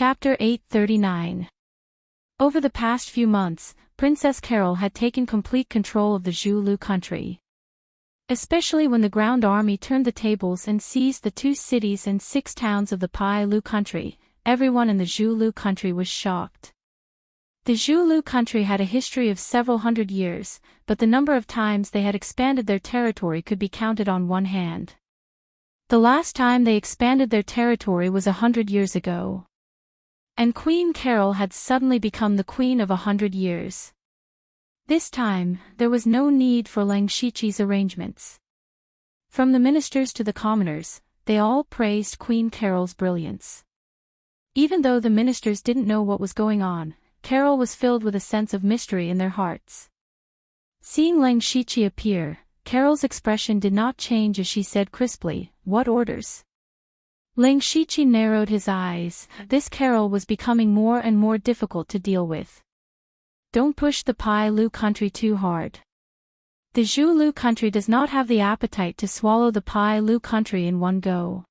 Chapter 839. Over the past few months, Princess Carol had taken complete control of the Zhulu country. Especially when the ground army turned the tables and seized the 2 cities and 6 towns of the Pai Lu country, everyone in the Zhulu country was shocked. The Zhulu country had a history of several hundred years, but the number of times they had expanded their territory could be counted on one hand. The last time they expanded their territory was 100 years ago. And Queen Carol had suddenly become the queen of 100 years. This time, there was no need for Lang Shiqi's arrangements. From the ministers to the commoners, they all praised Queen Carol's brilliance. Even though the ministers didn't know what was going on, Carol was filled with a sense of mystery in their hearts. Seeing Lang Shiqi appear, Carol's expression did not change as she said crisply, "What orders?" Lang Shiqi narrowed his eyes. This Carol was becoming more and more difficult to deal with. Don't push the Pai Lu country too hard. The Zhulu country does not have the appetite to swallow the Pai Lu country in one go.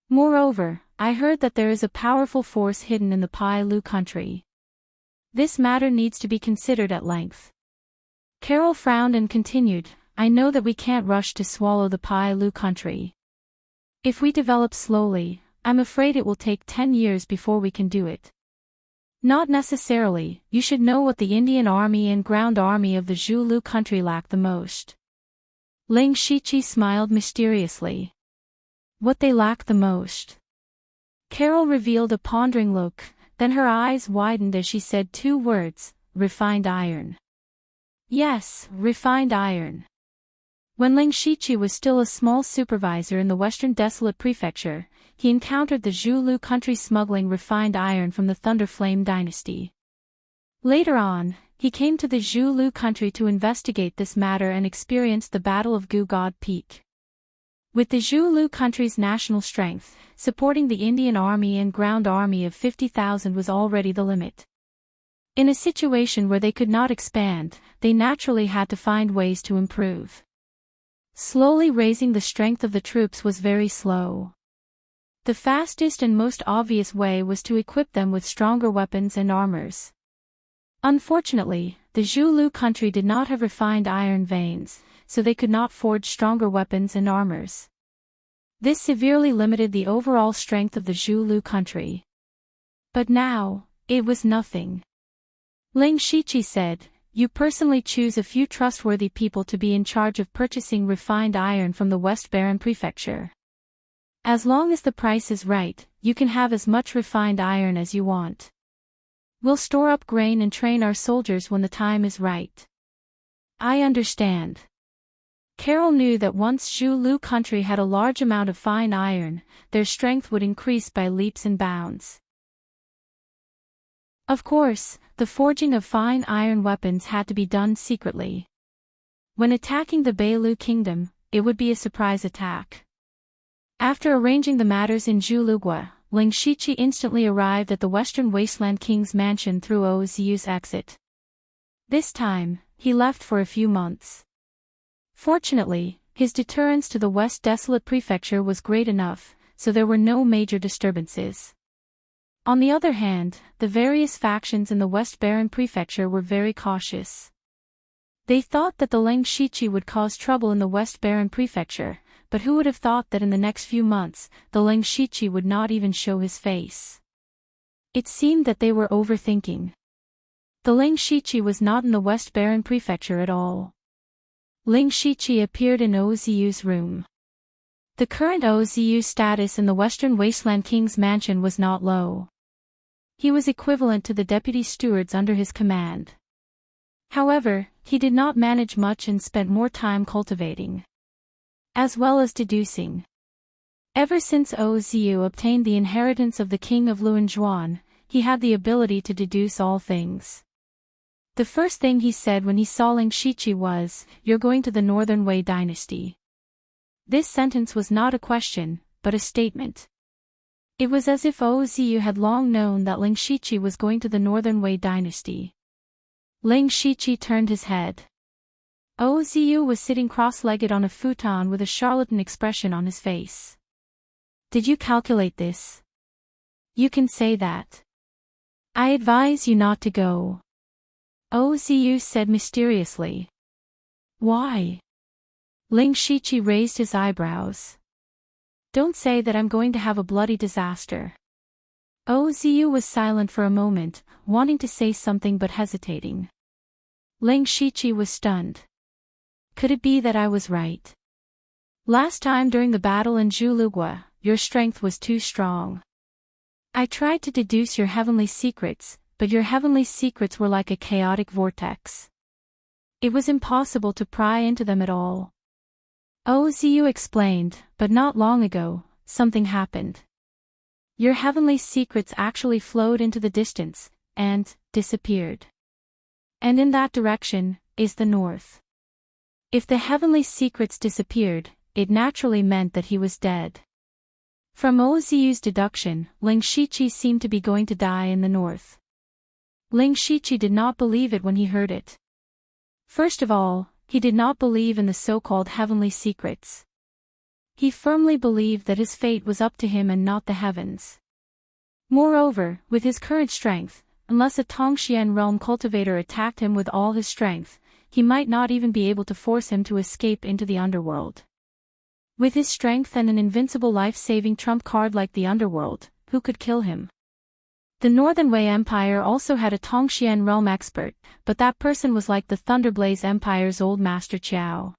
Moreover, I heard that there is a powerful force hidden in the Pai Lu country. This matter needs to be considered at length. Carol frowned and continued, I know that we can't rush to swallow the Pai Lu country. If we develop slowly, I'm afraid it will take 10 years before we can do it. Not necessarily. You should know what the Indian army and ground army of the Zhulu country lack the most. Lang Shiqi smiled mysteriously. What they lack the most? Carol revealed a pondering look, then her eyes widened as she said 2 words, refined iron. Yes, refined iron. When Lang Shiqi was still a small supervisor in the Western Desolate Prefecture, he encountered the Zhulu country smuggling refined iron from the Thunderflame dynasty. Later on, he came to the Zhulu country to investigate this matter and experienced the Battle of Gugod Peak. With the Zhulu country's national strength, supporting the Indian army and ground army of 50,000 was already the limit. In a situation where they could not expand, they naturally had to find ways to improve. Slowly raising the strength of the troops was very slow. The fastest and most obvious way was to equip them with stronger weapons and armors. Unfortunately, the Zhulu country did not have refined iron veins, so they could not forge stronger weapons and armors. This severely limited the overall strength of the Zhulu country. But now, it was nothing. Lang Shiqi said, You personally choose a few trustworthy people to be in charge of purchasing refined iron from the West Baron Prefecture. As long as the price is right, you can have as much refined iron as you want. We'll store up grain and train our soldiers when the time is right. I understand. Carol knew that once Zhulu country had a large amount of fine iron, their strength would increase by leaps and bounds. Of course, the forging of fine iron weapons had to be done secretly. When attacking the Bailu kingdom, it would be a surprise attack. After arranging the matters in Zhulugua, Lang Shiqi instantly arrived at the Western Wasteland King's mansion through Oziu's exit. This time, he left for a few months. Fortunately, his deterrence to the West Desolate Prefecture was great enough, so there were no major disturbances. On the other hand, the various factions in the West Baron Prefecture were very cautious. They thought that the Lang Shiqi would cause trouble in the West Baron Prefecture, but who would have thought that in the next few months, the Lang Shiqi would not even show his face? It seemed that they were overthinking. The Lang Shiqi was not in the West Baron Prefecture at all. Lang Shiqi appeared in Oziu's room. The current Oziu status in the Western Wasteland King's mansion was not low. He was equivalent to the deputy stewards under his command. However, he did not manage much and spent more time cultivating, as well as deducing. Ever since Oziu obtained the inheritance of the king of Luanzhuan, he had the ability to deduce all things. The first thing he said when he saw Lang Shiqi was, "You're going to the Northern Wei dynasty." This sentence was not a question, but a statement. It was as if Oziu had long known that Lang Shiqi was going to the Northern Wei dynasty. Lang Shiqi turned his head. Oziu was sitting cross-legged on a futon with a charlatan expression on his face. Did you calculate this? You can say that. I advise you not to go. Ozu said mysteriously. Why? Ling Shiqi raised his eyebrows. Don't say that I'm going to have a bloody disaster. Ozu was silent for a moment, wanting to say something but hesitating. Ling Shiqi was stunned. Could it be that I was right? Last time during the battle in Zhulugua, your strength was too strong. I tried to deduce your heavenly secrets, but your heavenly secrets were like a chaotic vortex. It was impossible to pry into them at all. Ozu explained, but not long ago, something happened. Your heavenly secrets actually flowed into the distance, and disappeared. And in that direction is the north. If the heavenly secrets disappeared, it naturally meant that he was dead. From Ozu's deduction, Ling Shiqi seemed to be going to die in the north. Ling Shiqi did not believe it when he heard it. First of all, he did not believe in the so-called heavenly secrets. He firmly believed that his fate was up to him and not the heavens. Moreover, with his current strength, unless a Tongxian realm cultivator attacked him with all his strength, he might not even be able to force him to escape into the underworld. With his strength and an invincible life-saving trump card like the underworld, who could kill him? The Northern Wei Empire also had a Tongxian realm expert, but that person was like the Thunderblaze Empire's old master Qiao.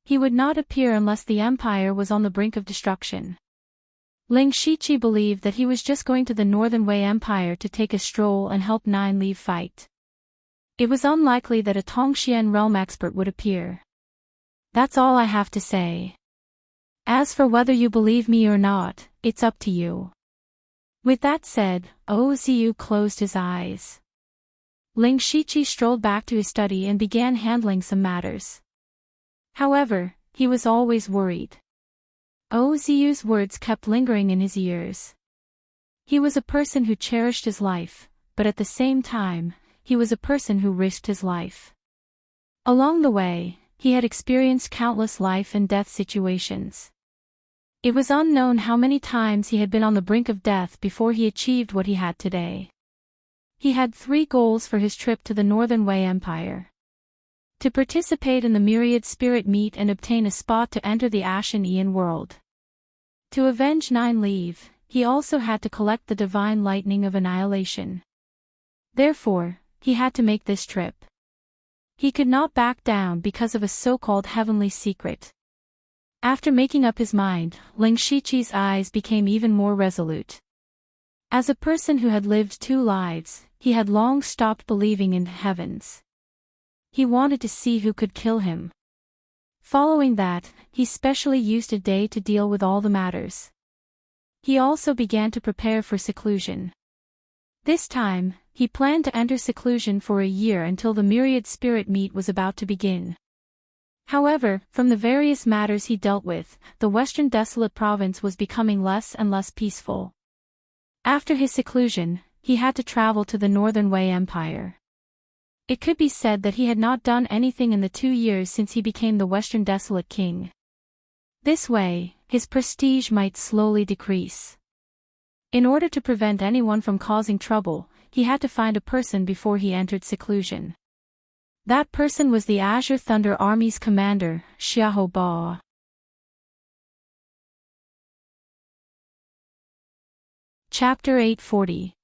He would not appear unless the empire was on the brink of destruction. Ling Shiqi believed that he was just going to the Northern Wei Empire to take a stroll and help Nine leave fight. It was unlikely that a Tongxian realm expert would appear. That's all I have to say. As for whether you believe me or not, it's up to you. With that said, Ozu closed his eyes. Ling Shiqi strolled back to his study and began handling some matters. However, he was always worried. Ozu's words kept lingering in his ears. He was a person who cherished his life, but at the same time, he was a person who risked his life. Along the way, he had experienced countless life and death situations. It was unknown how many times he had been on the brink of death before he achieved what he had today. He had 3 goals for his trip to the Northern Wei Empire. To participate in the Myriad Spirit Meet and obtain a spot to enter the Ashen Aeon world. To avenge Nine leave, he also had to collect the Divine Lightning of Annihilation. Therefore, he had to make this trip. He could not back down because of a so-called heavenly secret. After making up his mind, Ling Shiqi's eyes became even more resolute. As a person who had lived 2 lives, he had long stopped believing in the heavens. He wanted to see who could kill him. Following that, he specially used a day to deal with all the matters. He also began to prepare for seclusion. This time, he planned to enter seclusion for a year until the Myriad Spirit Meet was about to begin. However, from the various matters he dealt with, the Western Desolate Province was becoming less and less peaceful. After his seclusion, he had to travel to the Northern Wei Empire. It could be said that he had not done anything in the 2 years since he became the Western Desolate King. This way, his prestige might slowly decrease. In order to prevent anyone from causing trouble, he had to find a person before he entered seclusion. That person was the Azure Thunder Army's commander, Xiahou Ba. Chapter 840.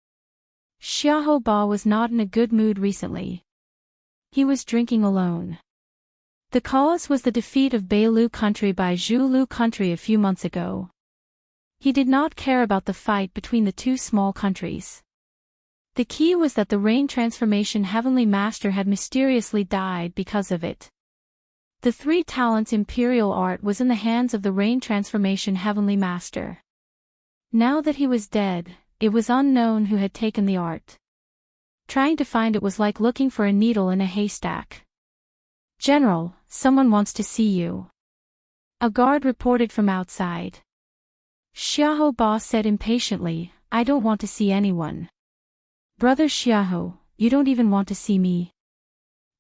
Xiahou Ba was not in a good mood recently. He was drinking alone. The cause was the defeat of Beilu country by Zhulu country a few months ago. He did not care about the fight between the 2 small countries. The key was that the Rain Transformation Heavenly Master had mysteriously died because of it. The 3 talents Imperial Art was in the hands of the Rain Transformation Heavenly Master. Now that he was dead, it was unknown who had taken the art. Trying to find it was like looking for a needle in a haystack. General, someone wants to see you. A guard reported from outside. Xiahou Ba said impatiently, I don't want to see anyone. Brother Xiahou, you don't even want to see me.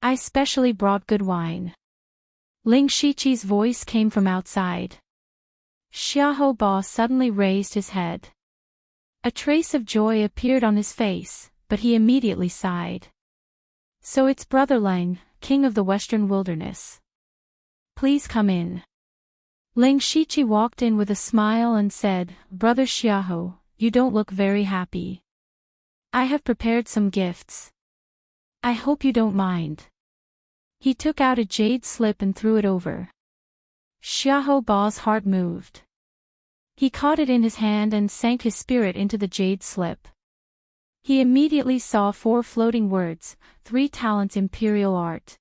I specially brought good wine. Ling Shiqi's voice came from outside. Xiahou Ba suddenly raised his head. A trace of joy appeared on his face, but he immediately sighed. So it's Brother Lang, king of the western wilderness. Please come in. Lang Shichi walked in with a smile and said, Brother Xiaoho, you don't look very happy. I have prepared some gifts. I hope you don't mind. He took out a jade slip and threw it over. Xiaoho Ba's heart moved. He caught it in his hand and sank his spirit into the jade slip. He immediately saw 4 floating words, 3 talents imperial art.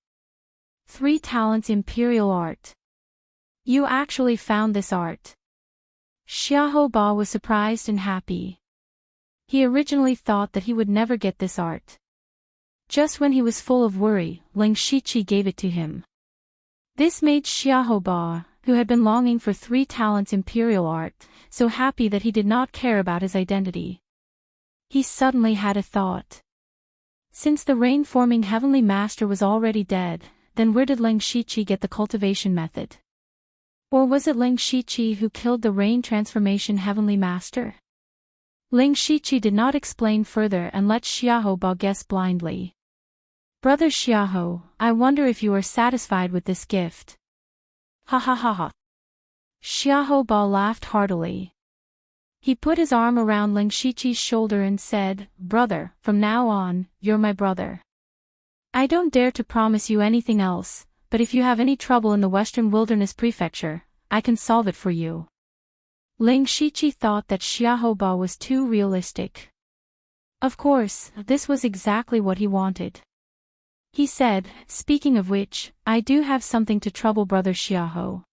3 talents imperial art. You actually found this art. Xiaoho Ba was surprised and happy. He originally thought that he would never get this art. Just when he was full of worry, Lang Shichi gave it to him. This made Xiaoho Ba, who had been longing for 3 talents imperial art, so happy that he did not care about his identity. He suddenly had a thought. Since the rain-forming heavenly master was already dead, then where did Lang Shichi get the cultivation method? Or was it Lang Shichi who killed the rain transformation heavenly master? Lang Shichi did not explain further and let Xiaoho Ba guess blindly. Brother Xiaoho, I wonder if you are satisfied with this gift. Ha ha ha ha. Xiaoho Ba laughed heartily. He put his arm around Lang Shichi's shoulder and said, Brother, from now on, you're my brother. I don't dare to promise you anything else, but if you have any trouble in the Western Wilderness Prefecture, I can solve it for you. Lang Shichi thought that Xiaoho Ba was too realistic. Of course, this was exactly what he wanted. He said, speaking of which, I do have something to trouble Brother Xiaoho.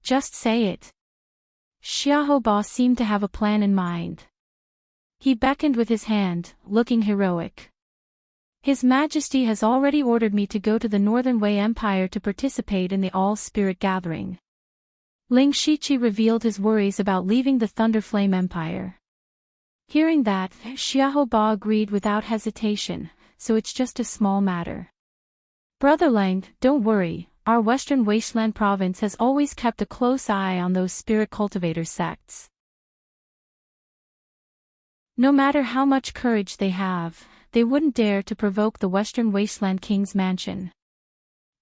Just say it. Xiaoho Ba seemed to have a plan in mind. He beckoned with his hand, looking heroic. His Majesty has already ordered me to go to the Northern Wei Empire to participate in the All-Spirit Gathering. Lang Shichi revealed his worries about leaving the Thunderflame Empire. Hearing that, Xiaoho Ba agreed without hesitation, so it's just a small matter. Brother Lang, don't worry, our Western Wasteland province has always kept a close eye on those spirit cultivator sects. No matter how much courage they have, they wouldn't dare to provoke the Western Wasteland King's mansion.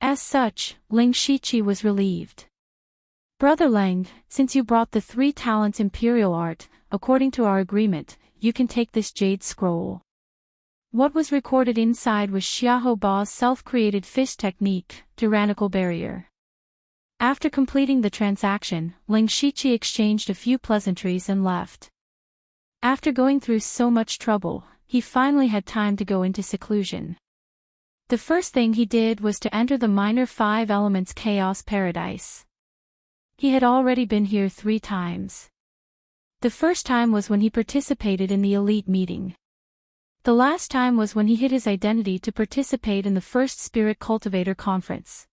As such, Lang Shichi was relieved. Brother Lang, since you brought the 3 talents imperial art, according to our agreement, you can take this jade scroll. What was recorded inside was Xiaoho Ba's self-created fish technique, tyrannical barrier. After completing the transaction, Lang Shichi exchanged a few pleasantries and left. After going through so much trouble, he finally had time to go into seclusion. The first thing he did was to enter the minor 5 elements chaos paradise. He had already been here 3 times. The first time was when he participated in the elite meeting. The last time was when he hid his identity to participate in the first Spirit Cultivator Conference.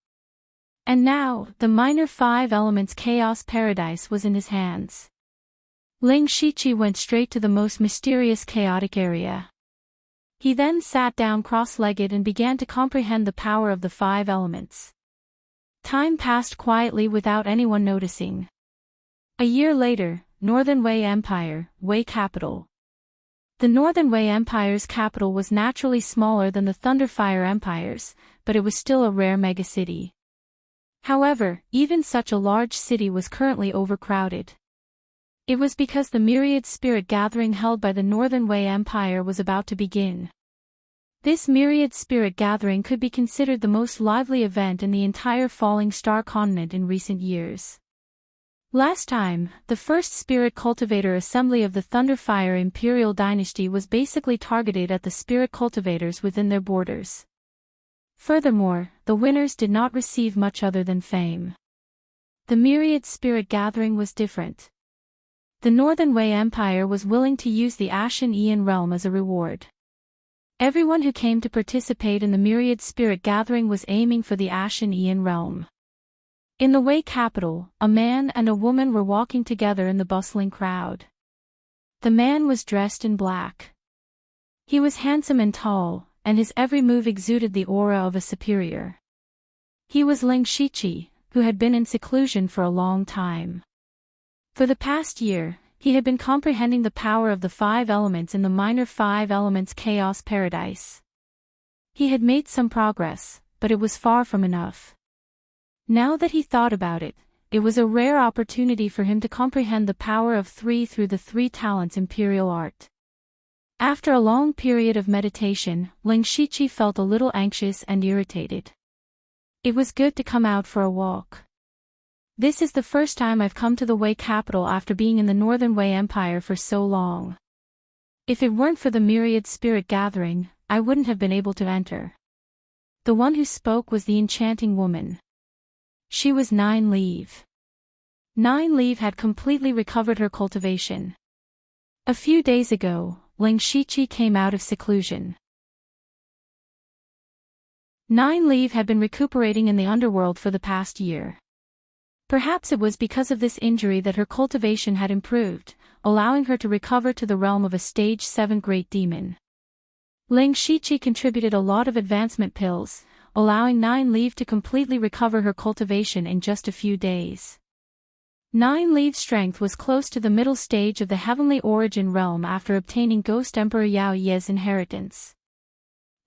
And now, the minor 5 elements chaos paradise was in his hands. Lang Shichi went straight to the most mysterious chaotic area. He then sat down cross-legged and began to comprehend the power of the 5 elements. Time passed quietly without anyone noticing. A year later, Northern Wei Empire, Wei capital. The Northern Wei Empire's capital was naturally smaller than the Thunderfire Empire's, but it was still a rare megacity. However, even such a large city was currently overcrowded. It was because the myriad spirit gathering held by the Northern Wei Empire was about to begin. This myriad spirit gathering could be considered the most lively event in the entire Falling Star continent in recent years. Last time, the first Spirit Cultivator Assembly of the Thunderfire Imperial Dynasty was basically targeted at the Spirit Cultivators within their borders. Furthermore, the winners did not receive much other than fame. The Myriad Spirit Gathering was different. The Northern Wei Empire was willing to use the Ashen Aeon Realm as a reward. Everyone who came to participate in the Myriad Spirit Gathering was aiming for the Ashen Aeon Realm. In the Wei capital, a man and a woman were walking together in the bustling crowd. The man was dressed in black. He was handsome and tall, and his every move exuded the aura of a superior. He was Lang Shichi, who had been in seclusion for a long time. For the past year, He had been comprehending the power of the 5 elements in the minor 5 elements chaos paradise. He had made some progress, but it was far from enough. Now that he thought about it, it was a rare opportunity for him to comprehend the power of 3 through the 3 talents imperial art. After a long period of meditation, Ling Shiqi felt a little anxious and irritated. It was good to come out for a walk. This is the first time I've come to the Wei capital after being in the Northern Wei Empire for so long. If it weren't for the myriad spirit gathering, I wouldn't have been able to enter. The one who spoke was the enchanting woman. She was 9 Leave. 9 Leave had completely recovered her cultivation. A few days ago, Ling Shiqi came out of seclusion. 9 Leave had been recuperating in the underworld for the past year. Perhaps it was because of this injury that her cultivation had improved, allowing her to recover to the realm of a stage 7 great demon. Ling Shiqi contributed a lot of advancement pills, allowing 9 Leave to completely recover her cultivation in just a few days. 9 Leave's strength was close to the middle stage of the heavenly origin realm after obtaining Ghost Emperor Yao Ye's inheritance.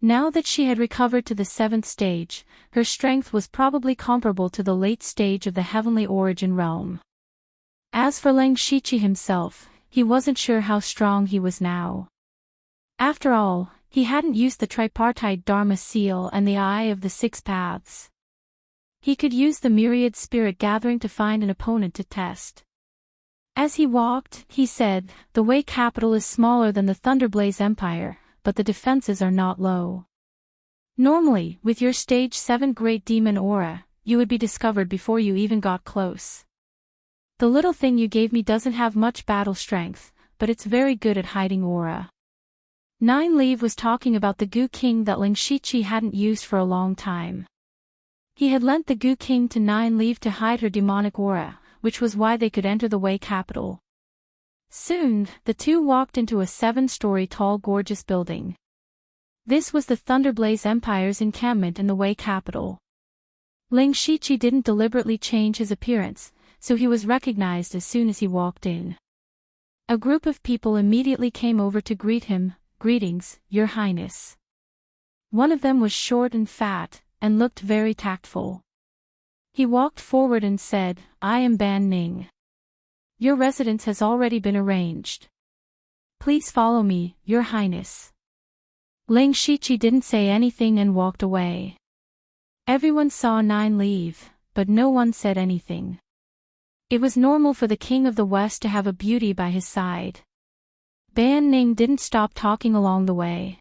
Now that she had recovered to the 7th stage, her strength was probably comparable to the late stage of the heavenly origin realm. As for Ling Shiqi himself, he wasn't sure how strong he was now. After all, he hadn't used the tripartite Dharma seal and the Eye of the 6 Paths. He could use the myriad spirit gathering to find an opponent to test. As he walked, he said, "The Wei capital is smaller than the Thunderblaze Empire, but the defenses are not low. Normally, with your stage 7 great demon aura, you would be discovered before you even got close. The little thing you gave me doesn't have much battle strength, but it's very good at hiding aura." 9 Leave was talking about the Gu King that Ling Shiqi hadn't used for a long time. He had lent the Gu King to 9 Leave to hide her demonic aura, which was why they could enter the Wei capital. Soon, the two walked into a 7-story tall gorgeous building. This was the Thunderblaze Empire's encampment in the Wei capital. Ling Shiqi didn't deliberately change his appearance, so he was recognized as soon as he walked in. A group of people immediately came over to greet him. "Greetings, Your Highness." One of them was short and fat, and looked very tactful. He walked forward and said, "I am Ban Ning. Your residence has already been arranged. Please follow me, Your Highness." Ling Shiqi didn't say anything and walked away. Everyone saw 9 Leave, but no one said anything. It was normal for the King of the West to have a beauty by his side. Ban Ning didn't stop talking along the way.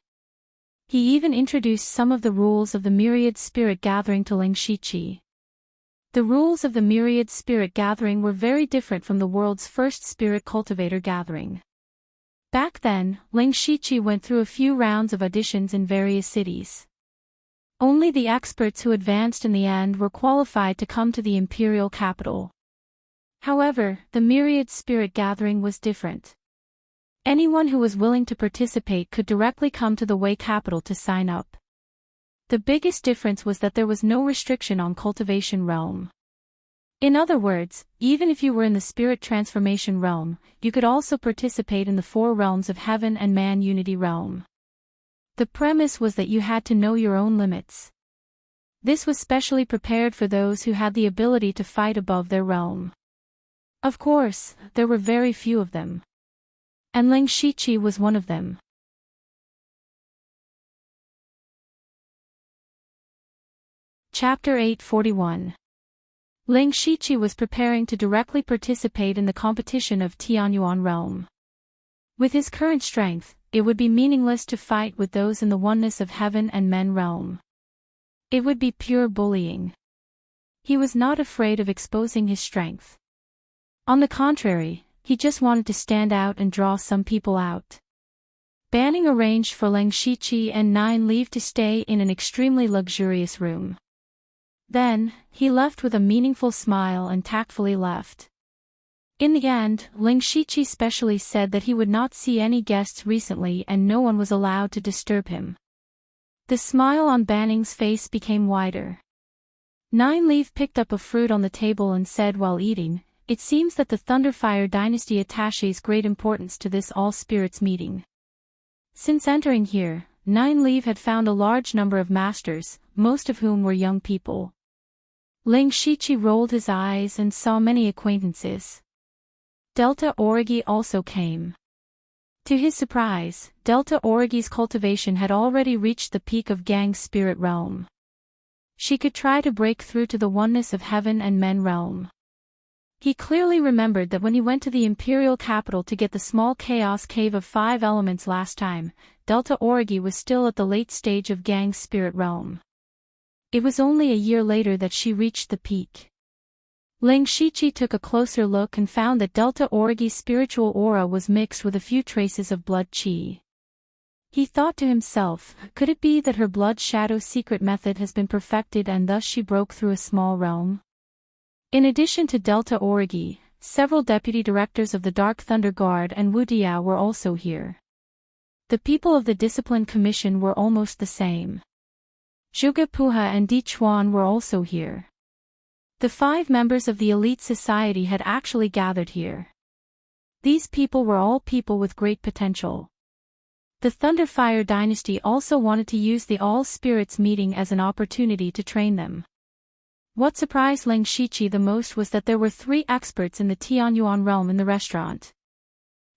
He even introduced some of the rules of the myriad spirit gathering to Ling Shiqi. The rules of the myriad spirit gathering were very different from the world's first spirit cultivator gathering. Back then, Ling Shiqi went through a few rounds of auditions in various cities. Only the experts who advanced in the end were qualified to come to the imperial capital. However, the myriad spirit gathering was different. Anyone who was willing to participate could directly come to the Wei capital to sign up. The biggest difference was that there was no restriction on cultivation realm. In other words, even if you were in the spirit transformation realm, you could also participate in the 4 realms of heaven and man unity realm. The premise was that you had to know your own limits. This was specially prepared for those who had the ability to fight above their realm. Of course, there were very few of them. And Ling Shiqi was one of them. Chapter 841. Ling Shiqi was preparing to directly participate in the competition of Tianyuan realm. With his current strength, it would be meaningless to fight with those in the oneness of heaven and men realm. It would be pure bullying. He was not afraid of exposing his strength. On the contrary, he just wanted to stand out and draw some people out. Ban Ning arranged for Ling Shiqi and 9 Leave to stay in an extremely luxurious room. Then, he left with a meaningful smile and tactfully left. In the end, Ling Shiqi specially said that he would not see any guests recently and no one was allowed to disturb him. The smile on Ban Ning's face became wider. 9 Leave picked up a fruit on the table and said while eating, it seems that the Thunderfire dynasty attaches great importance to this all-spirits meeting. Since entering here, Nine Leaf had found a large number of masters, most of whom were young people. Ling Shichi rolled his eyes and saw many acquaintances. Delta Origi also came. To his surprise, Delta Origi's cultivation had already reached the peak of Gang's spirit realm. She could try to break through to the oneness of heaven and men realm. He clearly remembered that when he went to the imperial capital to get the small chaos cave of 5 elements last time, Delta Origi was still at the late stage of Gang's spirit realm. It was only a year later that she reached the peak. Ling Shichi took a closer look and found that Delta Origi's spiritual aura was mixed with a few traces of blood chi. He thought to himself, could it be that her blood shadow secret method has been perfected and thus she broke through a small realm? In addition to Delta Origi, several deputy directors of the Dark Thunder Guard and Wu Diao were also here. The people of the Discipline Commission were almost the same. Zhuge Puha and Di Chuan were also here. The 5 members of the elite society had actually gathered here. These people were all people with great potential. The Thunderfire dynasty also wanted to use the all-spirits meeting as an opportunity to train them. What surprised Ling Shichi the most was that there were 3 experts in the Tianyuan realm in the restaurant.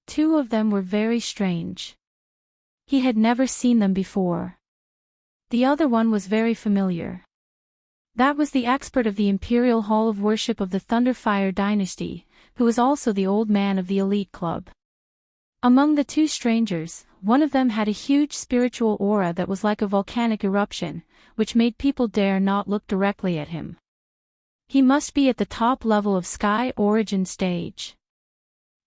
2 of them were very strange. He had never seen them before. The other one was very familiar. That was the expert of the Imperial Hall of Worship of the Thunderfire dynasty, who was also the old man of the elite club. Among the 2 strangers, one of them had a huge spiritual aura that was like a volcanic eruption, which made people dare not look directly at him. He must be at the top level of Sky Origin stage.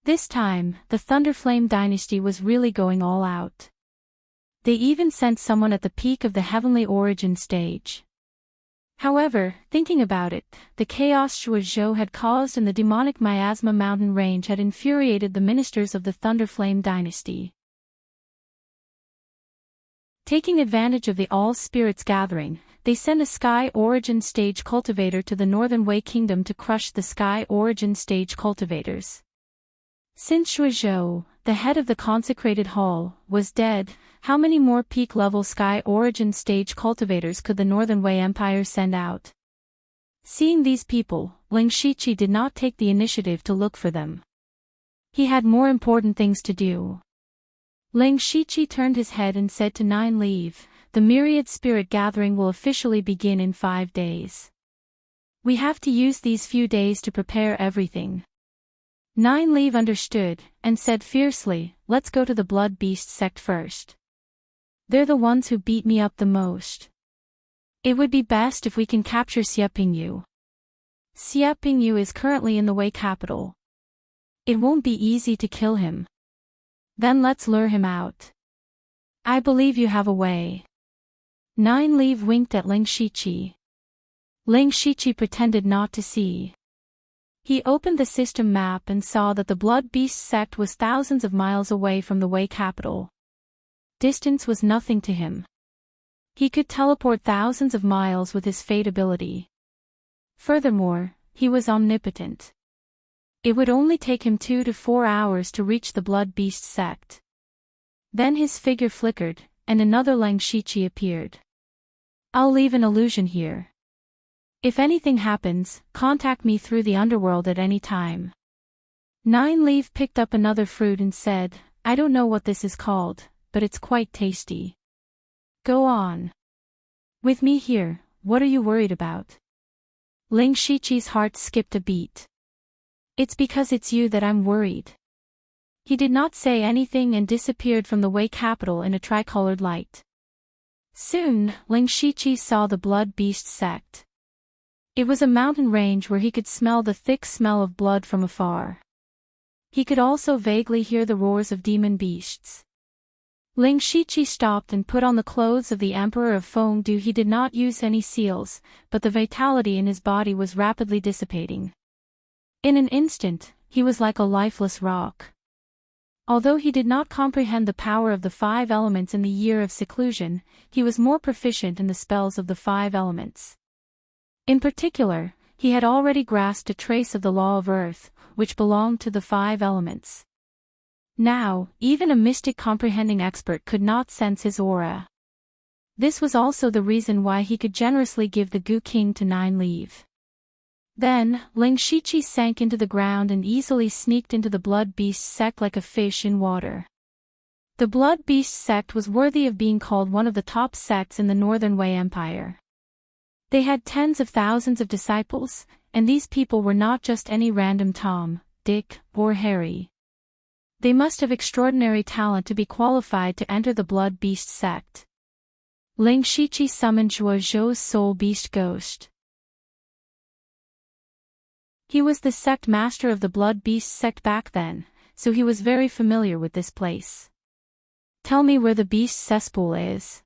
This time, the Thunderflame dynasty was really going all out. They even sent someone at the peak of the Heavenly Origin stage. However, thinking about it, the chaos Shuazhou had caused in the demonic Miasma mountain range had infuriated the ministers of the Thunderflame dynasty. Taking advantage of the all-spirits gathering, they sent a Sky Origin stage cultivator to the Northern Wei Kingdom to crush the Sky Origin stage cultivators. Since Shuazhou, the head of the consecrated hall, was dead, how many more peak-level Sky Origin stage cultivators could the Northern Wei Empire send out? Seeing these people, Ling Shichi did not take the initiative to look for them. He had more important things to do. Ling Shichi turned his head and said to Nine Leaf, the myriad spirit gathering will officially begin in 5 days. We have to use these few days to prepare everything. Nine Leaf understood, and said fiercely, let's go to the Blood Beast sect first. They're the ones who beat me up the most. It would be best if we can capture Xie Pingyu. Xie Pingyu is currently in the Wei capital. It won't be easy to kill him. Then let's lure him out. I believe you have a way. Nine Leaf winked at Ling Shichi. Ling Shichi pretended not to see. He opened the system map and saw that the Blood Beast sect was thousands of miles away from the Wei capital. Distance was nothing to him. He could teleport thousands of miles with his Fate ability. Furthermore, he was omnipotent. It would only take him 2 to 4 hours to reach the Blood Beast sect. Then his figure flickered, and another Ling Shichi appeared. I'll leave an illusion here. If anything happens, contact me through the underworld at any time. Nine Leaf picked up another fruit and said, I don't know what this is called, but it's quite tasty. Go on. With me here, what are you worried about? Ling Shichi's heart skipped a beat. It's because it's you that I'm worried. He did not say anything and disappeared from the Wei capital in a tricolored light. Soon, Ling Shichi saw the Blood Beast sect. It was a mountain range where he could smell the thick smell of blood from afar. He could also vaguely hear the roars of demon beasts. Ling Shichi stopped and put on the clothes of the Emperor of Fengdu. He did not use any seals, but the vitality in his body was rapidly dissipating. In an instant, he was like a lifeless rock. Although he did not comprehend the power of the 5 elements in the year of seclusion, he was more proficient in the spells of the 5 elements. In particular, he had already grasped a trace of the law of earth, which belonged to the 5 elements. Now, even a mystic comprehending expert could not sense his aura. This was also the reason why he could generously give the Gu King to 9 leave. Then, Ling Shiqi sank into the ground and easily sneaked into the Blood Beast sect like a fish in water. The Blood Beast sect was worthy of being called one of the top sects in the Northern Wei Empire. They had tens of thousands of disciples, and these people were not just any random Tom, Dick, or Harry. They must have extraordinary talent to be qualified to enter the Blood Beast sect. Ling Shiqi summoned Zhuo Zhou's soul beast ghost. He was the sect master of the Blood Beast sect back then, so he was very familiar with this place. Tell me where the beast cesspool is.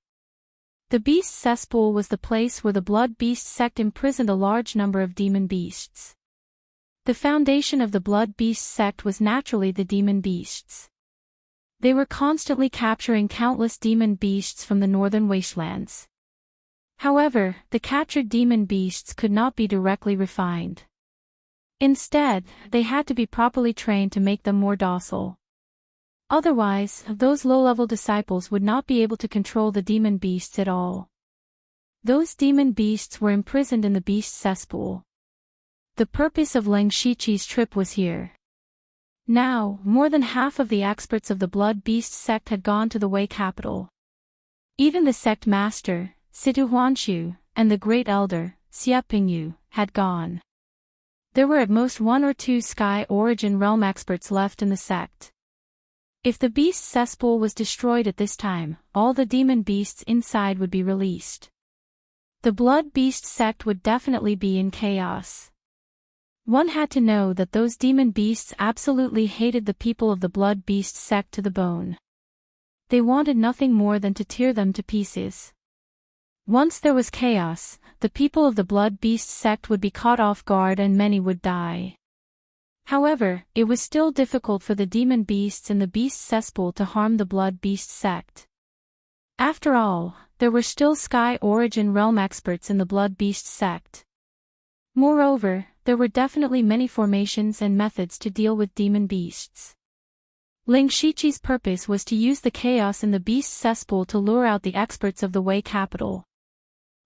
The beast cesspool was the place where the Blood Beast sect imprisoned a large number of demon beasts. The foundation of the Blood Beast sect was naturally the demon beasts. They were constantly capturing countless demon beasts from the northern wastelands. However, the captured demon beasts could not be directly refined. Instead, they had to be properly trained to make them more docile. Otherwise, those low-level disciples would not be able to control the demon beasts at all. Those demon beasts were imprisoned in the beast cesspool. The purpose of Ling Shiqi's trip was here. Now, more than half of the experts of the Blood Beast sect had gone to the Wei capital. Even the sect master, Situ Huanshu, and the great elder, Xia Pingyu, had gone. There were at most 1 or 2 Sky Origin Realm experts left in the sect. If the beast cesspool was destroyed at this time, all the demon beasts inside would be released. The Blood Beast sect would definitely be in chaos. One had to know that those demon beasts absolutely hated the people of the Blood Beast sect to the bone. They wanted nothing more than to tear them to pieces. Once there was chaos, the people of the Blood Beast sect would be caught off guard and many would die. However, it was still difficult for the demon beasts in the beast cesspool to harm the Blood Beast sect. After all, there were still Sky Origin Realm experts in the Blood Beast sect. Moreover, there were definitely many formations and methods to deal with demon beasts. Ling Shiqi's purpose was to use the chaos in the beast cesspool to lure out the experts of the Wei capital.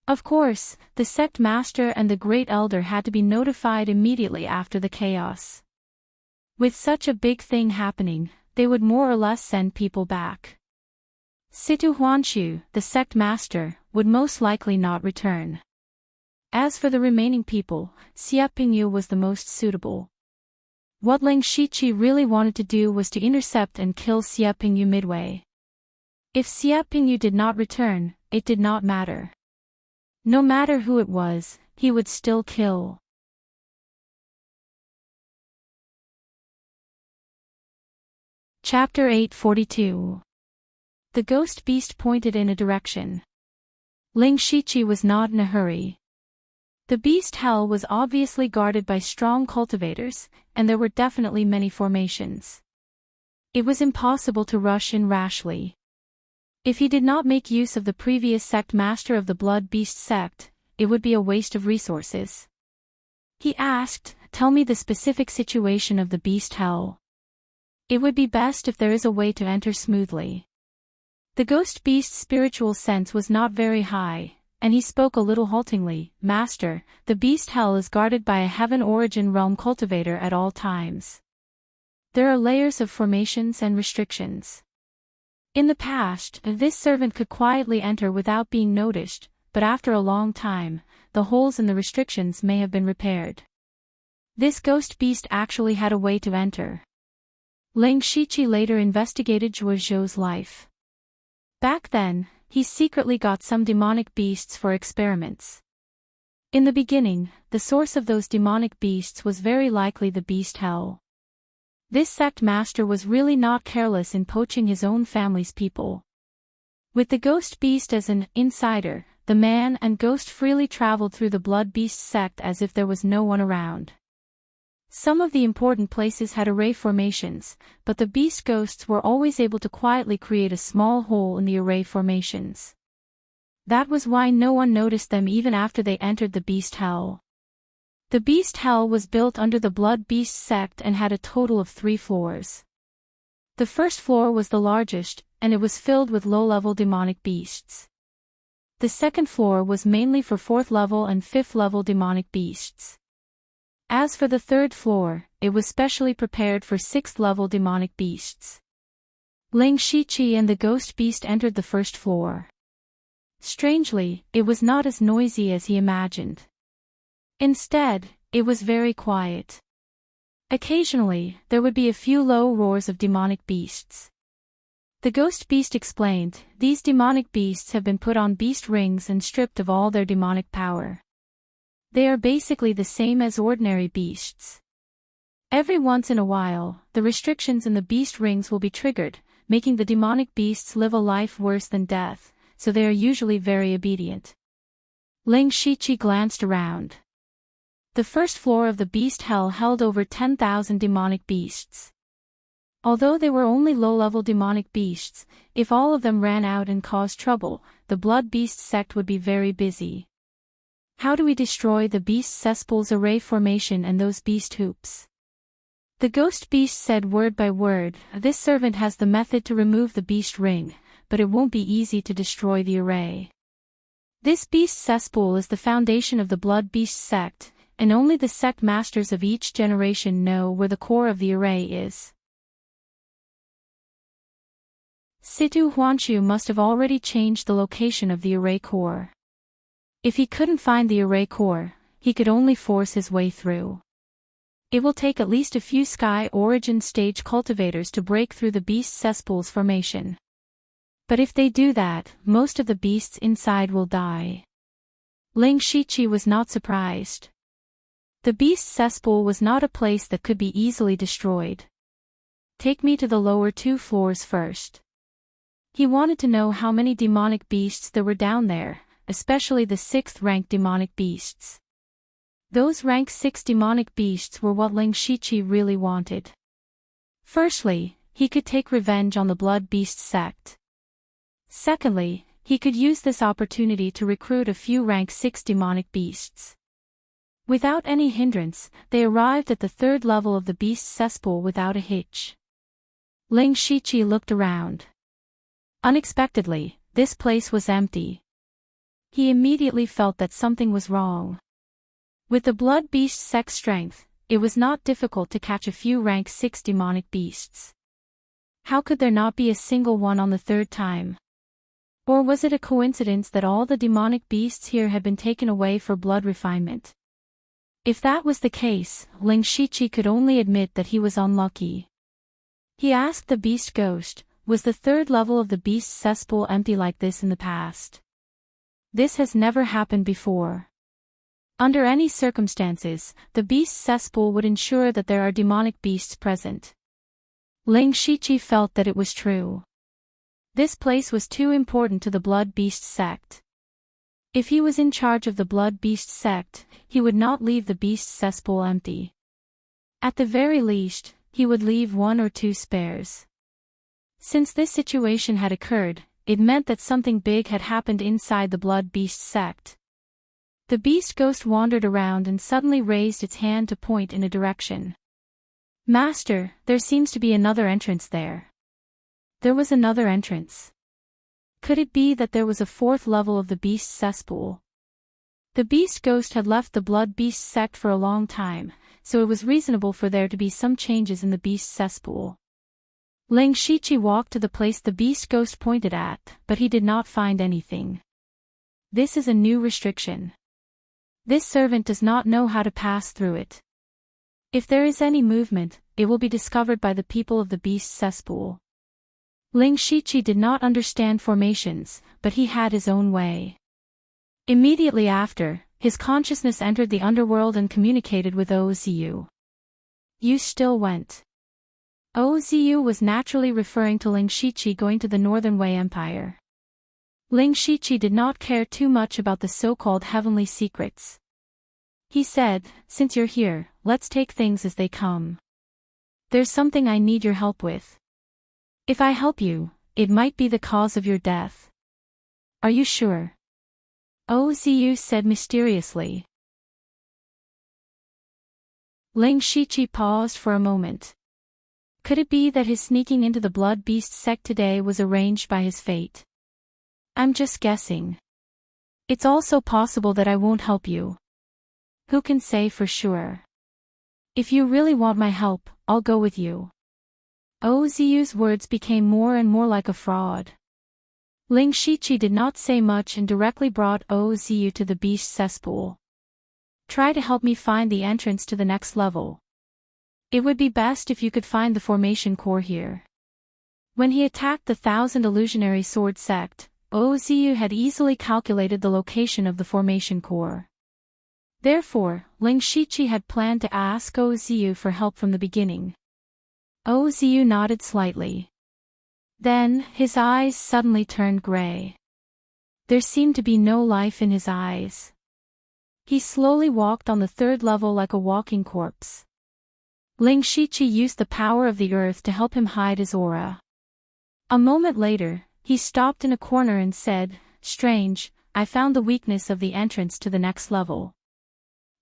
Of course, the sect master and the great elder had to be notified immediately after the chaos. With such a big thing happening, they would more or less send people back. Situ Huanshu, the sect master, would most likely not return. As for the remaining people, Xia Pingyu was the most suitable. What Ling Shiqi really wanted to do was to intercept and kill Xia Pingyu midway. If Xia Pingyu did not return, it did not matter. No matter who it was, he would still kill. Chapter 842. The ghost beast pointed in a direction. Ling Shiqi was not in a hurry. The beast hell was obviously guarded by strong cultivators, and there were definitely many formations. It was impossible to rush in rashly. If he did not make use of the previous sect master of the Blood Beast sect, it would be a waste of resources. He asked, "Tell me the specific situation of the beast hell. It would be best if there is a way to enter smoothly." The ghost beast's spiritual sense was not very high, and he spoke a little haltingly. "Master, the beast hell is guarded by a heaven origin realm cultivator at all times. There are layers of formations and restrictions. In the past, this servant could quietly enter without being noticed, but after a long time, the holes in the restrictions may have been repaired. This ghost beast actually had a way to enter." Ling Shiqi later investigated Zhuo Zhou's life. Back then, he secretly got some demonic beasts for experiments. In the beginning, the source of those demonic beasts was very likely the beast hell. This sect master was really not careless in poaching his own family's people. With the ghost beast as an insider, the man and ghost freely traveled through the Blood Beast sect as if there was no one around. Some of the important places had array formations, but the beast ghosts were always able to quietly create a small hole in the array formations. That was why no one noticed them even after they entered the beast hell. The beast hell was built under the Blood Beast sect and had a total of 3 floors. The first floor was the largest, and it was filled with low-level demonic beasts. The second floor was mainly for 4th level and 5th level demonic beasts. As for the third floor, it was specially prepared for 6th level demonic beasts. Ling Shiqi and the ghost beast entered the first floor. Strangely, it was not as noisy as he imagined. Instead, it was very quiet. Occasionally, there would be a few low roars of demonic beasts. The ghost beast explained, these demonic beasts have been put on beast rings and stripped of all their demonic power. They are basically the same as ordinary beasts. Every once in a while, the restrictions in the beast rings will be triggered, making the demonic beasts live a life worse than death, so they are usually very obedient. Ling Shiqi glanced around. The first floor of the beast hell held over 10,000 demonic beasts. Although they were only low-level demonic beasts, if all of them ran out and caused trouble, the Blood Beast sect would be very busy. How do we destroy the beast cesspool's array formation and those beast hoops? The ghost beast said word by word, this servant has the method to remove the beast ring, but it won't be easy to destroy the array. This beast cesspool is the foundation of the Blood Beast sect, and only the sect masters of each generation know where the core of the array is. Situ Huanshu must have already changed the location of the array core. If he couldn't find the array core, he could only force his way through. It will take at least a few Sky Origin stage cultivators to break through the beast cesspool's formation. But if they do that, most of the beasts inside will die. Ling Shiqi was not surprised. The beast cesspool was not a place that could be easily destroyed. Take me to the lower 2 floors first. He wanted to know how many demonic beasts there were down there, especially the 6th rank demonic beasts. Those rank 6 demonic beasts were what Ling Shiqi really wanted. Firstly, he could take revenge on the Blood Beast sect. Secondly, he could use this opportunity to recruit a few rank 6 demonic beasts. Without any hindrance, they arrived at the 3rd level of the beast cesspool without a hitch. Ling Shiqi looked around. Unexpectedly, this place was empty. He immediately felt that something was wrong. With the Blood Beast sect strength, it was not difficult to catch a few rank 6 demonic beasts. How could there not be a single one on the 3rd time? Or was it a coincidence that all the demonic beasts here had been taken away for blood refinement? If that was the case, Ling Shiqi could only admit that he was unlucky. He asked the beast ghost, was the 3rd level of the beast cesspool empty like this in the past? This has never happened before. Under any circumstances, the beast cesspool would ensure that there are demonic beasts present. Ling Shiqi felt that it was true. This place was too important to the Blood Beast sect. If he was in charge of the Blood Beast sect, he would not leave the beast cesspool empty. At the very least, he would leave 1 or 2 spares. Since this situation had occurred, it meant that something big had happened inside the Blood Beast sect. The beast ghost wandered around and suddenly raised its hand to point in a direction. Master, there seems to be another entrance there. There was another entrance. Could it be that there was a 4th level of the beast cesspool? The beast ghost had left the Blood Beast sect for a long time, so it was reasonable for there to be some changes in the beast cesspool. Ling Shiqi walked to the place the beast ghost pointed at, but he did not find anything. This is a new restriction. This servant does not know how to pass through it. If there is any movement, it will be discovered by the people of the beast cesspool. Ling Shiqi did not understand formations, but he had his own way. Immediately after, his consciousness entered the underworld and communicated with Ozu. You still went. Ozu was naturally referring to Ling Shiqi going to the Northern Wei Empire. Ling Shiqi did not care too much about the so-called heavenly secrets. He said, since you're here, let's take things as they come. There's something I need your help with. If I help you, it might be the cause of your death. Are you sure? Ozu said mysteriously. Ling Shiqi paused for a moment. Could it be that his sneaking into the Blood Beast sect today was arranged by his fate? I'm just guessing. It's also possible that I won't help you. Who can say for sure? If you really want my help, I'll go with you. Oziu's words became more and more like a fraud. Ling Shiqi did not say much and directly brought Oziu to the beast cesspool. Try to help me find the entrance to the next level. It would be best if you could find the formation core here. When he attacked the 1,000 Illusionary Sword sect, Oziu had easily calculated the location of the formation core. Therefore, Ling Shiqi had planned to ask Oziu for help from the beginning. Oziu nodded slightly. Then, his eyes suddenly turned gray. There seemed to be no life in his eyes. He slowly walked on the 3rd level like a walking corpse. Ling Shiqi used the power of the earth to help him hide his aura. A moment later, he stopped in a corner and said, "Strange, I found the weakness of the entrance to the next level.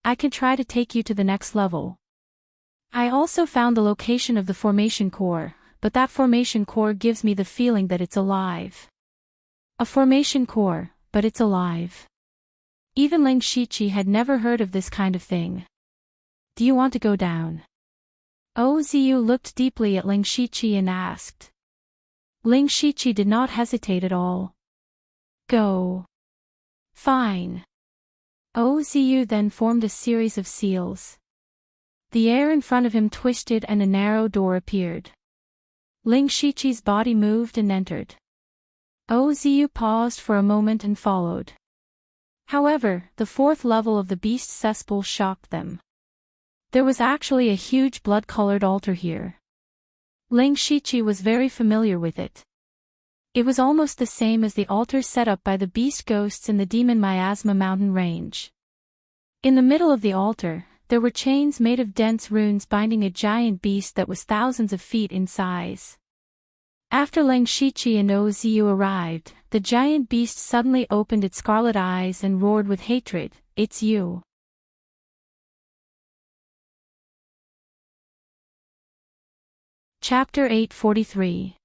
I can try to take you to the next level. I also found the location of the formation core, but that formation core gives me the feeling that it's alive." A formation core, but it's alive. Even Ling Shiqi had never heard of this kind of thing. Do you want to go down? Oziu looked deeply at Ling Shiqi and asked. Ling Shiqi did not hesitate at all. Go. Fine. Oziu then formed a series of seals. The air in front of him twisted and a narrow door appeared. Ling Shiqi's body moved and entered. Oziu paused for a moment and followed. However, the 4th level of the beast cesspool shocked them. There was actually a huge blood-colored altar here. Ling Shiqi was very familiar with it. It was almost the same as the altar set up by the beast ghosts in the Demon Miasma mountain range. In the middle of the altar, there were chains made of dense runes binding a giant beast that was thousands of feet in size. After Ling Shiqi and Oziu arrived, the giant beast suddenly opened its scarlet eyes and roared with hatred, "It's you." Chapter 843.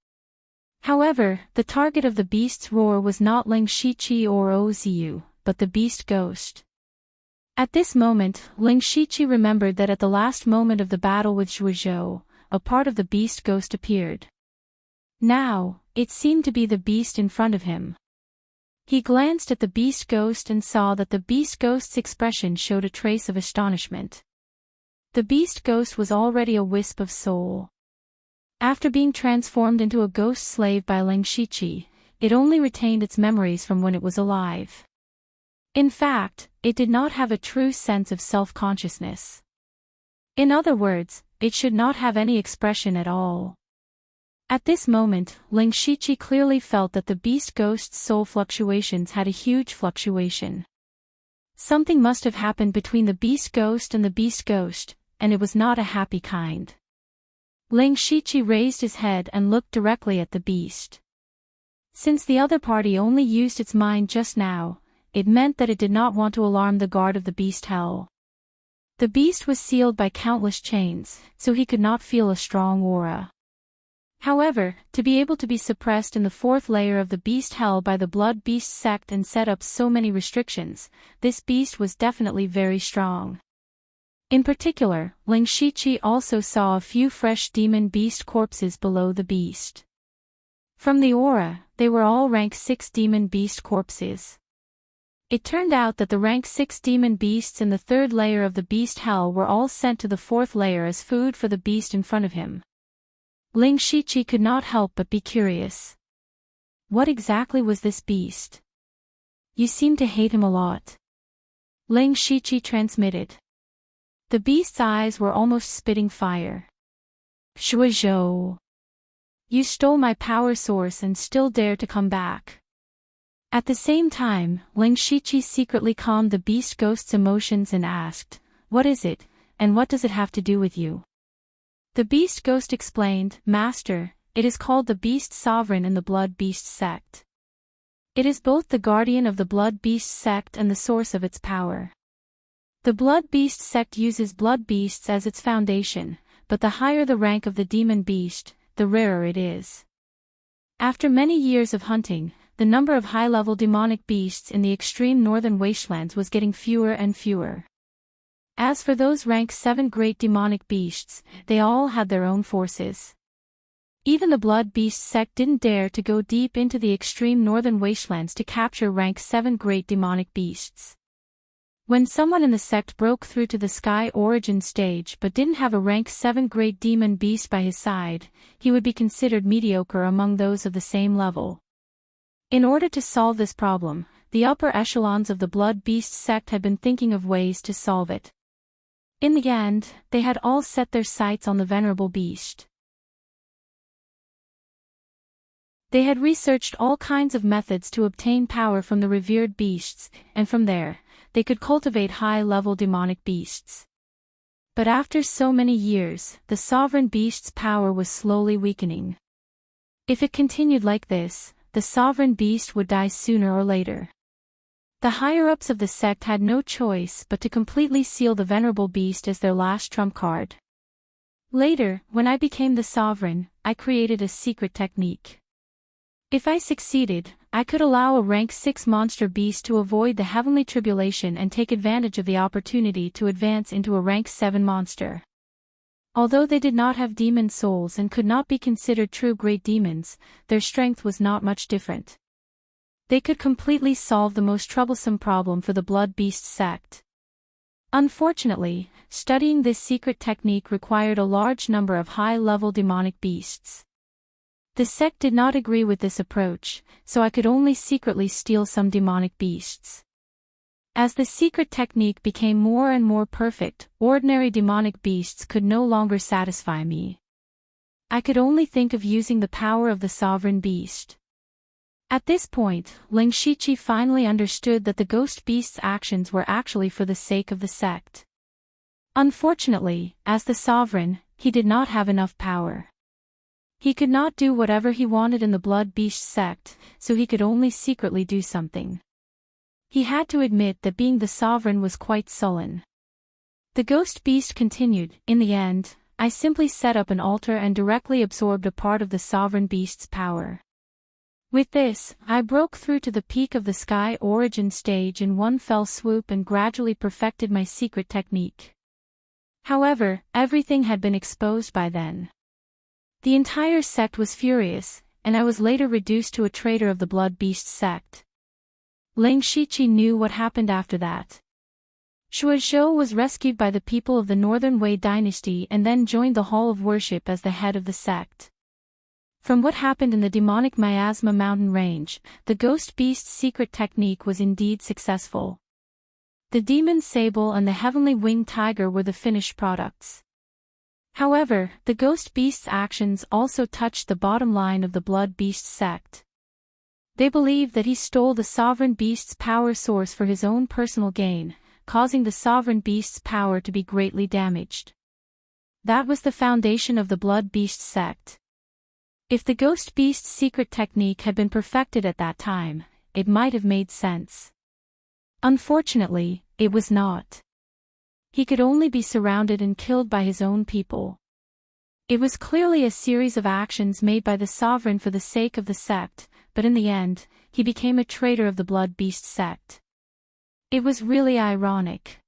However, the target of the beast's roar was not Ling Shiqi or Oziu, but the beast ghost. At this moment, Ling Shiqi remembered that at the last moment of the battle with Zhuozhou, a part of the beast ghost appeared. Now, it seemed to be the beast in front of him. He glanced at the beast ghost and saw that the beast ghost's expression showed a trace of astonishment. The beast ghost was already a wisp of soul. After being transformed into a ghost slave by Ling Shiqi, it only retained its memories from when it was alive. In fact, it did not have a true sense of self-consciousness. In other words, it should not have any expression at all. At this moment, Ling Shiqi clearly felt that the beast ghost's soul fluctuations had a huge fluctuation. Something must have happened between the beast ghost and the beast ghost, and it was not a happy kind. Ling Shiqi raised his head and looked directly at the beast. Since the other party only used its mind just now, it meant that it did not want to alarm the guard of the beast hell. The beast was sealed by countless chains, so he could not feel a strong aura. However, to be able to be suppressed in the 4th layer of the beast hell by the blood beast sect and set up so many restrictions, this beast was definitely very strong. In particular, Ling Shiqi also saw a few fresh demon beast corpses below the beast. From the aura, they were all rank 6 demon beast corpses. It turned out that the rank 6 demon beasts in the 3rd layer of the beast hell were all sent to the 4th layer as food for the beast in front of him. Ling Shiqi could not help but be curious. What exactly was this beast? You seem to hate him a lot. Ling Shiqi transmitted. The beast's eyes were almost spitting fire. Zhuozhou. You stole my power source and still dare to come back. At the same time, Ling Shiqi secretly calmed the beast ghost's emotions and asked, "What is it, and what does it have to do with you?" The beast ghost explained, "Master, it is called the beast sovereign in the blood beast sect. It is both the guardian of the blood beast sect and the source of its power. The Blood Beast sect uses blood beasts as its foundation, but the higher the rank of the demon beast, the rarer it is. After many years of hunting, the number of high-level demonic beasts in the extreme northern wastelands was getting fewer and fewer. As for those rank 7 great demonic beasts, they all had their own forces. Even the Blood Beast sect didn't dare to go deep into the extreme northern wastelands to capture rank 7 great demonic beasts. When someone in the sect broke through to the Sky Origin stage but didn't have a rank 7 great demon beast by his side, he would be considered mediocre among those of the same level. In order to solve this problem, the upper echelons of the Blood Beast sect had been thinking of ways to solve it. In the end, they had all set their sights on the venerable beast. They had researched all kinds of methods to obtain power from the revered beasts, and from there, they could cultivate high-level demonic beasts. But after so many years, the sovereign beast's power was slowly weakening. If it continued like this, the sovereign beast would die sooner or later. The higher-ups of the sect had no choice but to completely seal the venerable beast as their last trump card. Later, when I became the sovereign, I created a secret technique. If I succeeded, I could allow a rank 6 monster beast to avoid the heavenly tribulation and take advantage of the opportunity to advance into a rank 7 monster. Although they did not have demon souls and could not be considered true great demons, their strength was not much different. They could completely solve the most troublesome problem for the Blood Beast sect. Unfortunately, studying this secret technique required a large number of high-level demonic beasts. The sect did not agree with this approach, so I could only secretly steal some demonic beasts. As the secret technique became more and more perfect, ordinary demonic beasts could no longer satisfy me. I could only think of using the power of the sovereign beast. At this point, Ling Shiqi finally understood that the ghost beast's actions were actually for the sake of the sect. Unfortunately, as the sovereign, he did not have enough power. He could not do whatever he wanted in the Blood Beast sect, so he could only secretly do something. He had to admit that being the sovereign was quite sullen. The ghost beast continued, "In the end, I simply set up an altar and directly absorbed a part of the sovereign beast's power. With this, I broke through to the peak of the Sky Origin stage in one fell swoop and gradually perfected my secret technique. However, everything had been exposed by then. The entire sect was furious, and I was later reduced to a traitor of the Blood Beast sect." Ling Shiqi knew what happened after that. Shuozhou was rescued by the people of the Northern Wei dynasty and then joined the Hall of Worship as the head of the sect. From what happened in the demonic Miasma mountain range, the Ghost Beast's secret technique was indeed successful. The Demon Sable and the Heavenly Winged Tiger were the finished products. However, the Ghost Beast's actions also touched the bottom line of the Blood Beast sect. They believed that he stole the Sovereign Beast's power source for his own personal gain, causing the Sovereign Beast's power to be greatly damaged. That was the foundation of the Blood Beast sect. If the Ghost Beast's secret technique had been perfected at that time, it might have made sense. Unfortunately, it was not. He could only be surrounded and killed by his own people. It was clearly a series of actions made by the sovereign for the sake of the sect, but in the end, he became a traitor of the Blood Beast sect. It was really ironic.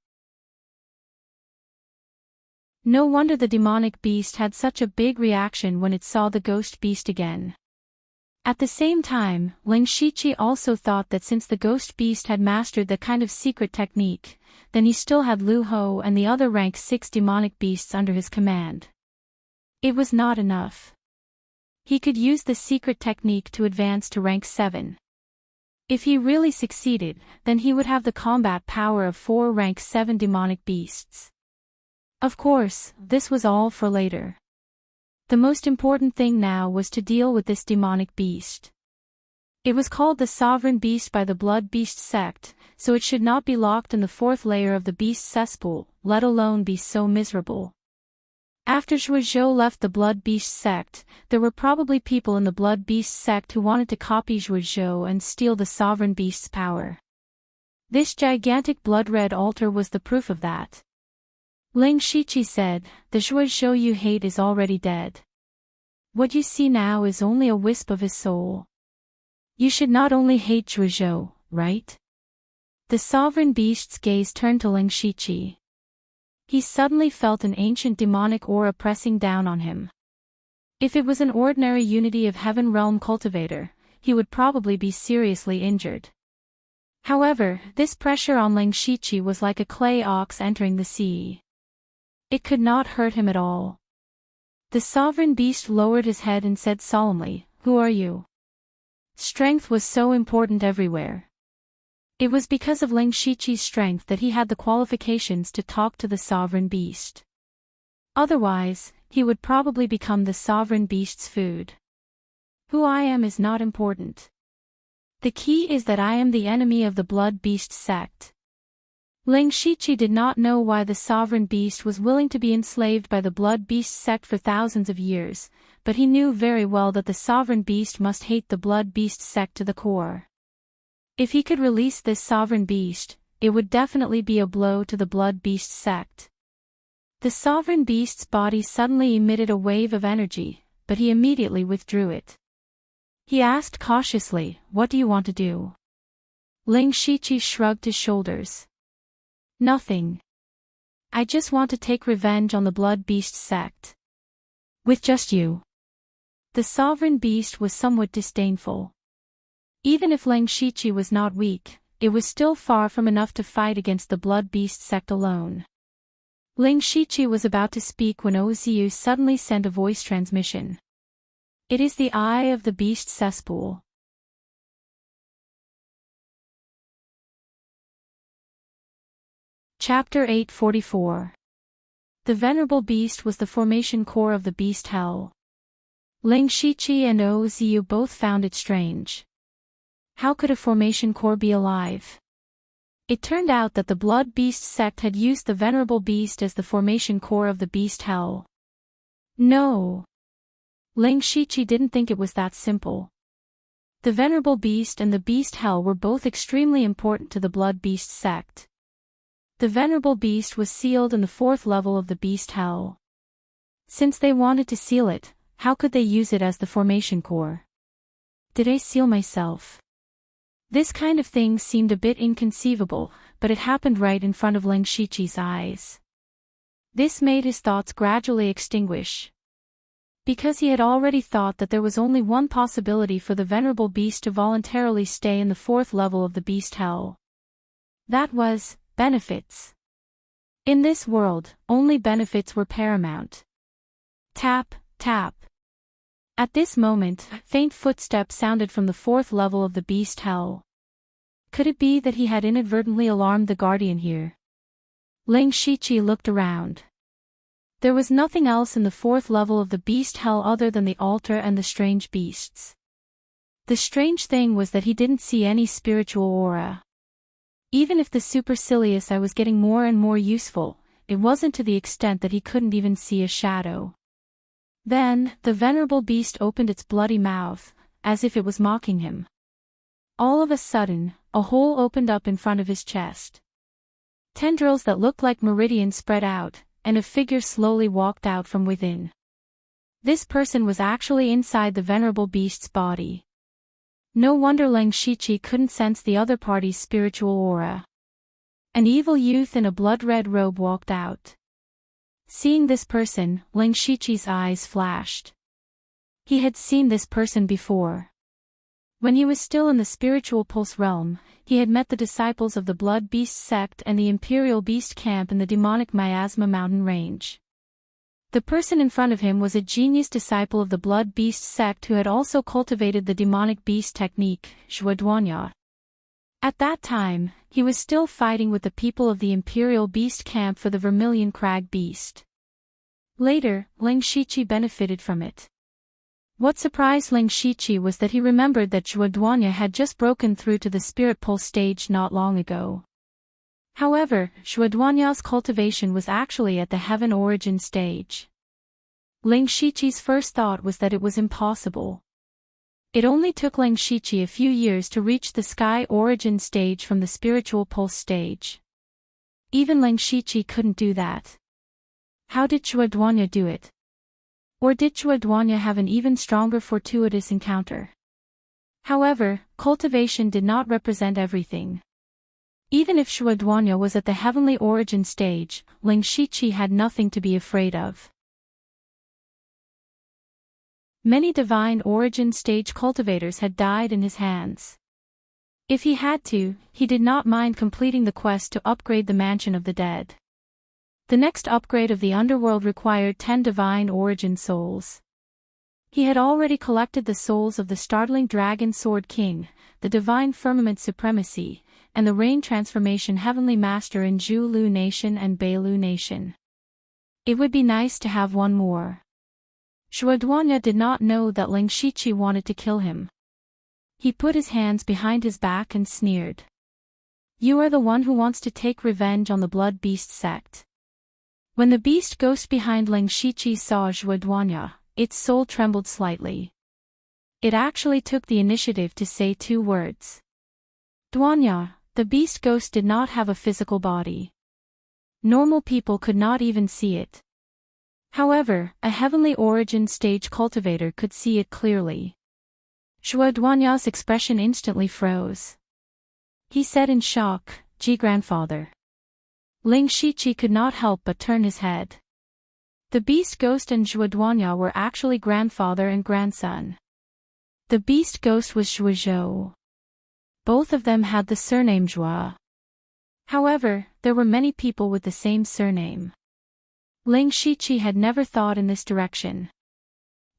No wonder the demonic beast had such a big reaction when it saw the Ghost Beast again. At the same time, Ling Shiqi also thought that since the Ghost Beast had mastered that kind of secret technique, then he still had Lu Ho and the other rank 6 demonic beasts under his command. It was not enough. He could use the secret technique to advance to rank 7. If he really succeeded, then he would have the combat power of 4 rank 7 demonic beasts. Of course, this was all for later. The most important thing now was to deal with this demonic beast. It was called the Sovereign Beast by the Blood Beast sect, so it should not be locked in the 4th layer of the beast cesspool, let alone be so miserable. After Shuozhou left the Blood Beast sect, there were probably people in the Blood Beast sect who wanted to copy Shuozhou and steal the Sovereign Beast's power. This gigantic blood-red altar was the proof of that. Ling Shiqi said, "The Zhuozhou you hate is already dead. What you see now is only a wisp of his soul. You should not only hate Zhuozhou, right?" The sovereign beast's gaze turned to Ling Shiqi. He suddenly felt an ancient demonic aura pressing down on him. If it was an ordinary Unity of Heaven realm cultivator, he would probably be seriously injured. However, this pressure on Ling Shiqi was like a clay ox entering the sea. It could not hurt him at all. The sovereign beast lowered his head and said solemnly, "Who are you?" Strength was so important everywhere. It was because of Ling Shiqi's strength that he had the qualifications to talk to the sovereign beast. Otherwise, he would probably become the sovereign beast's food. Who I am is not important. The key is that I am the enemy of the Blood Beast sect. Ling Shiqi did not know why the sovereign beast was willing to be enslaved by the Blood Beast sect for thousands of years, but he knew very well that the sovereign beast must hate the Blood Beast sect to the core. If he could release this sovereign beast, it would definitely be a blow to the Blood Beast sect. The sovereign beast's body suddenly emitted a wave of energy, but he immediately withdrew it. He asked cautiously, "What do you want to do?" Ling Shiqi shrugged his shoulders. "Nothing. I just want to take revenge on the Blood Beast sect." "With just you?" The sovereign beast was somewhat disdainful. Even if Ling Shiqi was not weak, it was still far from enough to fight against the Blood Beast sect alone. Ling Shiqi was about to speak when Oziu suddenly sent a voice transmission. "It is the eye of the beast cesspool." Chapter 844. The Venerable Beast was the formation core of the beast hell. Ling Shiqi and Oziu both found it strange. How could a formation core be alive? It turned out that the Blood Beast sect had used the Venerable Beast as the formation core of the beast hell. No. Ling Shiqi didn't think it was that simple. The Venerable Beast and the beast hell were both extremely important to the Blood Beast sect. The Venerable Beast was sealed in the 4th level of the beast hell. Since they wanted to seal it, how could they use it as the formation core? Did I seal myself? This kind of thing seemed a bit inconceivable, but it happened right in front of Ling Shiqi's eyes. This made his thoughts gradually extinguish. Because he had already thought that there was only one possibility for the Venerable Beast to voluntarily stay in the 4th level of the beast hell. That was, benefits. In this world, only benefits were paramount. Tap, tap. At this moment, faint footsteps sounded from the 4th level of the beast hell. Could it be that he had inadvertently alarmed the guardian here? Ling Shiqi looked around. There was nothing else in the 4th level of the beast hell other than the altar and the strange beasts. The strange thing was that he didn't see any spiritual aura. Even if the supercilious eye was getting more and more useful, it wasn't to the extent that he couldn't even see a shadow. Then, the Venerable Beast opened its bloody mouth, as if it was mocking him. All of a sudden, a hole opened up in front of his chest. Tendrils that looked like meridians spread out, and a figure slowly walked out from within. This person was actually inside the Venerable Beast's body. No wonder Ling Shiqi couldn't sense the other party's spiritual aura. An evil youth in a blood-red robe walked out. Seeing this person, Ling Shiqi's eyes flashed. He had seen this person before. When he was still in the spiritual pulse realm, he had met the disciples of the Blood Beast sect and the Imperial Beast camp in the demonic Miasma mountain range. The person in front of him was a genius disciple of the Blood Beast sect who had also cultivated the demonic beast technique, Zhuoduanya. At that time, he was still fighting with the people of the Imperial Beast camp for the Vermilion Crag Beast. Later, Ling Shiqi benefited from it. What surprised Ling Shiqi was that he remembered that Zhuoduanya had just broken through to the Spirit Pulse stage not long ago. However, Zhuoduanya's cultivation was actually at the Heaven Origin stage. Ling Shiqi's first thought was that it was impossible. It only took Ling Shiqi a few years to reach the sky origin stage from the spiritual pulse stage. Even Ling Shiqi couldn't do that. How did Chua Duanya do it? Or did Chua Duanya have an even stronger fortuitous encounter? However, cultivation did not represent everything. Even if Chua Duanya was at the heavenly origin stage, Ling Shiqi had nothing to be afraid of. Many divine origin stage cultivators had died in his hands. If he had to, he did not mind completing the quest to upgrade the mansion of the dead. The next upgrade of the underworld required 10 divine origin souls. He had already collected the souls of the startling Dragon Sword King, the Divine Firmament Supremacy, and the Rain Transformation Heavenly Master in Zhu Lu Nation and Beilu Nation. It would be nice to have one more. Chua Duanya did not know that Ling Shiqi wanted to kill him. He put his hands behind his back and sneered. You are the one who wants to take revenge on the Blood Beast sect. When the beast ghost behind Ling Shiqi saw Chua Duanya, its soul trembled slightly. It actually took the initiative to say 2 words. Duanya, the beast ghost did not have a physical body. Normal people could not even see it. However, a heavenly origin stage cultivator could see it clearly. Chua Duanya's expression instantly froze. He said in shock, "Gee, grandfather." Ling Shiqi could not help but turn his head. The beast ghost and Chua Duanya were actually grandfather and grandson. The beast ghost was Zhuozhou. Both of them had the surname Zhua. However, there were many people with the same surname. Ling Shiqi had never thought in this direction.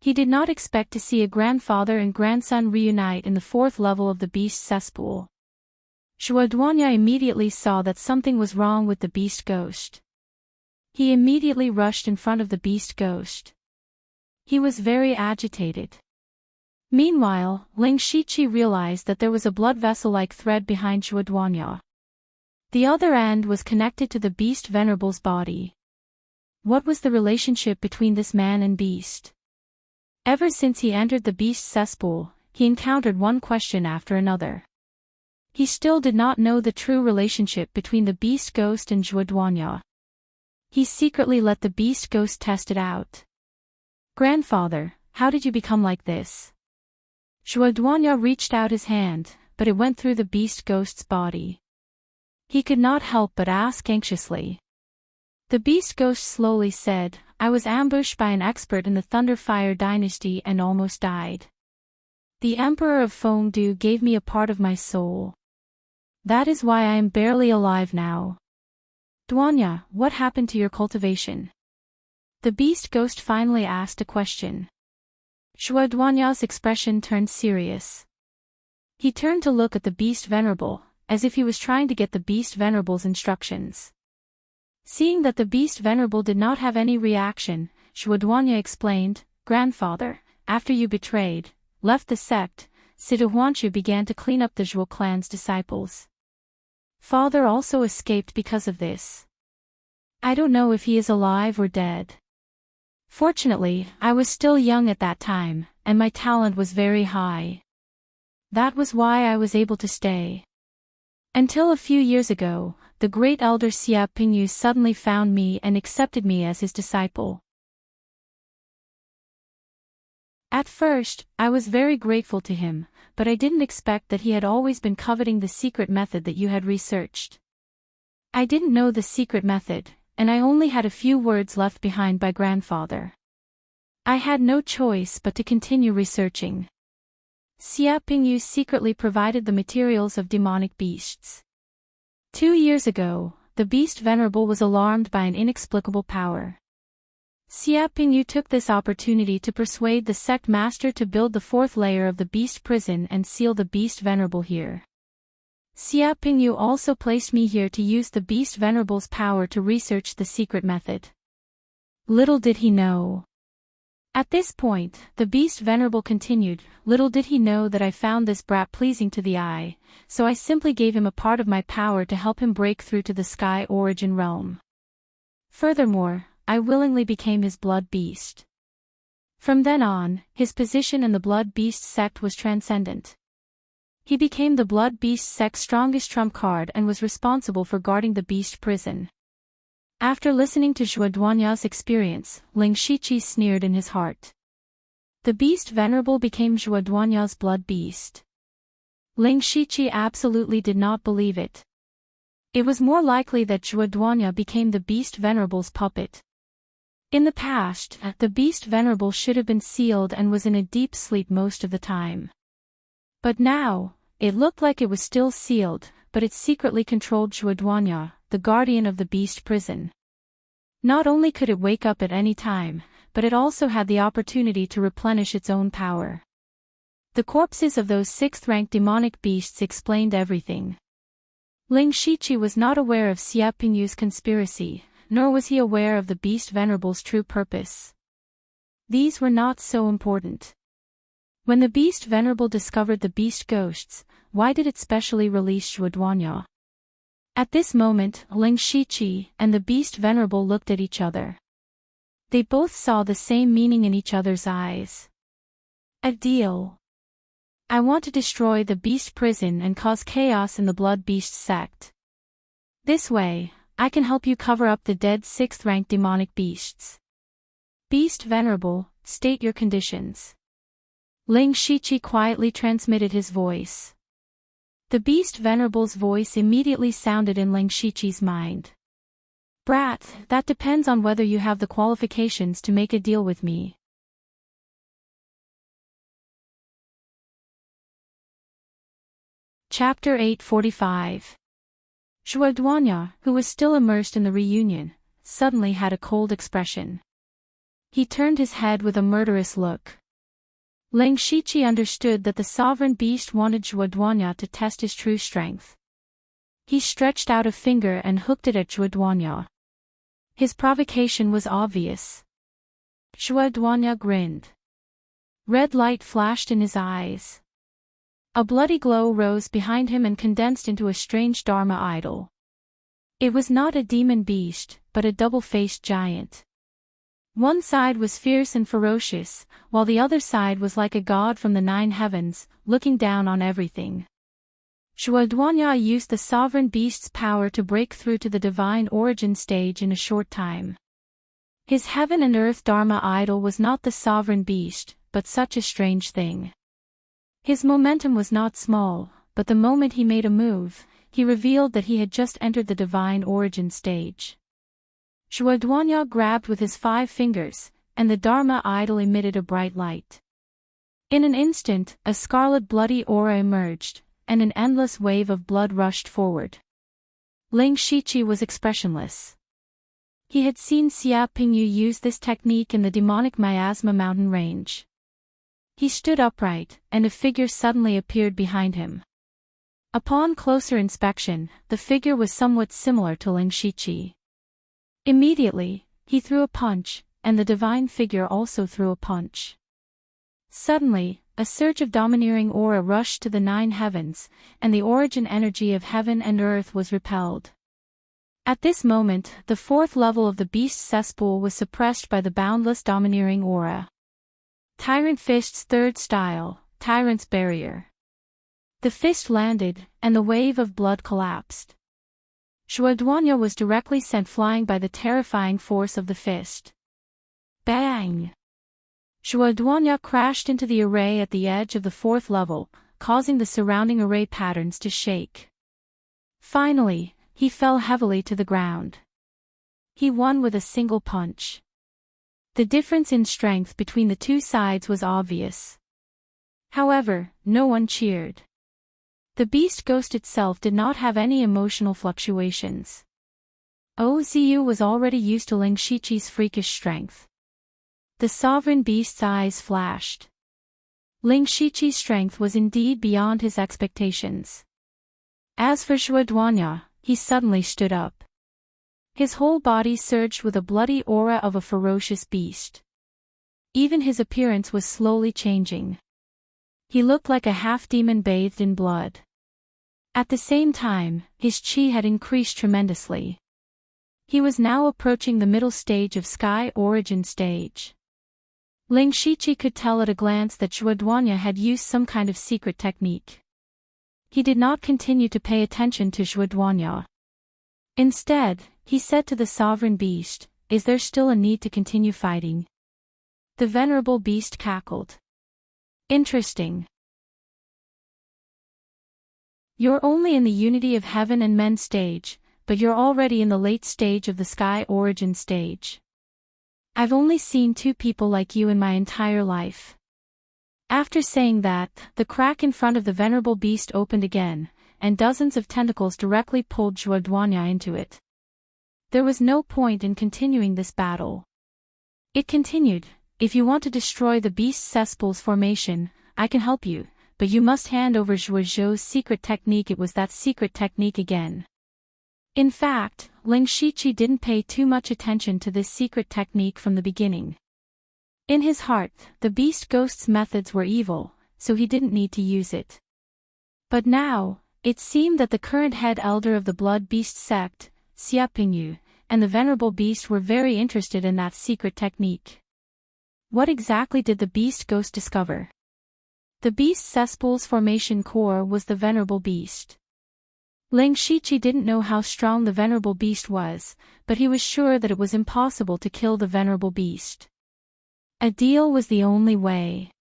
He did not expect to see a grandfather and grandson reunite in the 4th level of the beast cesspool. Chua Duanya immediately saw that something was wrong with the beast ghost. He immediately rushed in front of the beast ghost. He was very agitated. Meanwhile, Ling Shiqi realized that there was a blood vessel-like thread behind Chua Duanya. The other end was connected to the beast venerable's body. What was the relationship between this man and beast? Ever since he entered the beast cesspool, he encountered one question after another. He still did not know the true relationship between the beast ghost and Chua Duanya. He secretly let the beast ghost test it out. Grandfather, how did you become like this? Chua Duanya reached out his hand, but it went through the beast ghost's body. He could not help but ask anxiously. The beast ghost slowly said, I was ambushed by an expert in the Thunderfire dynasty and almost died. The Emperor of Fengdu gave me a part of my soul. That is why I am barely alive now. Duanya, what happened to your cultivation? The beast ghost finally asked a question. Chua Duanya's expression turned serious. He turned to look at the beast venerable, as if he was trying to get the beast venerable's instructions. Seeing that the beast venerable did not have any reaction, Chua Duanya explained, Grandfather, after you left the sect, Siddha Huanchu began to clean up the Zhuo clan's disciples. Father also escaped because of this. I don't know if he is alive or dead. Fortunately, I was still young at that time, and my talent was very high. That was why I was able to stay. Until a few years ago, the great elder Xia Pingyu suddenly found me and accepted me as his disciple. At first, I was very grateful to him, but I didn't expect that he had always been coveting the secret method that you had researched. I didn't know the secret method, and I only had a few words left behind by grandfather. I had no choice but to continue researching. Xia Pingyu secretly provided the materials of demonic beasts. 2 years ago, the beast venerable was alarmed by an inexplicable power. Xia Pingyu took this opportunity to persuade the sect master to build the 4th layer of the beast prison and seal the beast venerable here. Xia Pingyu also placed me here to use the beast venerable's power to research the secret method. Little did he know. At this point, the beast venerable continued, little did he know that I found this brat pleasing to the eye, so I simply gave him a part of my power to help him break through to the sky origin realm. Furthermore, I willingly became his blood beast. From then on, his position in the Blood Beast sect was transcendent. He became the Blood Beast sect's strongest trump card and was responsible for guarding the Beast prison. After listening to Zhuo Duanya's experience, Ling Shiqi sneered in his heart. The Beast Venerable became Zhuo Duanya's Blood Beast. Ling Shiqi absolutely did not believe it. It was more likely that Zhuo Duanya became the Beast Venerable's puppet. In the past, the Beast Venerable should have been sealed and was in a deep sleep most of the time. But now, it looked like it was still sealed, but it secretly controlled Zhuo Duanya, the guardian of the Beast prison. Not only could it wake up at any time, but it also had the opportunity to replenish its own power. The corpses of those 6th-ranked demonic beasts explained everything. Ling Shiqi was not aware of Xia Pingyu's conspiracy, nor was he aware of the Beast Venerable's true purpose. These were not so important. When the Beast Venerable discovered the Beast Ghosts, why did it specially release Zhuo Duanya? At this moment, Ling Shiqi and the Beast Venerable looked at each other. They both saw the same meaning in each other's eyes. A deal. I want to destroy the Beast prison and cause chaos in the Blood Beast sect. This way, I can help you cover up the dead 6th-ranked demonic beasts. Beast Venerable, state your conditions. Ling Shiqi quietly transmitted his voice. The Beast Venerable's voice immediately sounded in Ling Shiqi's mind. Brat, that depends on whether you have the qualifications to make a deal with me. Chapter 845. Zhuo Duanya, who was still immersed in the reunion, suddenly had a cold expression. He turned his head with a murderous look. Ling Shiqi understood that the sovereign beast wanted Zhuo Duanya to test his true strength. He stretched out a finger and hooked it at Zhuo Duanya. His provocation was obvious. Zhuo Duanya grinned. Red light flashed in his eyes. A bloody glow rose behind him and condensed into a strange Dharma idol. It was not a demon beast, but a double-faced giant. One side was fierce and ferocious, while the other side was like a god from the 9 heavens, looking down on everything. Zhuo Duanya used the sovereign beast's power to break through to the divine origin stage in a short time. His heaven and earth Dharma idol was not the sovereign beast, but such a strange thing. His momentum was not small, but the moment he made a move, he revealed that he had just entered the divine origin stage. Zhuo Duanya grabbed with his 5 fingers, and the Dharma idol emitted a bright light. In an instant, a scarlet bloody aura emerged, and an endless wave of blood rushed forward. Ling Shiqi was expressionless. He had seen Xia Pingyu use this technique in the demonic Miasma mountain range. He stood upright, and a figure suddenly appeared behind him. Upon closer inspection, the figure was somewhat similar to Ling Shiqi. Immediately, he threw a punch, and the divine figure also threw a punch. Suddenly, a surge of domineering aura rushed to the 9 heavens, and the origin energy of heaven and earth was repelled. At this moment, the 4th level of the beast cesspool was suppressed by the boundless domineering aura. Tyrant Fist's 3rd style, Tyrant's Barrier. The fist landed, and the wave of blood collapsed. Zhuo Duanya was directly sent flying by the terrifying force of the fist. Bang! Zhuo Duanya crashed into the array at the edge of the 4th level, causing the surrounding array patterns to shake. Finally, he fell heavily to the ground. He won with a single punch. The difference in strength between the 2 sides was obvious. However, no one cheered. The beast ghost itself did not have any emotional fluctuations. Ozu was already used to Ling Shiqi's freakish strength. The sovereign beast's eyes flashed. Ling Shiqi's strength was indeed beyond his expectations. As for Zhuo Duanya, he suddenly stood up. His whole body surged with a bloody aura of a ferocious beast. Even his appearance was slowly changing. He looked like a half-demon bathed in blood. At the same time, his chi had increased tremendously. He was now approaching the middle stage of Sky Origin stage. Ling Shiqi could tell at a glance that Zhuoduanya had used some kind of secret technique. He did not continue to pay attention to Zhuoduanya. Instead, he said to the sovereign beast, "Is there still a need to continue fighting?" The venerable beast cackled. "Interesting. You're only in the unity of heaven and men stage, but you're already in the late stage of the sky origin stage. I've only seen 2 people like you in my entire life." After saying that, the crack in front of the venerable beast opened again, and dozens of tentacles directly pulled Zhuoduanya into it. There was no point in continuing this battle. It continued, "If you want to destroy the beast's cesspool's formation, I can help you, but you must hand over Zhuozhou's secret technique." It was that secret technique again. In fact, Ling Shiqi didn't pay too much attention to this secret technique from the beginning. In his heart, the beast ghost's methods were evil, so he didn't need to use it. But now, it seemed that the current head elder of the blood beast sect, Xie Pingyu, and the venerable beast were very interested in that secret technique. What exactly did the beast ghost discover? The beast's cesspool's formation core was the venerable beast. Ling Shiqi didn't know how strong the venerable beast was, but he was sure that it was impossible to kill the venerable beast. A deal was the only way.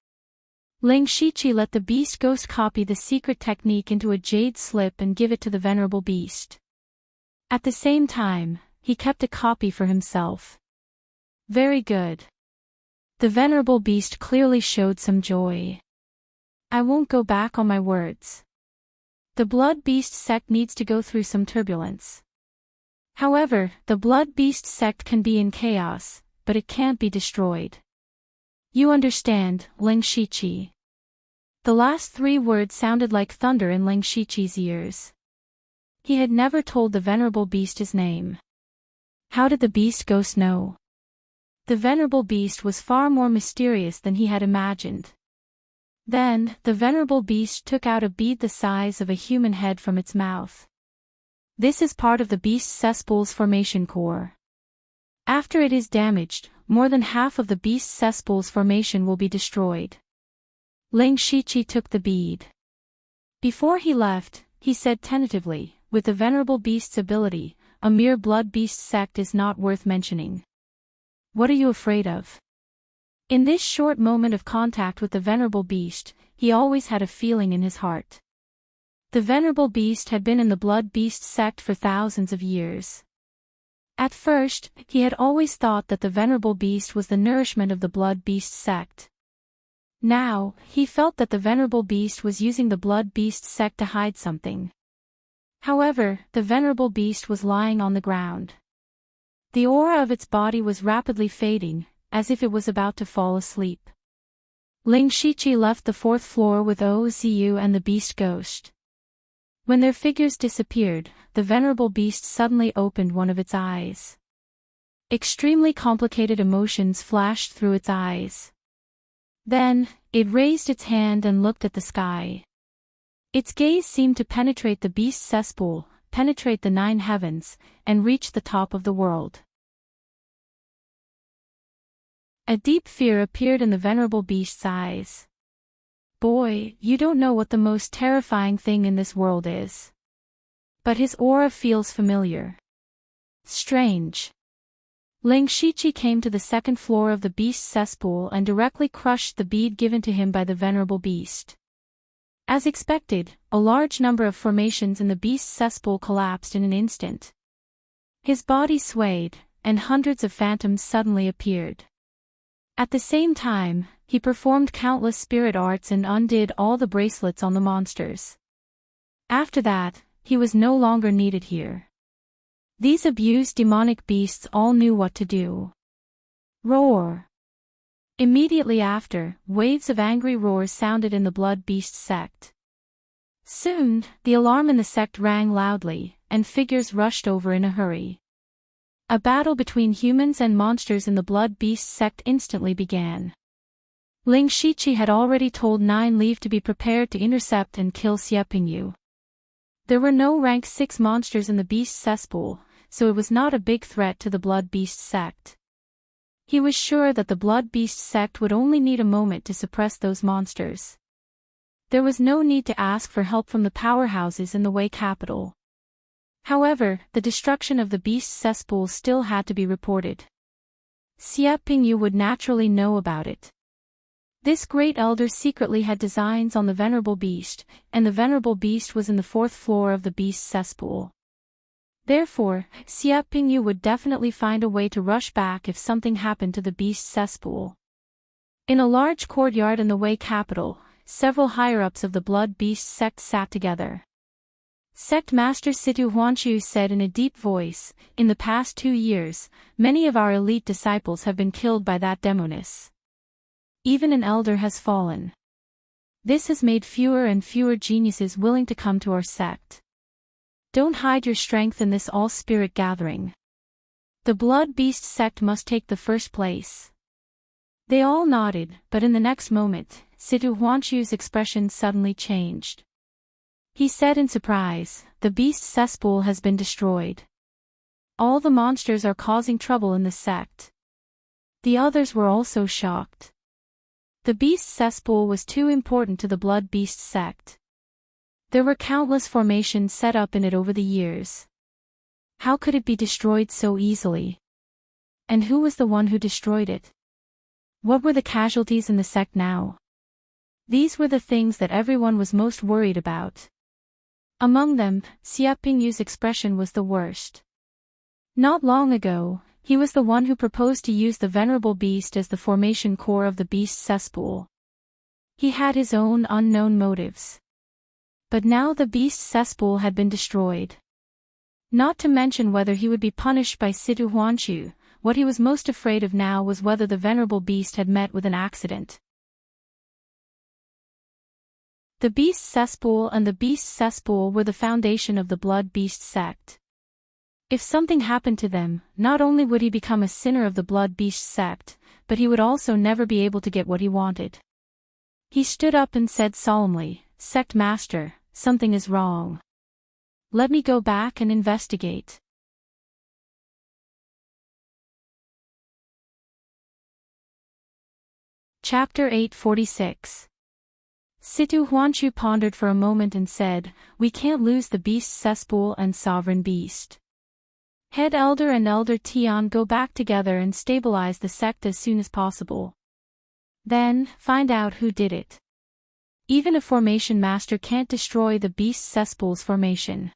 Ling Shiqi let the beast ghost copy the secret technique into a jade slip and give it to the venerable beast. At the same time, he kept a copy for himself. Very good. The venerable beast clearly showed some joy. I won't go back on my words. The blood beast sect needs to go through some turbulence. However, the blood beast sect can be in chaos, but it can't be destroyed. You understand, Ling Shiqi. The last 3 words sounded like thunder in Ling Shiqi's ears. He had never told the venerable beast his name. How did the beast ghost know? The venerable beast was far more mysterious than he had imagined. Then, the venerable beast took out a bead the size of a human head from its mouth. This is part of the beast's cesspool's formation core. After it is damaged, more than half of the beast's cesspool's formation will be destroyed. Ling Shiqi took the bead. Before he left, he said tentatively, "With the venerable beast's ability, a mere blood beast sect is not worth mentioning." What are you afraid of? In this short moment of contact with the venerable beast, he always had a feeling in his heart. The venerable beast had been in the blood beast sect for thousands of years. At first, he had always thought that the venerable beast was the nourishment of the blood beast sect. Now, he felt that the venerable beast was using the blood beast sect to hide something. However, the venerable beast was lying on the ground. The aura of its body was rapidly fading, as if it was about to fall asleep. Ling Shiqi left the 4th floor with Oziu and the beast ghost. When their figures disappeared, the venerable beast suddenly opened one of its eyes. Extremely complicated emotions flashed through its eyes. Then, it raised its hand and looked at the sky. Its gaze seemed to penetrate the beast's cesspool, penetrate the 9 heavens, and reach the top of the world. A deep fear appeared in the venerable beast's eyes. Boy, you don't know what the most terrifying thing in this world is. But his aura feels familiar. Strange. Ling Shiqi came to the 2nd floor of the beast's cesspool and directly crushed the bead given to him by the venerable beast. As expected, a large number of formations in the beast's cesspool collapsed in an instant. His body swayed, and hundreds of phantoms suddenly appeared. At the same time, he performed countless spirit arts and undid all the bracelets on the monsters. After that, he was no longer needed here. These abused demonic beasts all knew what to do. Roar! Immediately after, waves of angry roars sounded in the blood beast sect. Soon, the alarm in the sect rang loudly, and figures rushed over in a hurry. A battle between humans and monsters in the blood beast sect instantly began. Ling Shiqi had already told 9 Leaf to be prepared to intercept and kill Xie Pingyu. There were no rank 6 monsters in the beast cesspool, so it was not a big threat to the blood beast sect. He was sure that the Blood Beast sect would only need a moment to suppress those monsters. There was no need to ask for help from the powerhouses in the Wei capital. However, the destruction of the beast cesspool still had to be reported. Xia Pingyu would naturally know about it. This great elder secretly had designs on the venerable beast, and the venerable beast was in the 4th floor of the beast cesspool. Therefore, Xia Pingyu would definitely find a way to rush back if something happened to the beast cesspool. In a large courtyard in the Wei capital, several higher-ups of the Blood Beast sect sat together. Sect Master Situ Huanshu said in a deep voice, "In the past 2 years, many of our elite disciples have been killed by that demoness. Even an elder has fallen. This has made fewer and fewer geniuses willing to come to our sect. Don't hide your strength in this all-spirit gathering. The Blood Beast sect must take the first place." They all nodded, but in the next moment, Situ Huanshu's expression suddenly changed. He said in surprise, "The beast cesspool has been destroyed. All the monsters are causing trouble in the sect." The others were also shocked. The beast cesspool was too important to the Blood Beast sect. There were countless formations set up in it over the years. How could it be destroyed so easily? And who was the one who destroyed it? What were the casualties in the sect now? These were the things that everyone was most worried about. Among them, Xia Pingyu's expression was the worst. Not long ago, he was the one who proposed to use the venerable beast as the formation core of the beast cesspool. He had his own unknown motives. But now the beast cesspool had been destroyed. Not to mention whether he would be punished by Situ Huanshu, what he was most afraid of now was whether the venerable beast had met with an accident. The beast cesspool and the beast cesspool were the foundation of the Blood Beast sect. If something happened to them, not only would he become a sinner of the Blood Beast sect, but he would also never be able to get what he wanted. He stood up and said solemnly, "Sect Master, something is wrong. Let me go back and investigate." Chapter 846. Situ Huanshu pondered for a moment and said, "We can't lose the beast cesspool and sovereign beast. Head Elder and Elder Tian go back together and stabilize the sect as soon as possible. Then, find out who did it. Even a formation master can't destroy the beast cesspool's formation.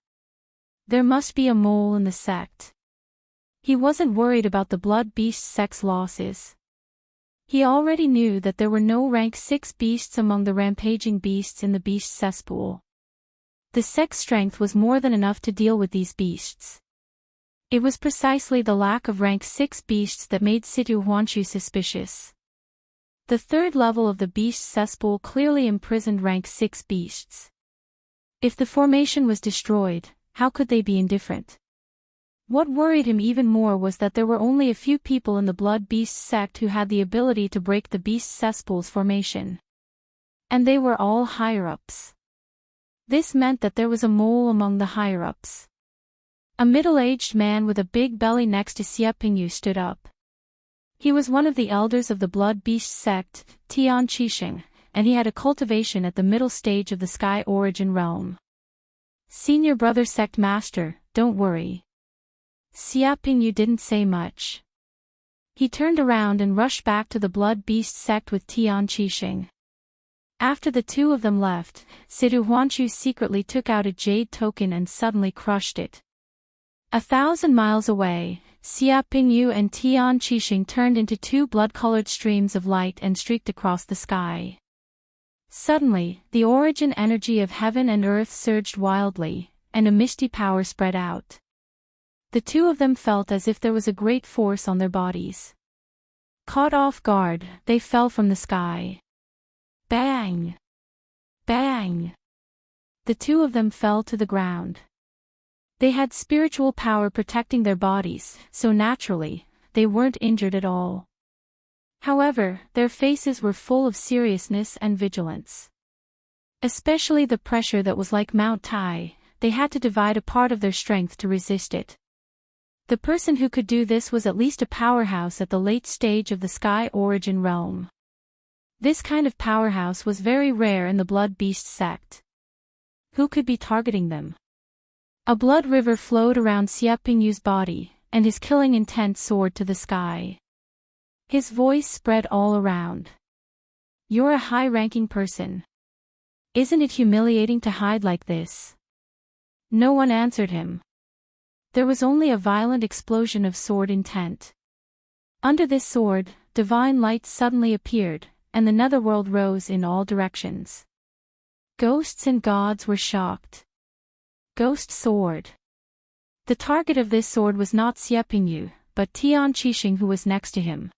There must be a mole in the sect." He wasn't worried about the Blood Beast sect's losses. He already knew that there were no rank 6 beasts among the rampaging beasts in the beast cesspool. The sect's strength was more than enough to deal with these beasts. It was precisely the lack of rank 6 beasts that made Situ Huanshu suspicious. The 3rd level of the beast cesspool clearly imprisoned rank 6 beasts. If the formation was destroyed, how could they be indifferent? What worried him even more was that there were only a few people in the Blood Beast sect who had the ability to break the beast cesspool's formation. And they were all higher-ups. This meant that there was a mole among the higher-ups. A middle-aged man with a big belly next to Xia Pingyu stood up. He was one of the elders of the Blood Beast sect, Tian Qixing, and he had a cultivation at the middle stage of the Sky Origin realm. "Senior brother sect master, don't worry." Xia Pingyu didn't say much. He turned around and rushed back to the Blood Beast sect with Tian Qixing. After the two of them left, Situ Huanshu secretly took out a jade token and suddenly crushed it. 1,000 miles away, Xia Pingyu and Tian Qixing turned into 2 blood-colored streams of light and streaked across the sky. Suddenly, the origin energy of heaven and earth surged wildly, and a misty power spread out. The two of them felt as if there was a great force on their bodies. Caught off guard, they fell from the sky. Bang! Bang! The two of them fell to the ground. They had spiritual power protecting their bodies, so naturally, they weren't injured at all. However, their faces were full of seriousness and vigilance. Especially the pressure that was like Mount Tai, they had to divide a part of their strength to resist it. The person who could do this was at least a powerhouse at the late stage of the Sky Origin realm. This kind of powerhouse was very rare in the Blood Beast sect. Who could be targeting them? A blood river flowed around Xia Pingyu's body, and his killing intent soared to the sky. His voice spread all around. You're a high-ranking person. Isn't it humiliating to hide like this? No one answered him. There was only a violent explosion of sword intent. Under this sword, divine light suddenly appeared, and the netherworld rose in all directions. Ghosts and gods were shocked. Ghost sword. The target of this sword was not Xia Pingyu, but Tian Qixing, who was next to him.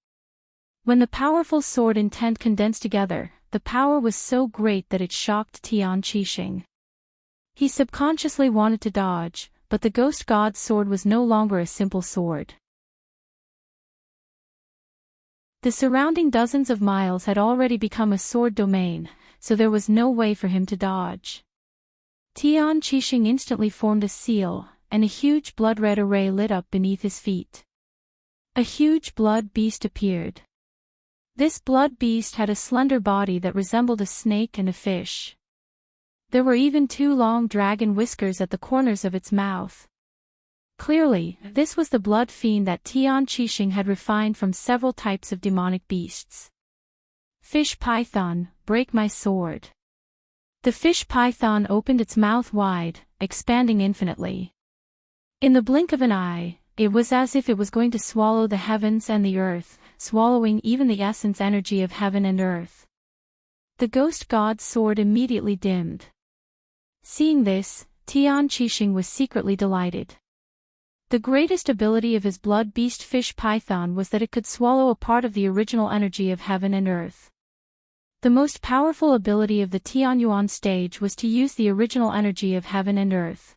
When the powerful sword intent condensed together, the power was so great that it shocked Tian Qixing. He subconsciously wanted to dodge, but the ghost god's sword was no longer a simple sword. The surrounding dozens of miles had already become a sword domain, so there was no way for him to dodge. Tian Qixing instantly formed a seal, and a huge blood-red array lit up beneath his feet. A huge blood beast appeared. This blood beast had a slender body that resembled a snake and a fish. There were even 2 long dragon whiskers at the corners of its mouth. Clearly, this was the blood fiend that Tian Qixing had refined from several types of demonic beasts. Fish python, break my sword. The fish python opened its mouth wide, expanding infinitely. In the blink of an eye, it was as if it was going to swallow the heavens and the earth, swallowing even the essence energy of heaven and earth. The ghost god's sword immediately dimmed. Seeing this, Tian Qixing was secretly delighted. The greatest ability of his blood beast fish python was that it could swallow a part of the original energy of heaven and earth. The most powerful ability of the Tianyuan stage was to use the original energy of heaven and earth.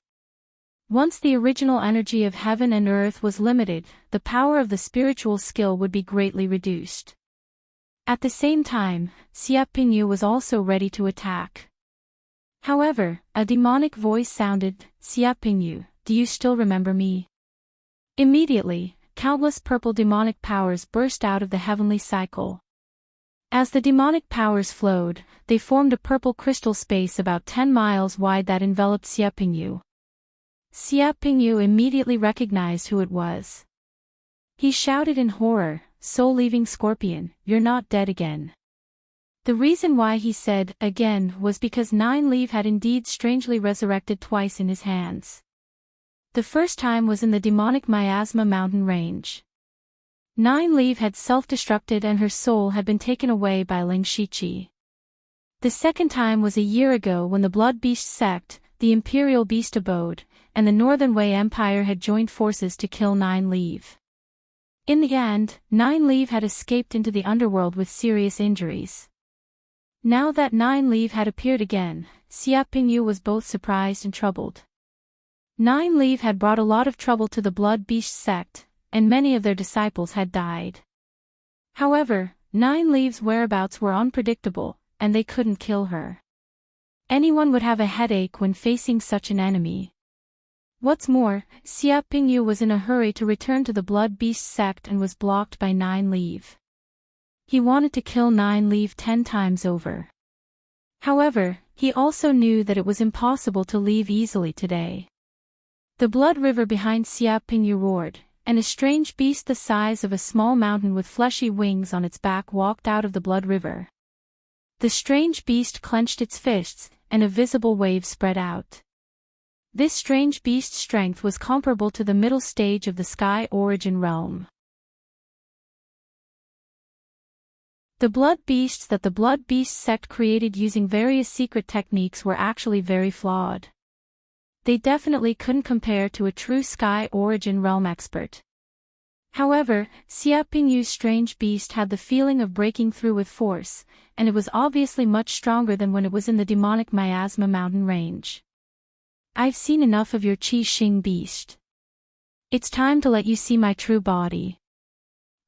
Once the original energy of heaven and earth was limited, the power of the spiritual skill would be greatly reduced. At the same time, Xia Pingyu was also ready to attack. However, a demonic voice sounded, "Xia Pingyu, do you still remember me?" Immediately, countless purple demonic powers burst out of the heavenly cycle. As the demonic powers flowed, they formed a purple crystal space about 10 miles wide that enveloped Xia Pingyu. Xia Pingyu immediately recognized who it was. He shouted in horror, "Soul-leaving scorpion, you're not dead again." The reason why he said, "again," was because Nine Leaf had indeed strangely resurrected twice in his hands. The first time was in the demonic Miasma mountain range. Nine Leaf had self-destructed and her soul had been taken away by Ling Shiqi. The second time was a year ago when the Blood Beast sect, the Imperial Beast Abode, and the Northern Wei Empire had joined forces to kill Nine Leaf. In the end, Nine Leaf had escaped into the underworld with serious injuries. Now that Nine Leaf had appeared again, Xia Pingyu was both surprised and troubled. Nine Leaf had brought a lot of trouble to the Blood Beast sect, and many of their disciples had died. However, Nine Leaf's whereabouts were unpredictable, and they couldn't kill her. Anyone would have a headache when facing such an enemy. What's more, Xia Pingyu was in a hurry to return to the Blood Beast sect and was blocked by Nine Leaf. He wanted to kill Nine Leaf 10 times over. However, he also knew that it was impossible to leave easily today. The blood river behind Xia Pingyu roared, and a strange beast the size of a small mountain with fleshy wings on its back walked out of the blood river. The strange beast clenched its fists, and a visible wave spread out. This strange beast's strength was comparable to the middle stage of the Sky Origin realm. The blood beasts that the Blood Beast sect created using various secret techniques were actually very flawed. They definitely couldn't compare to a true Sky Origin realm expert. However, Xia Pingyu's strange beast had the feeling of breaking through with force, and it was obviously much stronger than when it was in the demonic Miasma mountain range. "I've seen enough of your Qi Xing beast. It's time to let you see my true body."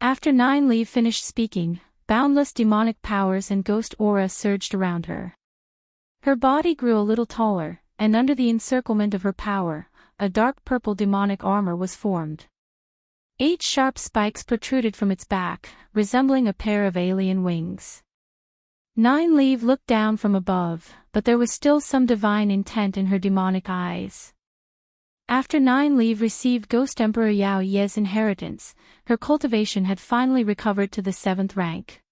After Nine Leaf finished speaking, boundless demonic powers and ghost aura surged around her. Her body grew a little taller, and under the encirclement of her power, a dark purple demonic armor was formed. 8 sharp spikes protruded from its back, resembling a pair of alien wings. Nine-Leaf looked down from above, but there was still some divine intent in her demonic eyes. After Nine-Leaf received Ghost Emperor Yao Ye's inheritance, her cultivation had finally recovered to the 7th rank.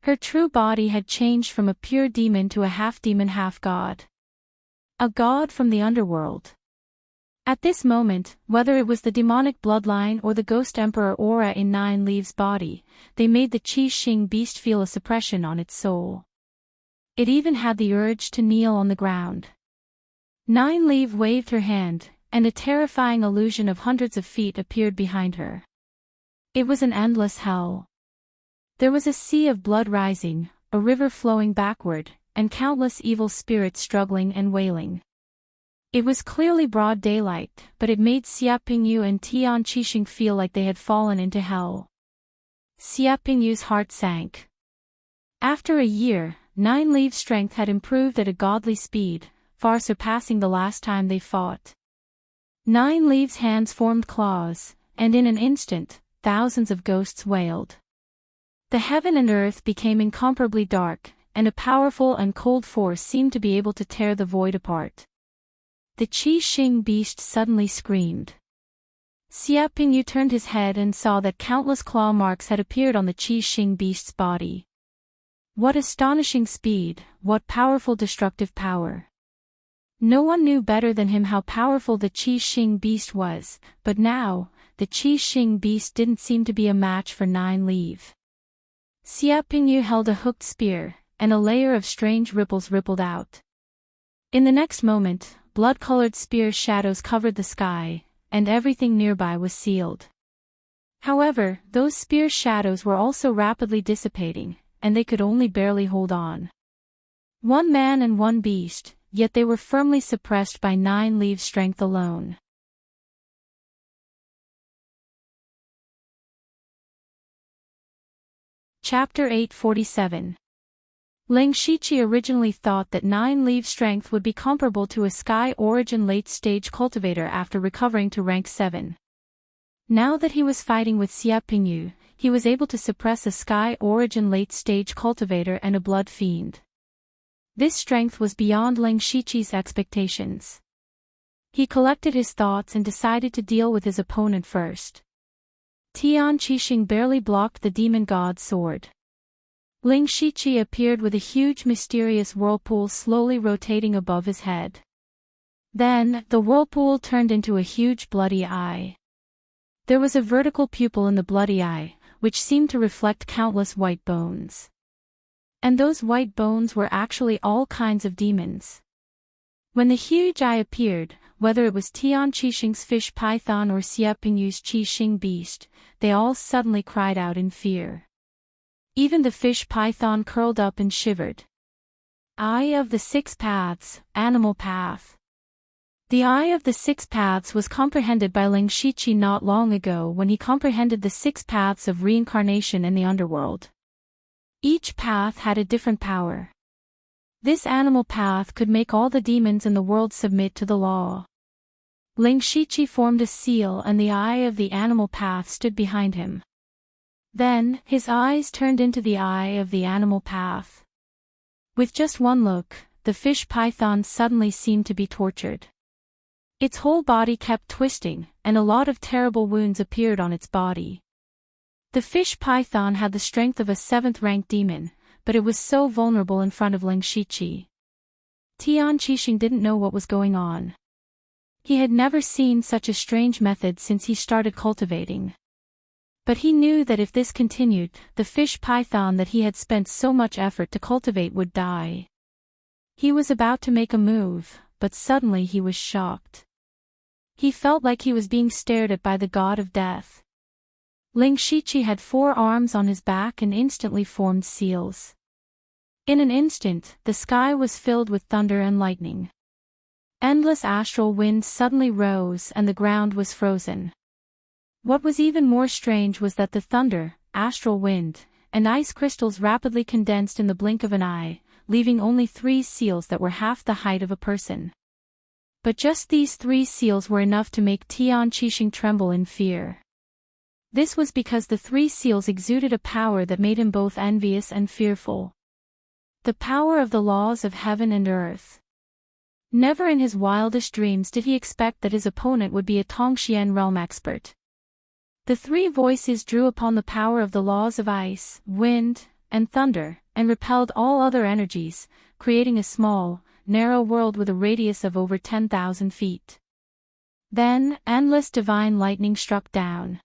Her true body had changed from a pure demon to a half-demon half-god. A god from the underworld. At this moment, whether it was the demonic bloodline or the Ghost Emperor aura in Nine-Leaf's body, they made the Qi Xing beast feel a suppression on its soul. It even had the urge to kneel on the ground. Nine-Leaf waved her hand, and a terrifying illusion of hundreds of feet appeared behind her. It was an endless hell. There was a sea of blood rising, a river flowing backward, and countless evil spirits struggling and wailing. It was clearly broad daylight, but it made Xia Pingyu and Tian Qixing feel like they had fallen into hell. Xia Pingyu's heart sank. After a year, Nine-Leaf's strength had improved at a godly speed, far surpassing the last time they fought. Nine-Leaf's hands formed claws, and in an instant, thousands of ghosts wailed. The heaven and earth became incomparably dark, and a powerful and cold force seemed to be able to tear the void apart. The Qi Xing beast suddenly screamed. Xia Pingyu turned his head and saw that countless claw marks had appeared on the Qi Xing beast's body. What astonishing speed, what powerful destructive power. No one knew better than him how powerful the Qi Xing beast was, but now, the Qi Xing beast didn't seem to be a match for Nine-Leaf. Xia Pingyu held a hooked spear, and a layer of strange ripples rippled out. In the next moment, blood-colored spear shadows covered the sky, and everything nearby was sealed. However, those spear shadows were also rapidly dissipating, and they could only barely hold on. One man and one beast, yet they were firmly suppressed by Nine-Leaf's strength alone. Chapter 847. Ling Shiqi originally thought that Nine-Leaf's strength would be comparable to a Sky Origin late-stage cultivator after recovering to rank 7. Now that he was fighting with Xia Pingyu, he was able to suppress a Sky Origin late-stage cultivator and a blood fiend. This strength was beyond Ling Shiqi's expectations. He collected his thoughts and decided to deal with his opponent first. Tian Qixing barely blocked the demon god's sword. Ling Shiqi appeared with a huge mysterious whirlpool slowly rotating above his head. Then, the whirlpool turned into a huge bloody eye. There was a vertical pupil in the bloody eye, which seemed to reflect countless white bones. And those white bones were actually all kinds of demons. When the huge eye appeared, whether it was Tian Qixing's fish python or Xia Pingyu's Qi Xing beast, they all suddenly cried out in fear. Even the fish python curled up and shivered. Eye of the Six Paths, Animal Path. The Eye of the Six Paths was comprehended by Ling Shiqi not long ago when he comprehended the 6 paths of reincarnation in the underworld. Each path had a different power. This animal path could make all the demons in the world submit to the law. Ling Shiqi formed a seal and the eye of the animal path stood behind him. Then, his eyes turned into the eye of the animal path. With just one look, the fish python suddenly seemed to be tortured. Its whole body kept twisting, and a lot of terrible wounds appeared on its body. The fish python had the strength of a 7th-rank demon, but it was so vulnerable in front of Ling Shiqi. Tian Qixing didn't know what was going on. He had never seen such a strange method since he started cultivating. But he knew that if this continued, the fish python that he had spent so much effort to cultivate would die. He was about to make a move, but suddenly he was shocked. He felt like he was being stared at by the god of death. Ling Shiqi had 4 arms on his back and instantly formed seals. In an instant, the sky was filled with thunder and lightning. Endless astral winds suddenly rose and the ground was frozen. What was even more strange was that the thunder, astral wind, and ice crystals rapidly condensed in the blink of an eye, leaving only 3 seals that were half the height of a person. But just these 3 seals were enough to make Tian Qixing tremble in fear. This was because the three seals exuded a power that made him both envious and fearful. The power of the laws of heaven and earth. Never in his wildest dreams did he expect that his opponent would be a Tongxian realm expert. The three voices drew upon the power of the laws of ice, wind, and thunder, and repelled all other energies, creating a small, narrow world with a radius of over 10,000 feet. Then, endless divine lightning struck down.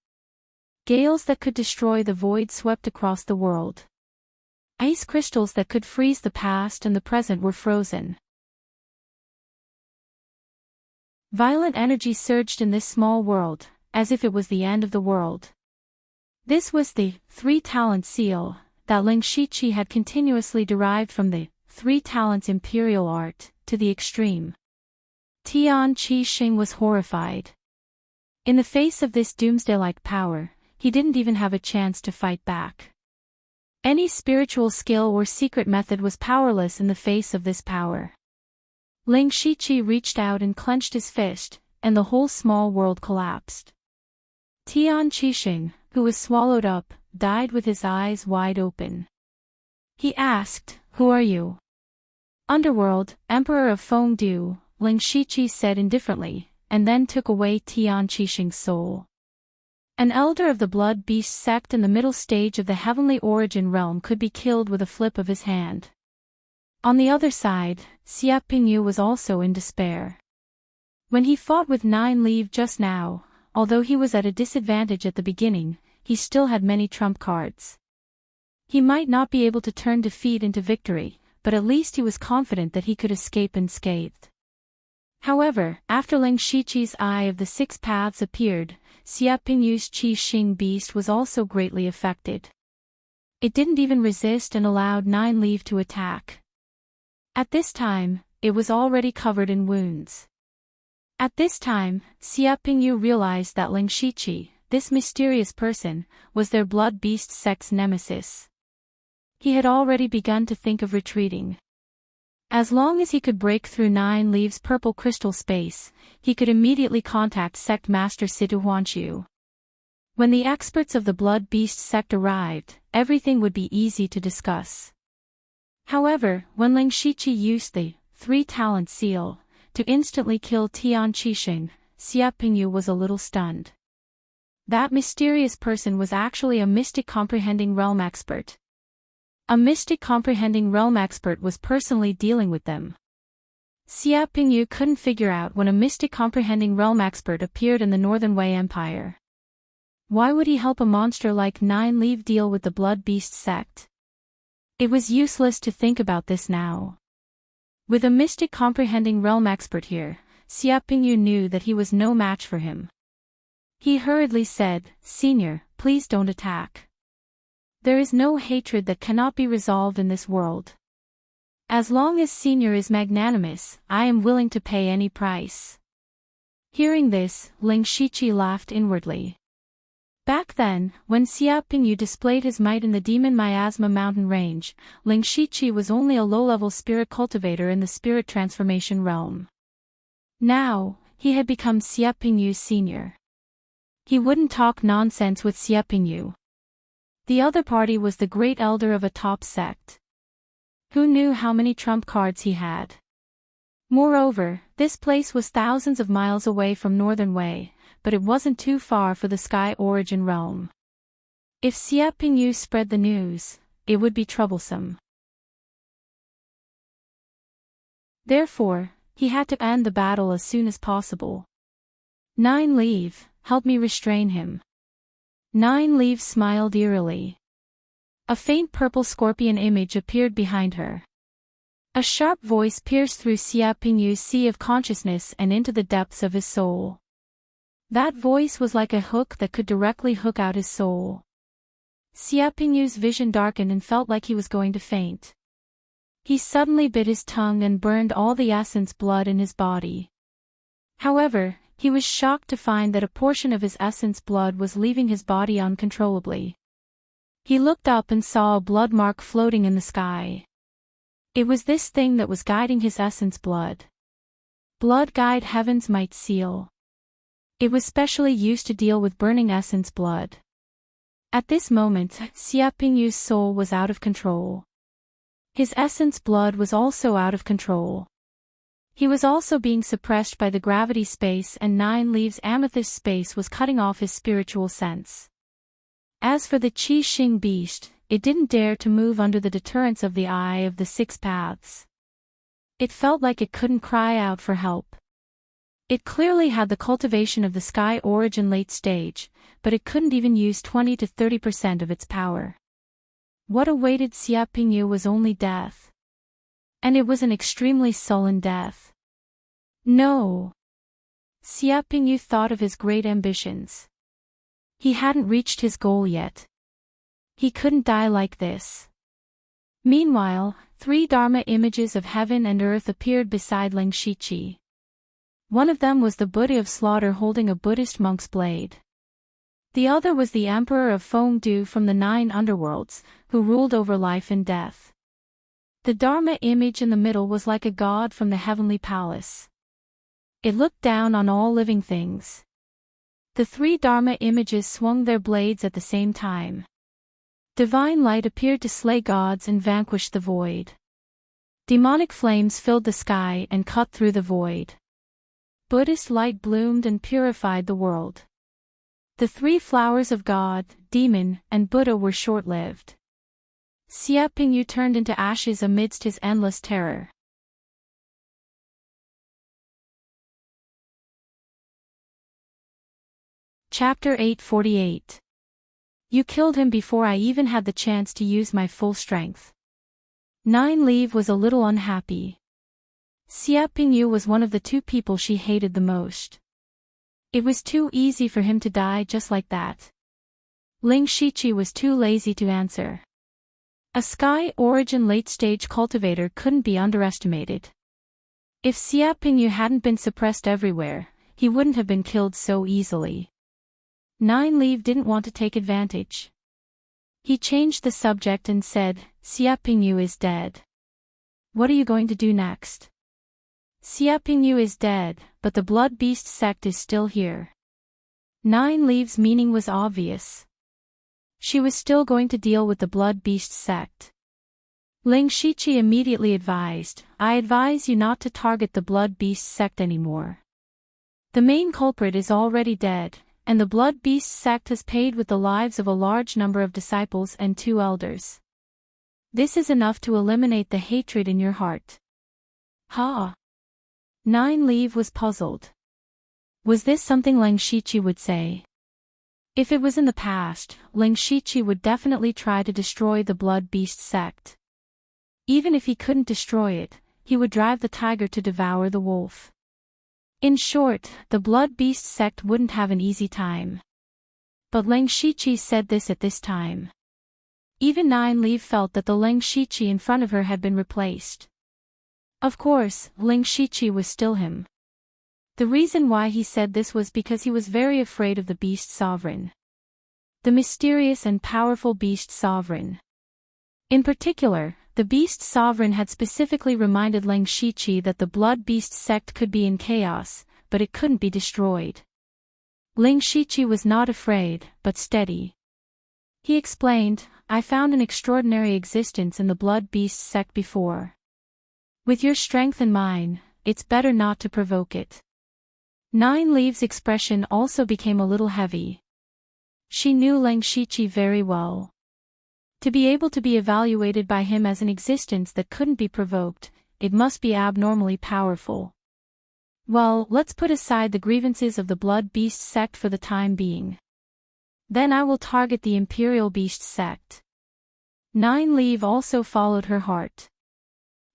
Gales that could destroy the void swept across the world. Ice crystals that could freeze the past and the present were frozen. Violent energy surged in this small world, as if it was the end of the world. This was the three-talent seal that Ling Shiqi had continuously derived from the three talents imperial art, to the extreme. Tian Qixing was horrified. In the face of this doomsday-like power, he didn't even have a chance to fight back. Any spiritual skill or secret method was powerless in the face of this power. Ling Shiqi reached out and clenched his fist, and the whole small world collapsed. Tian Qixing, who was swallowed up, died with his eyes wide open. He asked, "Who are you?" "Underworld, Emperor of Fengdu," Ling Shiqi said indifferently, and then took away Tian Qixing's soul. An elder of the Blood Beast sect in the middle stage of the Heavenly Origin realm could be killed with a flip of his hand. On the other side, Xia Pingyu was also in despair. When he fought with Nine Leaf just now, although he was at a disadvantage at the beginning, he still had many trump cards. He might not be able to turn defeat into victory, but at least he was confident that he could escape unscathed. However, after Ling Shiqi's Eye of the Six Paths appeared, Xia Pingyu's Qi Xing beast was also greatly affected. It didn't even resist and allowed Nine Leaf to attack. At this time, it was already covered in wounds. At this time, Xia Pingyu realized that Ling Shiqi, this mysterious person, was their Blood Beast sect's nemesis. He had already begun to think of retreating. As long as he could break through Nine Leaves' purple crystal space, he could immediately contact Sect Master Situ Huanqiu. When the experts of the Blood Beast sect arrived, everything would be easy to discuss. However, when Ling Shiqi used the three-talent seal to instantly kill Tian Qixing, Xia Pingyu was a little stunned. That mysterious person was actually a mystic comprehending realm expert. A mystic comprehending realm expert was personally dealing with them. Xia Pingyu couldn't figure out when a mystic comprehending realm expert appeared in the Northern Wei Empire. Why would he help a monster like Nine Leaf deal with the Blood Beast sect? It was useless to think about this now. With a mystic comprehending realm expert here, Xia Pingyu knew that he was no match for him. He hurriedly said, "Senior, please don't attack. There is no hatred that cannot be resolved in this world. As long as Senior is magnanimous, I am willing to pay any price." Hearing this, Ling Shiqi laughed inwardly. Back then, when Xia Pingyu displayed his might in the Demon Miasma mountain range, Ling Shiqi was only a low-level spirit cultivator in the spirit transformation realm. Now, he had become Xia Pingyu's senior. He wouldn't talk nonsense with Xia Pingyu. The other party was the great elder of a top sect. Who knew how many trump cards he had? Moreover, this place was thousands of miles away from Northern Wei, but it wasn't too far for the Sky Origin realm. If Xia Pingyu spread the news, it would be troublesome. Therefore, he had to end the battle as soon as possible. Nine Leaf, help me restrain him. Nine Leaf smiled eerily. A faint purple scorpion image appeared behind her. A sharp voice pierced through Xia Pingyu's sea of consciousness and into the depths of his soul. That voice was like a hook that could directly hook out his soul. Xia Pingyu's vision darkened and felt like he was going to faint. He suddenly bit his tongue and burned all the essence blood in his body. However, he was shocked to find that a portion of his essence blood was leaving his body uncontrollably. He looked up and saw a blood mark floating in the sky. It was this thing that was guiding his essence blood. Blood Guide Heaven's Might Seal. It was specially used to deal with burning essence blood. At this moment, Xia Pingyu's soul was out of control. His essence blood was also out of control. He was also being suppressed by the gravity space, and 9 Leaves amethyst space was cutting off his spiritual sense. As for the Qi Xing beast, it didn't dare to move under the deterrence of the Eye of the 6 Paths. It felt like it couldn't cry out for help. It clearly had the cultivation of the Sky Origin late stage, but it couldn't even use 20 to 30% of its power. What awaited Xia Pingyu was only death. And it was an extremely sullen death. No. Xia Pingyu thought of his great ambitions. He hadn't reached his goal yet. He couldn't die like this. Meanwhile, 3 Dharma images of heaven and earth appeared beside Ling Shiqi. One of them was the Buddha of slaughter holding a Buddhist monk's blade. The other was the Emperor of Fengdu from the 9 underworlds, who ruled over life and death. The Dharma image in the middle was like a god from the heavenly palace. It looked down on all living things. The 3 Dharma images swung their blades at the same time. Divine light appeared to slay gods and vanquish the void. Demonic flames filled the sky and cut through the void. Buddhist light bloomed and purified the world. The 3 flowers of God, Demon, and Buddha were short-lived. Xia Pingyu turned into ashes amidst his endless terror. Chapter 848. You killed him before I even had the chance to use my full strength. 9 Leaf was a little unhappy. Xia Pingyu was one of the 2 people she hated the most. It was too easy for him to die just like that. Ling Shiqi was too lazy to answer. A Sky Origin late-stage cultivator couldn't be underestimated. If Xia Pingyu hadn't been suppressed everywhere, he wouldn't have been killed so easily. 9 Leaf didn't want to take advantage. He changed the subject and said, Xia Pingyu is dead. What are you going to do next? Xia Pingyu is dead, but the Blood Beast sect is still here. 9 Leaf's meaning was obvious. She was still going to deal with the Blood Beast sect. Ling Shiqi immediately advised, I advise you not to target the Blood Beast sect anymore. The main culprit is already dead, and the Blood Beast sect has paid with the lives of a large number of disciples and 2 elders. This is enough to eliminate the hatred in your heart. Ha! 9 Leaf was puzzled. Was this something Ling Shiqi would say? If it was in the past, Ling Shiqi would definitely try to destroy the Blood Beast sect. Even if he couldn't destroy it, he would drive the tiger to devour the wolf. In short, the Blood Beast sect wouldn't have an easy time. But Ling Shiqi said this at this time. Even 9 Leaf felt that the Ling Shiqi in front of her had been replaced. Of course, Ling Shiqi was still him. The reason why he said this was because he was very afraid of the Beast Sovereign. The mysterious and powerful Beast Sovereign. In particular, the Beast Sovereign had specifically reminded Ling Shiqi that the Blood Beast sect could be in chaos, but it couldn't be destroyed. Ling Shiqi was not afraid, but steady. He explained, I found an extraordinary existence in the Blood Beast sect before. With your strength and mine, it's better not to provoke it. 9 Leaf's expression also became a little heavy. She knew Ling Shiqi very well. To be able to be evaluated by him as an existence that couldn't be provoked, it must be abnormally powerful. Well, let's put aside the grievances of the Blood Beast sect for the time being. Then I will target the Imperial Beast sect. 9 Leaf also followed her heart.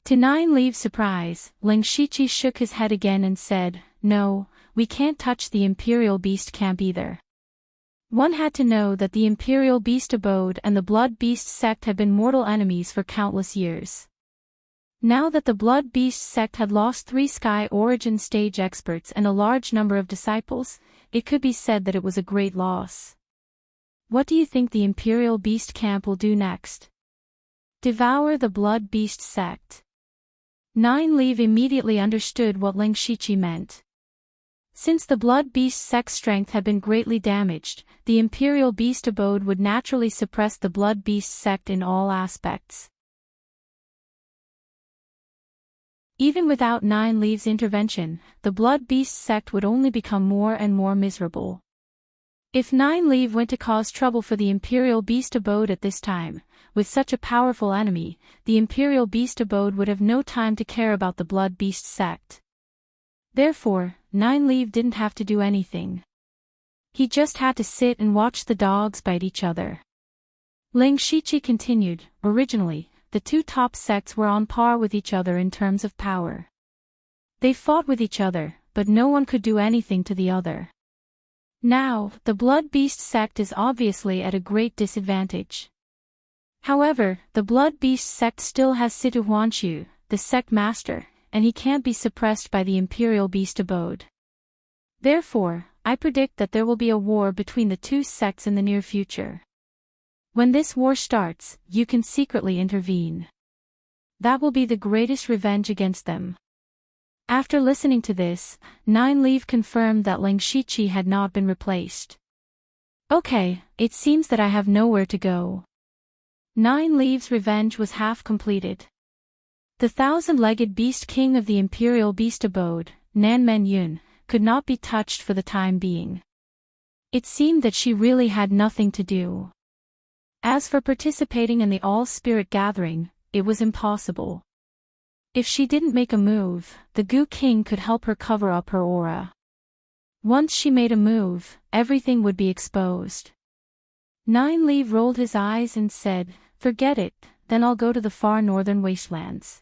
To 9 Leaf's surprise, Ling Shiqi shook his head again and said, No, we can't touch the Imperial Beast camp either. One had to know that the Imperial Beast abode and the Blood Beast sect had been mortal enemies for countless years. Now that the Blood Beast sect had lost 3 Sky Origin stage experts and a large number of disciples, it could be said that it was a great loss. What do you think the Imperial Beast camp will do next? Devour the Blood Beast sect. 9 Leaf immediately understood what Ling Shiqi meant. Since the blood beast's sex strength had been greatly damaged, the imperial beast abode would naturally suppress the blood beast's sect in all aspects. Even without Nine Leaves' intervention, the blood beast's sect would only become more and more miserable. If Nine Leaf went to cause trouble for the imperial beast abode at this time, with such a powerful enemy, the imperial beast abode would have no time to care about the blood beast sect. Therefore, Nine Leaf didn't have to do anything. He just had to sit and watch the dogs bite each other. Ling Shiqi continued, originally, the two top sects were on par with each other in terms of power. They fought with each other, but no one could do anything to the other. Now, the blood beast sect is obviously at a great disadvantage. However, the blood beast sect still has Situ Huanshu, the sect master, and he can't be suppressed by the imperial beast abode. Therefore, I predict that there will be a war between the two sects in the near future. When this war starts, you can secretly intervene. That will be the greatest revenge against them. After listening to this, Nine Leaf confirmed that Ling Shiqi had not been replaced. Okay, it seems that I have nowhere to go. Nine Leaves' revenge was half completed. The thousand-legged beast king of the imperial beast abode, Nan Men Yun, could not be touched for the time being. It seemed that she really had nothing to do. As for participating in the all-spirit gathering, it was impossible. If she didn't make a move, the Goo King could help her cover up her aura. Once she made a move, everything would be exposed. Nine Leaf rolled his eyes and said, "Forget it, then I'll go to the far northern wastelands.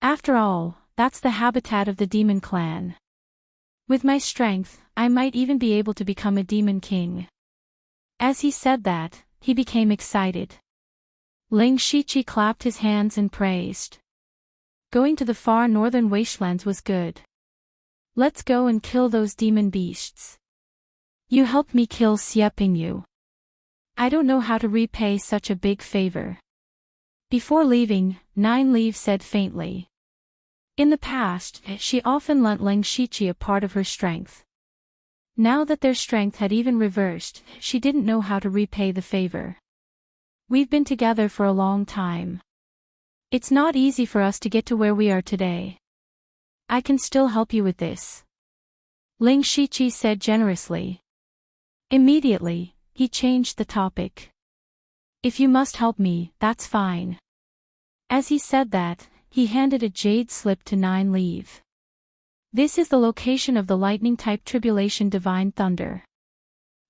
After all, that's the habitat of the demon clan. With my strength, I might even be able to become a demon king." As he said that, he became excited. Ling Shiqi clapped his hands and praised. Going to the far northern wastelands was good. Let's go and kill those demon beasts. You helped me kill Xie Pingyu. I don't know how to repay such a big favor. Before leaving, Nine Leaf said faintly. In the past, she often lent Ling Shiqi a part of her strength. Now that their strength had even reversed, she didn't know how to repay the favor. We've been together for a long time. It's not easy for us to get to where we are today. I can still help you with this. Ling Shiqi said generously. Immediately, he changed the topic. If you must help me, that's fine. As he said that, he handed a jade slip to Nine Leaf. This is the location of the lightning-type tribulation divine thunder.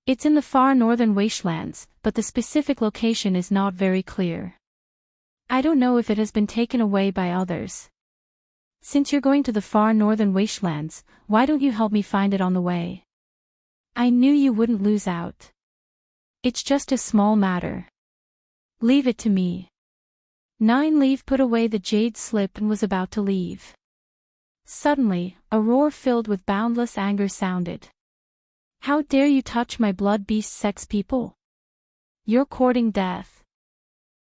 It's in the far northern wastelands, but the specific location is not very clear. I don't know if it has been taken away by others. Since you're going to the far northern wastelands, why don't you help me find it on the way? I knew you wouldn't lose out. It's just a small matter. Leave it to me. Nine Leaf put away the jade slip and was about to leave. Suddenly, a roar filled with boundless anger sounded. How dare you touch my blood beast sex people? You're courting death.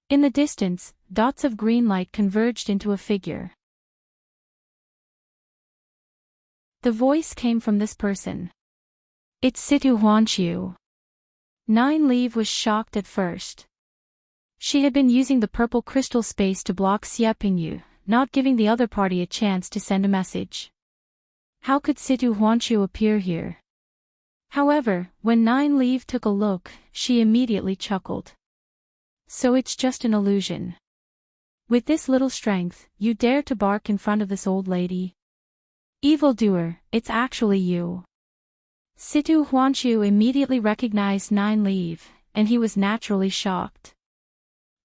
In the distance, dots of green light converged into a figure. The voice came from this person. It's Situ Huanshu. Nine Leaf was shocked at first. She had been using the purple crystal space to block Xie Pingyu, not giving the other party a chance to send a message. How could Situ Huanshu appear here? However, when Nine Leaf took a look, she immediately chuckled. So it's just an illusion. With this little strength, you dare to bark in front of this old lady? Evildoer, it's actually you. Situ Huanshu immediately recognized Nine Leaf, and he was naturally shocked.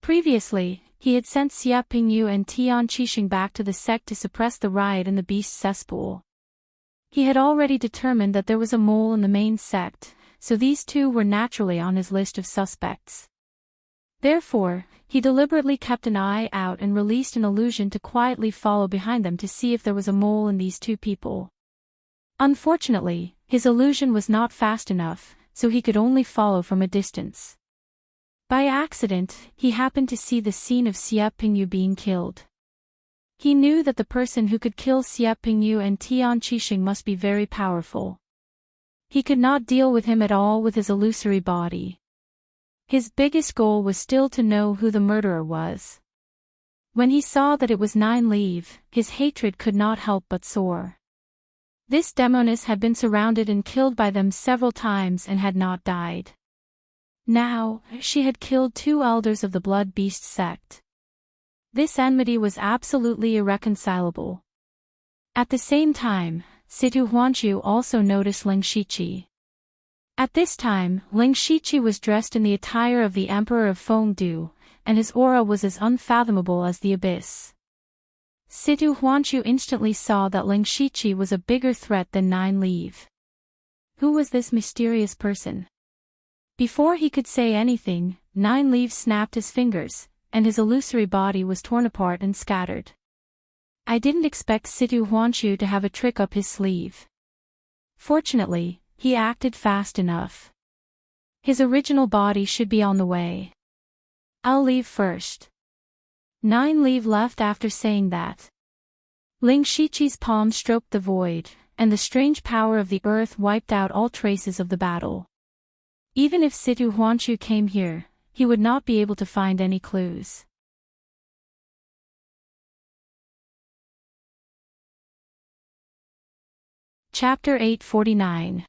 Previously, he had sent Xie Pingyu and Tian Qixing back to the sect to suppress the riot in the beast cesspool. He had already determined that there was a mole in the main sect, so these two were naturally on his list of suspects. Therefore, he deliberately kept an eye out and released an illusion to quietly follow behind them to see if there was a mole in these two people. Unfortunately, his illusion was not fast enough, so he could only follow from a distance. By accident, he happened to see the scene of Xie Pingyu being killed. He knew that the person who could kill Xie Pingyu and Tian Qixing must be very powerful. He could not deal with him at all with his illusory body. His biggest goal was still to know who the murderer was. When he saw that it was Nine Leaf, his hatred could not help but soar. This demoness had been surrounded and killed by them several times and had not died. Now, she had killed 2 elders of the Blood Beast sect. This enmity was absolutely irreconcilable. At the same time, Situ Huanqiu also noticed Ling Shiqi. At this time, Ling Shiqi was dressed in the attire of the Emperor of Fengdu, and his aura was as unfathomable as the abyss. Situ Huanqiu instantly saw that Ling Shiqi was a bigger threat than Nine Leaf. Who was this mysterious person? Before he could say anything, Nine Leaf snapped his fingers, and his illusory body was torn apart and scattered. I didn't expect Situ Huanqiu to have a trick up his sleeve. Fortunately, he acted fast enough. His original body should be on the way. I'll leave first. Nine Leaf left after saying that. Ling Shiqi's palm stroked the void, and the strange power of the earth wiped out all traces of the battle. Even if Situ Huanqiu came here, he would not be able to find any clues. Chapter 849.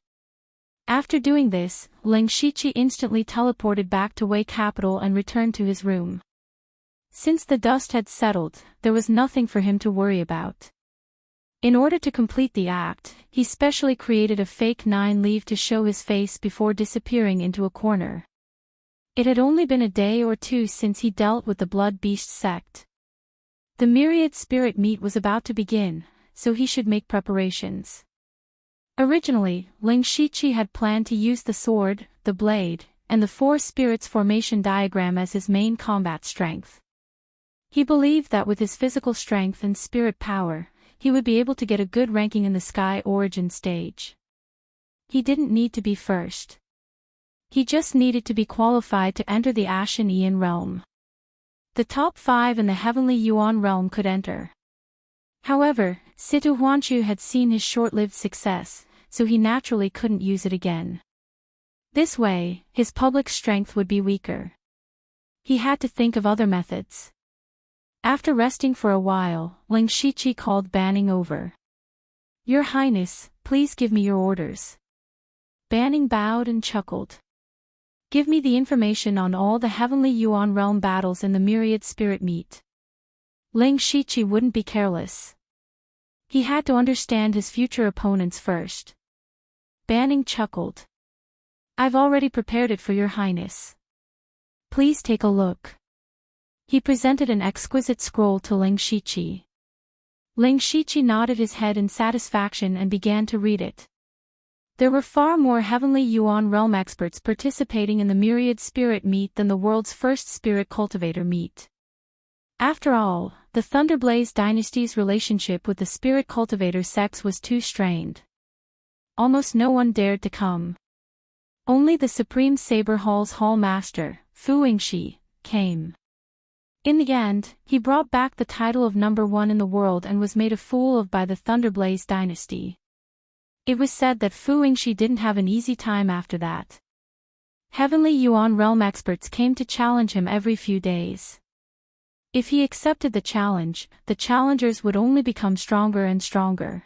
After doing this, Ling Shiqi instantly teleported back to Wei Capital and returned to his room. Since the dust had settled, there was nothing for him to worry about. In order to complete the act, he specially created a fake Nine Leaf to show his face before disappearing into a corner. It had only been a day or two since he dealt with the Blood Beast sect. The myriad spirit meet was about to begin, so he should make preparations. Originally, Ling Shiqi had planned to use the sword, the blade, and the 4 spirits formation diagram as his main combat strength. He believed that with his physical strength and spirit power, he would be able to get a good ranking in the Sky Origin stage. He didn't need to be first. He just needed to be qualified to enter the Ashen Aeon realm. The top 5 in the Heavenly Yuan realm could enter. However, Situ Huanqiu had seen his short-lived success, so he naturally couldn't use it again. This way, his public strength would be weaker. He had to think of other methods. After resting for a while, Ling Shiqi called Banning over. Your Highness, please give me your orders. Banning bowed and chuckled. Give me the information on all the Heavenly Yuan realm battles in the myriad spirit meet. Ling Shiqi wouldn't be careless. He had to understand his future opponents first. Banning chuckled. I've already prepared it for your Highness. Please take a look. He presented an exquisite scroll to Ling Shiqi. Ling Shiqi nodded his head in satisfaction and began to read it. There were far more Heavenly Yuan realm experts participating in the myriad spirit meet than the world's first spirit cultivator meet. After all, the Thunderblaze dynasty's relationship with the spirit cultivator sects was too strained. Almost no one dared to come. Only the Supreme Saber Hall's Hall Master, Fu Yingxi, came. In the end, he brought back the title of number 1 in the world and was made a fool of by the Thunderblaze dynasty. It was said that Fu Yingxi didn't have an easy time after that. Heavenly Yuan realm experts came to challenge him every few days. If he accepted the challenge, the challengers would only become stronger and stronger.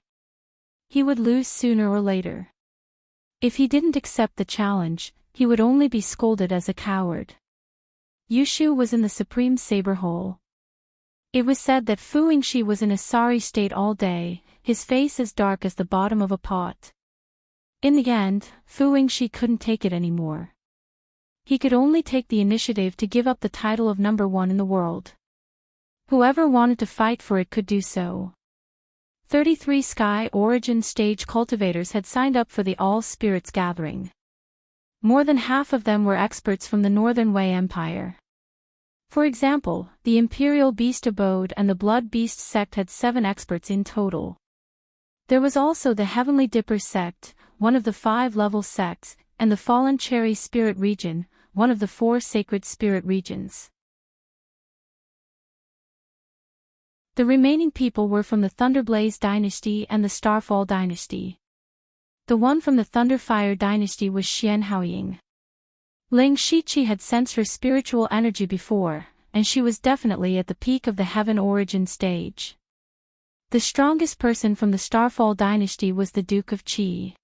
He would lose sooner or later. If he didn't accept the challenge, he would only be scolded as a coward. Yushu was in the Supreme Saber Hole. It was said that Fu Yingxi was in a sorry state all day, his face as dark as the bottom of a pot. In the end, Fu Yingxi couldn't take it anymore. He could only take the initiative to give up the title of number 1 in the world. Whoever wanted to fight for it could do so. 33 Sky Origin stage cultivators had signed up for the All Spirits Gathering. More than half of them were experts from the Northern Wei Empire. For example, the Imperial Beast Abode and the Blood Beast sect had 7 experts in total. There was also the Heavenly Dipper sect, one of the 5 level sects, and the Fallen Cherry Spirit region, one of the 4 sacred spirit regions. The remaining people were from the Thunderblaze dynasty and the Starfall dynasty. The one from the Thunderfire dynasty was Xian Haoying. Ling Shiqi had sensed her spiritual energy before, and she was definitely at the peak of the Heaven Origin stage. The strongest person from the Starfall dynasty was the Duke of Qi.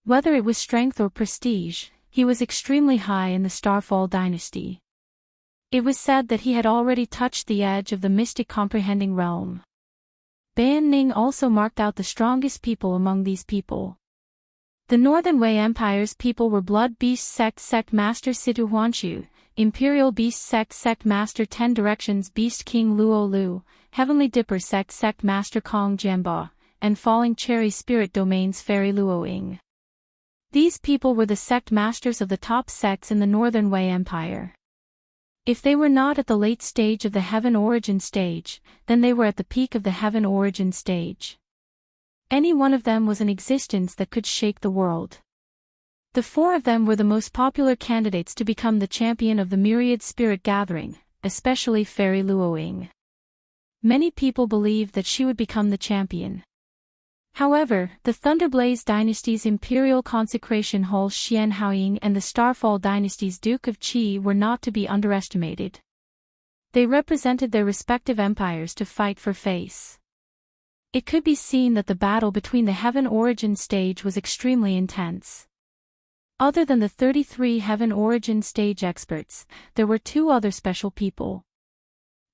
Whether it was strength or prestige, he was extremely high in the Starfall dynasty. It was said that he had already touched the edge of the mystic comprehending realm. Ban Ning also marked out the strongest people among these people. The Northern Wei Empire's people were Blood Beast Sect Master Situ Huanshu, Imperial Beast Sect Master 10 Directions Beast King Luo Lu, Heavenly Dipper Sect Master Kong Jianba, and Falling Cherry Spirit Domains Fairy Luo Ying. These people were the sect masters of the top sects in the Northern Wei Empire. If they were not at the late stage of the Heaven Origin stage, then they were at the peak of the Heaven Origin stage. Any one of them was an existence that could shake the world. The four of them were the most popular candidates to become the champion of the Myriad Spirit Gathering, especially Fairy Luo Ying. Many people believed that she would become the champion. However, the Thunderblaze dynasty's Imperial Consecration Hall Xian Haoying and the Starfall dynasty's Duke of Qi were not to be underestimated. They represented their respective empires to fight for face. It could be seen that the battle between the Heaven Origin stage was extremely intense. Other than the 33 Heaven Origin stage experts, there were two other special people.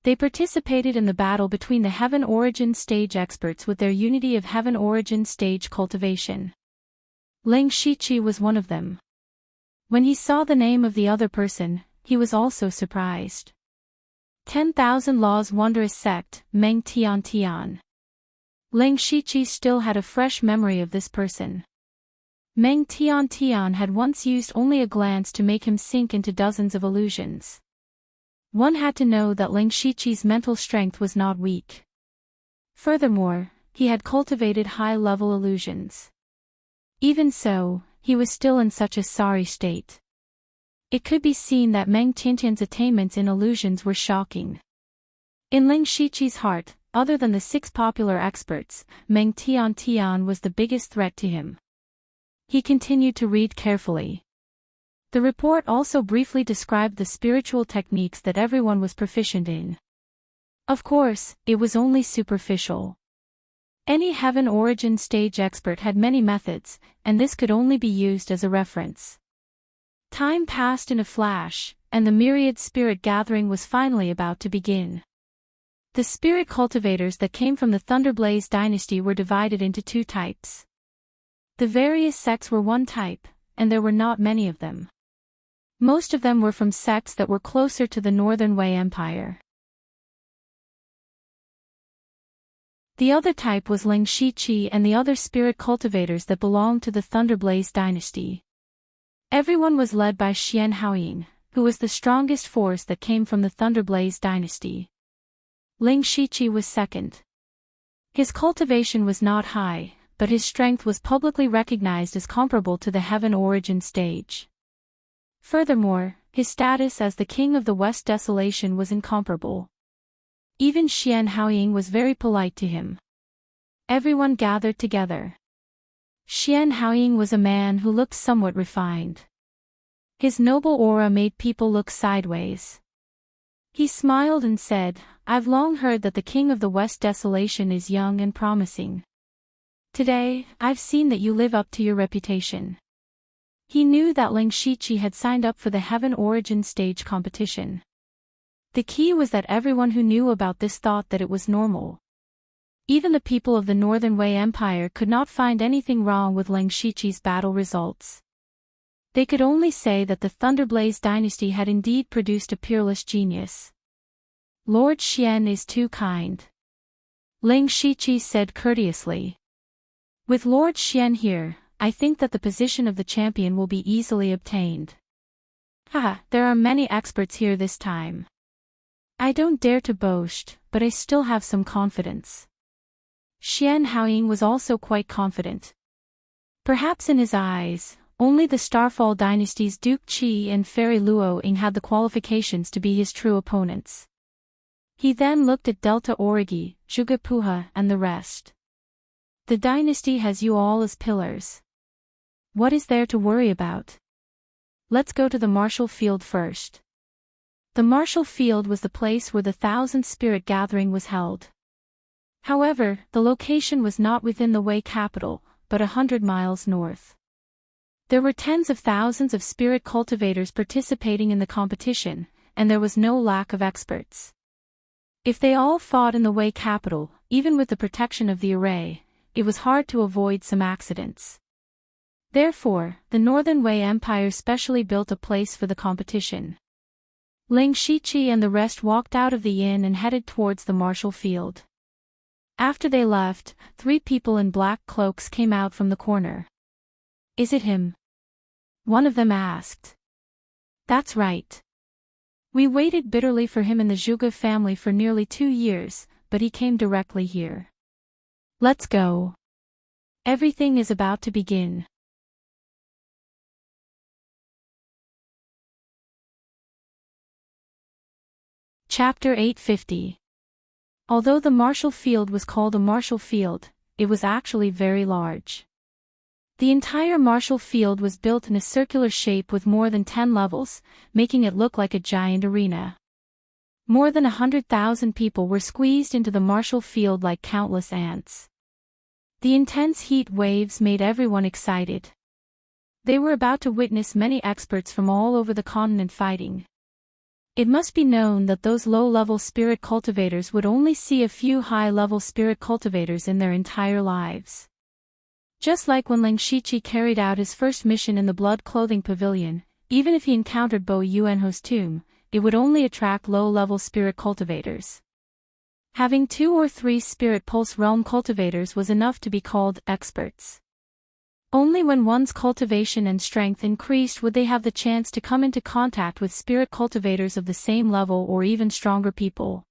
They participated in the battle between the Heaven Origin stage experts with their unity of Heaven Origin stage cultivation. Ling Shiqi was one of them. When he saw the name of the other person, he was also surprised. 10,000 Laws Wondrous Sect, Meng Tian Tian. Ling Shiqi still had a fresh memory of this person. Meng Tian Tian had once used only a glance to make him sink into dozens of illusions. One had to know that Ling Shiqi's mental strength was not weak. Furthermore, he had cultivated high-level illusions. Even so, he was still in such a sorry state. It could be seen that Meng Tiantian's attainments in illusions were shocking. In Ling Shiqi's heart, other than the 6 popular experts, Meng Tian Tian was the biggest threat to him. He continued to read carefully. The report also briefly described the spiritual techniques that everyone was proficient in. Of course, it was only superficial. Any Heaven Origin stage expert had many methods, and this could only be used as a reference. Time passed in a flash, and the Myriad Spirit Gathering was finally about to begin. The spirit cultivators that came from the Thunderblaze dynasty were divided into 2 types. The various sects were one type, and there were not many of them. Most of them were from sects that were closer to the Northern Wei Empire. The other type was Ling Shiqi and the other spirit cultivators that belonged to the Thunderblaze dynasty. Everyone was led by Xian Haoying, who was the strongest force that came from the Thunderblaze dynasty. Ling Shiqi was second. His cultivation was not high, but his strength was publicly recognized as comparable to the Heaven Origin stage. Furthermore, his status as the King of the West Desolation was incomparable. Even Xian Haoying was very polite to him. Everyone gathered together. Xian Haoying was a man who looked somewhat refined. His noble aura made people look sideways. He smiled and said, "I've long heard that the King of the West Desolation is young and promising. Today, I've seen that you live up to your reputation." He knew that Ling Shiqi had signed up for the Heaven Origin stage competition. The key was that everyone who knew about this thought that it was normal. Even the people of the Northern Wei Empire could not find anything wrong with Ling Shiqi's battle results. They could only say that the Thunderblaze dynasty had indeed produced a peerless genius. "Lord Xian is too kind," Ling Shiqi said courteously. "With Lord Xian here, I think that the position of the champion will be easily obtained. There are many experts here this time. I don't dare to boast, but I still have some confidence." Xian Haoying was also quite confident. Perhaps in his eyes, only the Starfall dynasty's Duke Qi and Fairy Luo Ying had the qualifications to be his true opponents. He then looked at Delta Origi, Jugapuha, and the rest. The dynasty has you all as pillars. What is there to worry about? Let's go to the martial field first. The martial field was the place where the 1,000 spirit gathering was held. However, the location was not within the Wei capital, but 100 miles north. There were tens of thousands of spirit cultivators participating in the competition, and there was no lack of experts. If they all fought in the Wei capital, even with the protection of the array, it was hard to avoid some accidents. Therefore, the Northern Wei Empire specially built a place for the competition. Ling Shiqi and the rest walked out of the inn and headed towards the martial field. After they left, 3 people in black cloaks came out from the corner. Is it him? One of them asked. That's right. We waited bitterly for him in the Zhuge family for nearly 2 years, but he came directly here. Let's go. Everything is about to begin. Chapter 850. Although the martial field was called a martial field, it was actually very large. The entire martial field was built in a circular shape with more than 10 levels, making it look like a giant arena. More than 100,000 people were squeezed into the martial field like countless ants. The intense heat waves made everyone excited. They were about to witness many experts from all over the continent fighting. It must be known that those low-level spirit cultivators would only see a few high-level spirit cultivators in their entire lives. Just like when Ling Shiqi carried out his first mission in the Blood Clothing Pavilion, even if he encountered Bo Yuanho's tomb, it would only attract low-level spirit cultivators. Having 2 or 3 spirit pulse realm cultivators was enough to be called experts. Only when one's cultivation and strength increased would they have the chance to come into contact with spirit cultivators of the same level or even stronger people.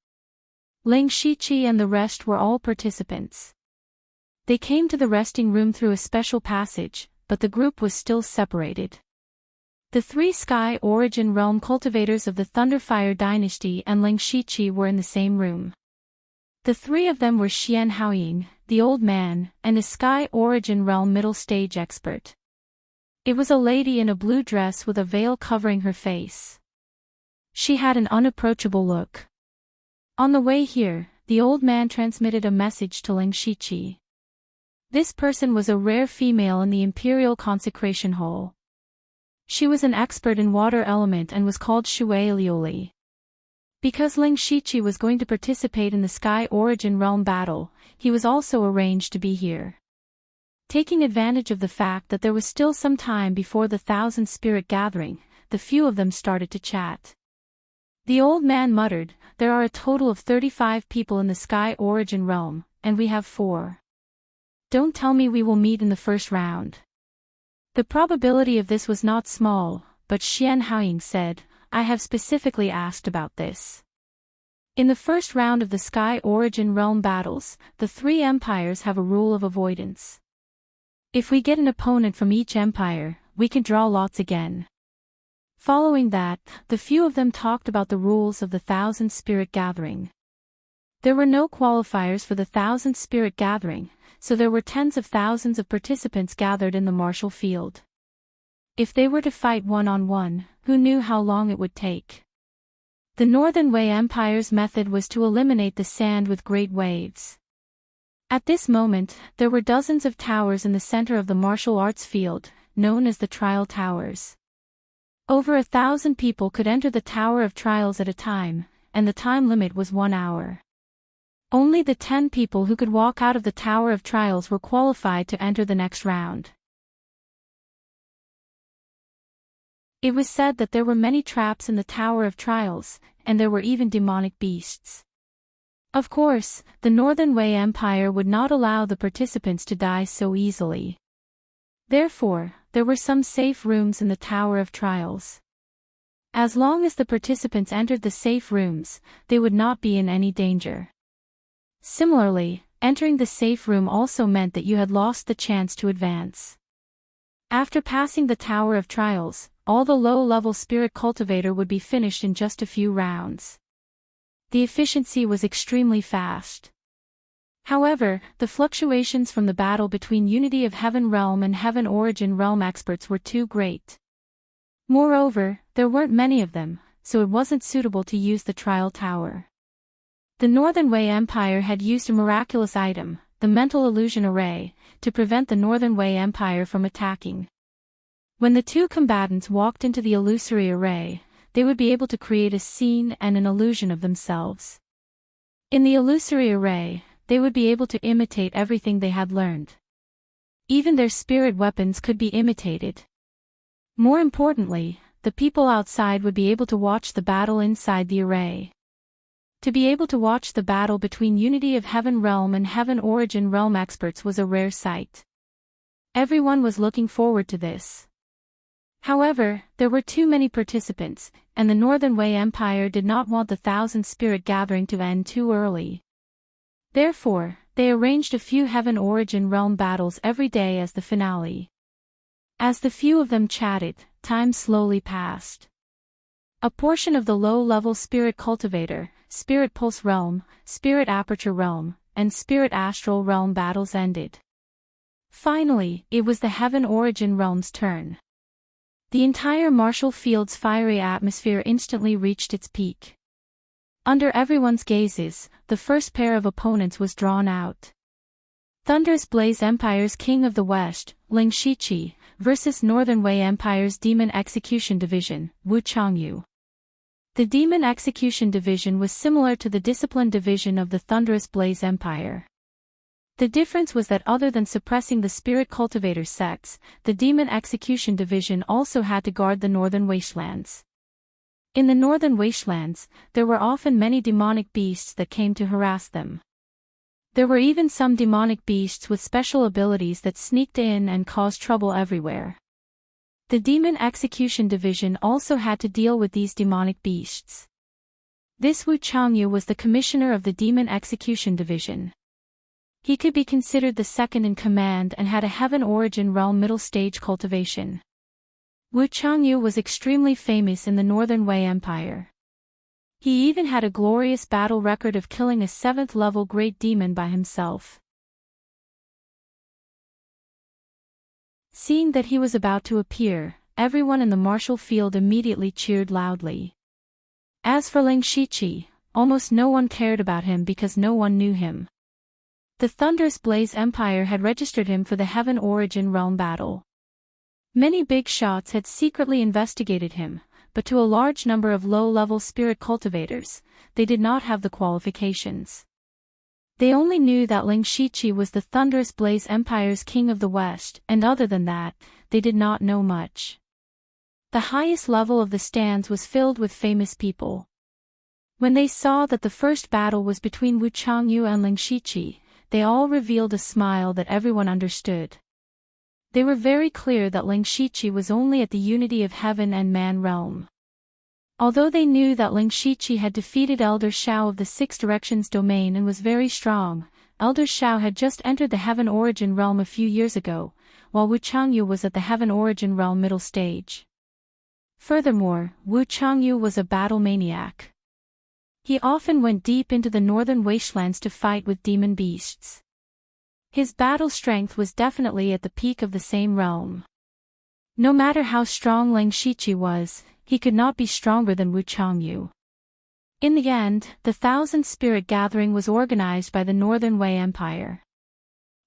Ling Shiqi and the rest were all participants. They came to the resting room through a special passage, but the group was still separated. The 3 Sky Origin Realm cultivators of the Thunderfire dynasty and Ling Shiqi were in the same room. The 3 of them were Xian Haoying, the old man, and a Sky Origin Realm middle stage expert. It was a lady in a blue dress with a veil covering her face. She had an unapproachable look. On the way here, the old man transmitted a message to Ling Shiqi. This person was a rare female in the Imperial Consecration Hall. She was an expert in water element and was called Shui Liuli. Because Ling Shiqi was going to participate in the Sky Origin Realm battle, he was also arranged to be here. Taking advantage of the fact that there was still some time before the 1,000 spirit gathering, the few of them started to chat. The old man muttered, "There are a total of 35 people in the Sky Origin Realm, and we have 4. Don't tell me we will meet in the first round." The probability of this was not small, but Xian Haoying said, "I have specifically asked about this. In the first round of the Sky Origin Realm battles, the 3 empires have a rule of avoidance. If we get an opponent from each empire, we can draw lots again." Following that, the few of them talked about the rules of the 1,000 spirit gathering. There were no qualifiers for the 1,000 spirit gathering, so there were tens of thousands of participants gathered in the martial field. If they were to fight one-on-one, who knew how long it would take? The Northern Wei Empire's method was to eliminate the sand with great waves. At this moment, there were dozens of towers in the center of the martial arts field, known as the Trial Towers. Over 1,000 people could enter the Tower of Trials at a time, and the time limit was 1 hour. Only the 10 people who could walk out of the Tower of Trials were qualified to enter the next round. It was said that there were many traps in the Tower of Trials, and there were even demonic beasts. Of course, the Northern Wei Empire would not allow the participants to die so easily. Therefore, there were some safe rooms in the Tower of Trials. As long as the participants entered the safe rooms, they would not be in any danger. Similarly, entering the safe room also meant that you had lost the chance to advance. After passing the Tower of Trials, all the low-level spirit cultivator would be finished in just a few rounds. The efficiency was extremely fast. However, the fluctuations from the battle between Unity of Heaven Realm and Heaven Origin Realm experts were too great. Moreover, there weren't many of them, so it wasn't suitable to use the trial tower. The Northern Wei Empire had used a miraculous item, the Mental Illusion Array, to prevent the Northern Wei Empire from attacking. When the two combatants walked into the illusory array, they would be able to create a scene and an illusion of themselves. In the illusory array, they would be able to imitate everything they had learned. Even their spirit weapons could be imitated. More importantly, the people outside would be able to watch the battle inside the array. To be able to watch the battle between Unity of Heaven Realm and Heaven Origin Realm experts was a rare sight. Everyone was looking forward to this. However, there were too many participants, and the Northern Wei Empire did not want the 1,000 spirit gathering to end too early. Therefore, they arranged a few Heaven Origin Realm battles every day as the finale. As the few of them chatted, time slowly passed. A portion of the low-level Spirit Cultivator, Spirit Pulse Realm, Spirit Aperture Realm, and Spirit Astral Realm battles ended. Finally, it was the Heaven Origin Realm's turn. The entire martial field's fiery atmosphere instantly reached its peak. Under everyone's gazes, the first pair of opponents was drawn out. Thunderous Blaze Empire's King of the West, Ling Shiqi, versus Northern Wei Empire's Demon Execution Division, Wu Changyu. The Demon Execution Division was similar to the Discipline Division of the Thunderous Blaze Empire. The difference was that other than suppressing the Spirit Cultivator sects, the Demon Execution Division also had to guard the Northern Wastelands. In the Northern Wastelands, there were often many demonic beasts that came to harass them. There were even some demonic beasts with special abilities that sneaked in and caused trouble everywhere. The Demon Execution Division also had to deal with these demonic beasts. This Wu Changyu was the commissioner of the Demon Execution Division. He could be considered the second in command and had a Heaven Origin Realm middle stage cultivation. Wu Changyu was extremely famous in the Northern Wei Empire. He even had a glorious battle record of killing a 7th level great demon by himself. Seeing that he was about to appear, everyone in the martial field immediately cheered loudly. As for Ling Shiqi, almost no one cared about him because no one knew him. The Thunderous Blaze Empire had registered him for the Heaven Origin Realm battle. Many big shots had secretly investigated him, but to a large number of low-level spirit cultivators, they did not have the qualifications. They only knew that Ling Shiqi was the Thunderous Blaze Empire's King of the West, and other than that, they did not know much. The highest level of the stands was filled with famous people. When they saw that the first battle was between Wu Changyu and Ling Shiqi, they all revealed a smile that everyone understood. They were very clear that Ling Shiqi was only at the Unity of Heaven and Man realm. Although they knew that Ling Shiqi had defeated Elder Shao of the Six Directions domain and was very strong, Elder Shao had just entered the Heaven Origin realm a few years ago, while Wu Changyu was at the Heaven Origin realm middle stage. Furthermore, Wu Changyu was a battle maniac. He often went deep into the northern wastelands to fight with demon beasts. His battle strength was definitely at the peak of the same realm. No matter how strong Ling Shiqi was, he could not be stronger than Wu Changyu. In the end, the 1,000 Spirit Gathering was organized by the Northern Wei Empire.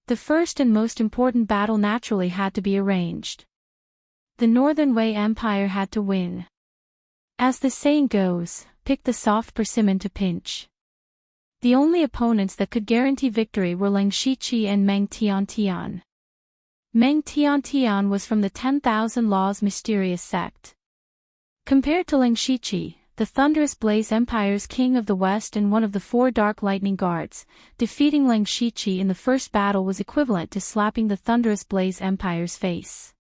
The first and most important battle naturally had to be arranged. The Northern Wei Empire had to win. As the saying goes, pick the soft persimmon to pinch. The only opponents that could guarantee victory were Ling Shiqi and Meng Tiantian. Meng Tiantian was from the 10,000 Laws mysterious sect. Compared to Ling Shiqi, the Thunderous Blaze Empire's King of the West and one of the 4 Dark Lightning Guards, defeating Ling Shiqi in the first battle was equivalent to slapping the Thunderous Blaze Empire's face.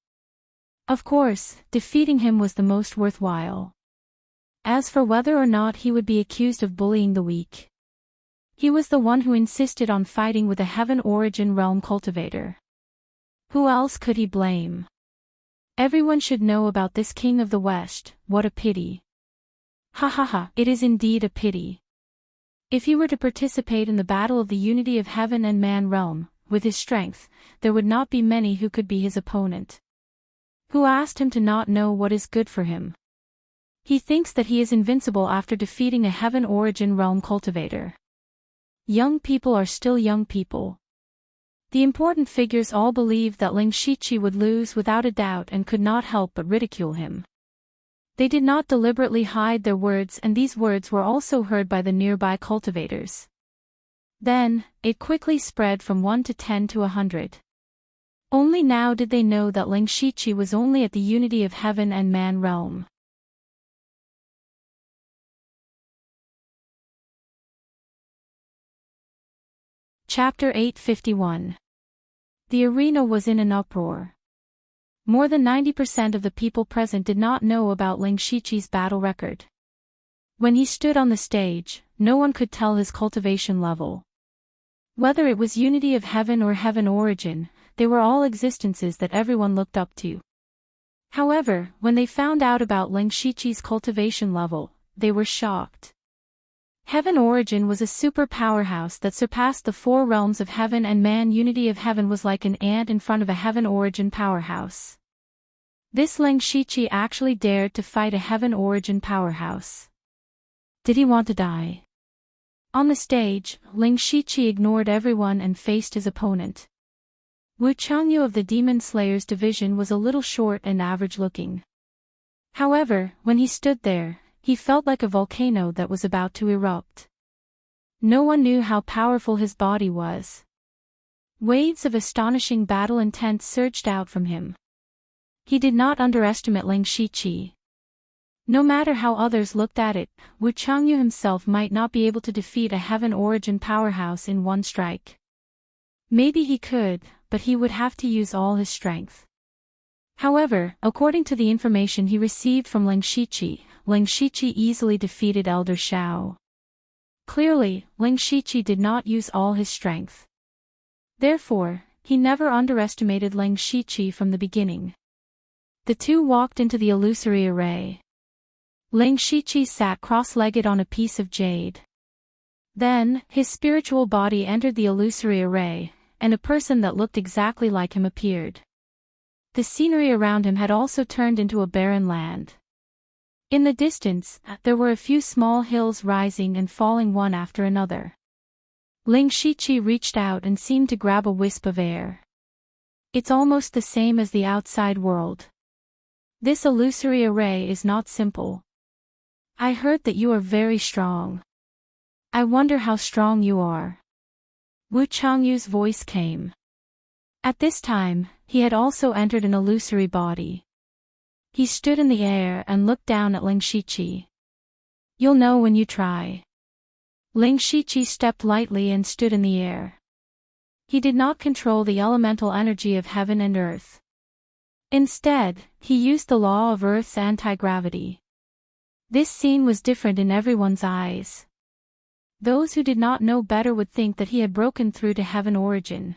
Of course, defeating him was the most worthwhile. As for whether or not he would be accused of bullying the weak, he was the one who insisted on fighting with a Heaven Origin Realm cultivator. Who else could he blame? Everyone should know about this King of the West. What a pity. Ha ha ha, it is indeed a pity. If he were to participate in the battle of the unity of heaven and man realm, with his strength, there would not be many who could be his opponent. Who asked him to not know what is good for him? He thinks that he is invincible after defeating a heaven origin realm cultivator. Young people are still young people. The important figures all believed that Ling Shiqi would lose without a doubt and could not help but ridicule him. They did not deliberately hide their words, and these words were also heard by the nearby cultivators. Then, it quickly spread from 1 to 10 to 100. Only now did they know that Ling Shiqi was only at the unity of heaven and man realm. Chapter 851. The arena was in an uproar. More than 90% of the people present did not know about Ling Shiqi's battle record. When he stood on the stage, no one could tell his cultivation level. Whether it was unity of heaven or heaven origin, they were all existences that everyone looked up to. However, when they found out about Ling Shiqi's cultivation level, they were shocked. Heaven origin was a super powerhouse that surpassed the 4 realms of heaven and man. Unity of heaven was like an ant in front of a heaven origin powerhouse. This Ling Shiqi actually dared to fight a heaven origin powerhouse. Did he want to die? On the stage, Ling Shiqi ignored everyone and faced his opponent. Wu Changyu of the Demon Slayers division was a little short and average looking. However, when he stood there, he felt like a volcano that was about to erupt. No one knew how powerful his body was. Waves of astonishing battle intent surged out from him. He did not underestimate Ling Shiqi. No matter how others looked at it, Wu Changyu himself might not be able to defeat a heaven origin powerhouse in one strike. Maybe he could, but he would have to use all his strength. However, according to the information he received from Ling Shiqi easily defeated Elder Shao. Clearly, Ling Shiqi did not use all his strength. Therefore, he never underestimated Ling Shiqi from the beginning. The two walked into the illusory array. Ling Shiqi sat cross-legged on a piece of jade. Then, his spiritual body entered the illusory array, and a person that looked exactly like him appeared. The scenery around him had also turned into a barren land. In the distance, there were a few small hills rising and falling one after another. Ling Shiqi reached out and seemed to grab a wisp of air. It's almost the same as the outside world. This illusory array is not simple. I heard that you are very strong. I wonder how strong you are. Wu Changyu's voice came. At this time, he had also entered an illusory body. He stood in the air and looked down at Ling Shiqi. You'll know when you try. Ling Shiqi stepped lightly and stood in the air. He did not control the elemental energy of heaven and earth. Instead, he used the law of Earth's anti-gravity. This scene was different in everyone's eyes. Those who did not know better would think that he had broken through to heaven origin.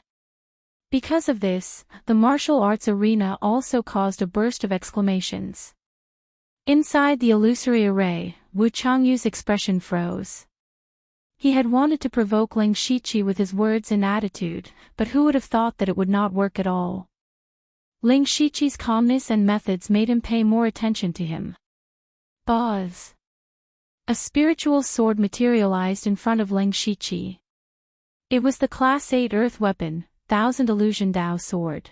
Because of this, the martial arts arena also caused a burst of exclamations. Inside the illusory array, Wu Changyu's expression froze. He had wanted to provoke Ling Shiqi with his words and attitude, but who would have thought that it would not work at all? Ling Shiqi's calmness and methods made him pay more attention to him. Buzz! A spiritual sword materialized in front of Ling Shiqi. It was the Class 8 Earth weapon, Thousand Illusion Dao sword.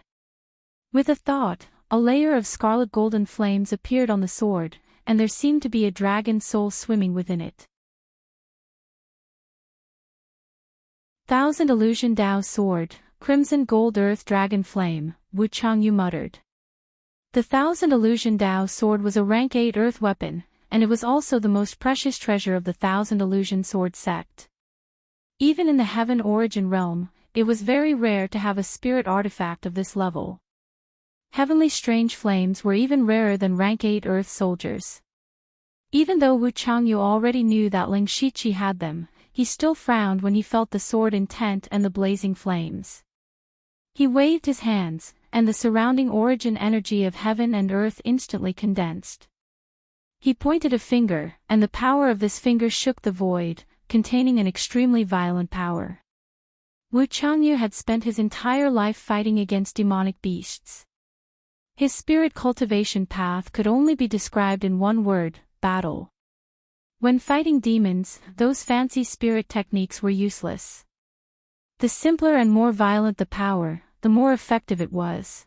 With a thought, a layer of scarlet golden flames appeared on the sword, and there seemed to be a dragon soul swimming within it. Thousand Illusion Dao sword, crimson gold earth dragon flame, Wu Changyu muttered. The Thousand Illusion Dao sword was a rank 8 earth weapon, and it was also the most precious treasure of the Thousand Illusion sword sect. Even in the heaven origin realm, it was very rare to have a spirit artifact of this level. Heavenly strange flames were even rarer than rank 8 earth soldiers. Even though Wu Changyu already knew that Ling Shiqi had them, he still frowned when he felt the sword intent and the blazing flames. He waved his hands, and the surrounding origin energy of heaven and earth instantly condensed. He pointed a finger, and the power of this finger shook the void, containing an extremely violent power. Wu Changyu had spent his entire life fighting against demonic beasts. His spirit cultivation path could only be described in one word: battle. When fighting demons, those fancy spirit techniques were useless. The simpler and more violent the power, the more effective it was.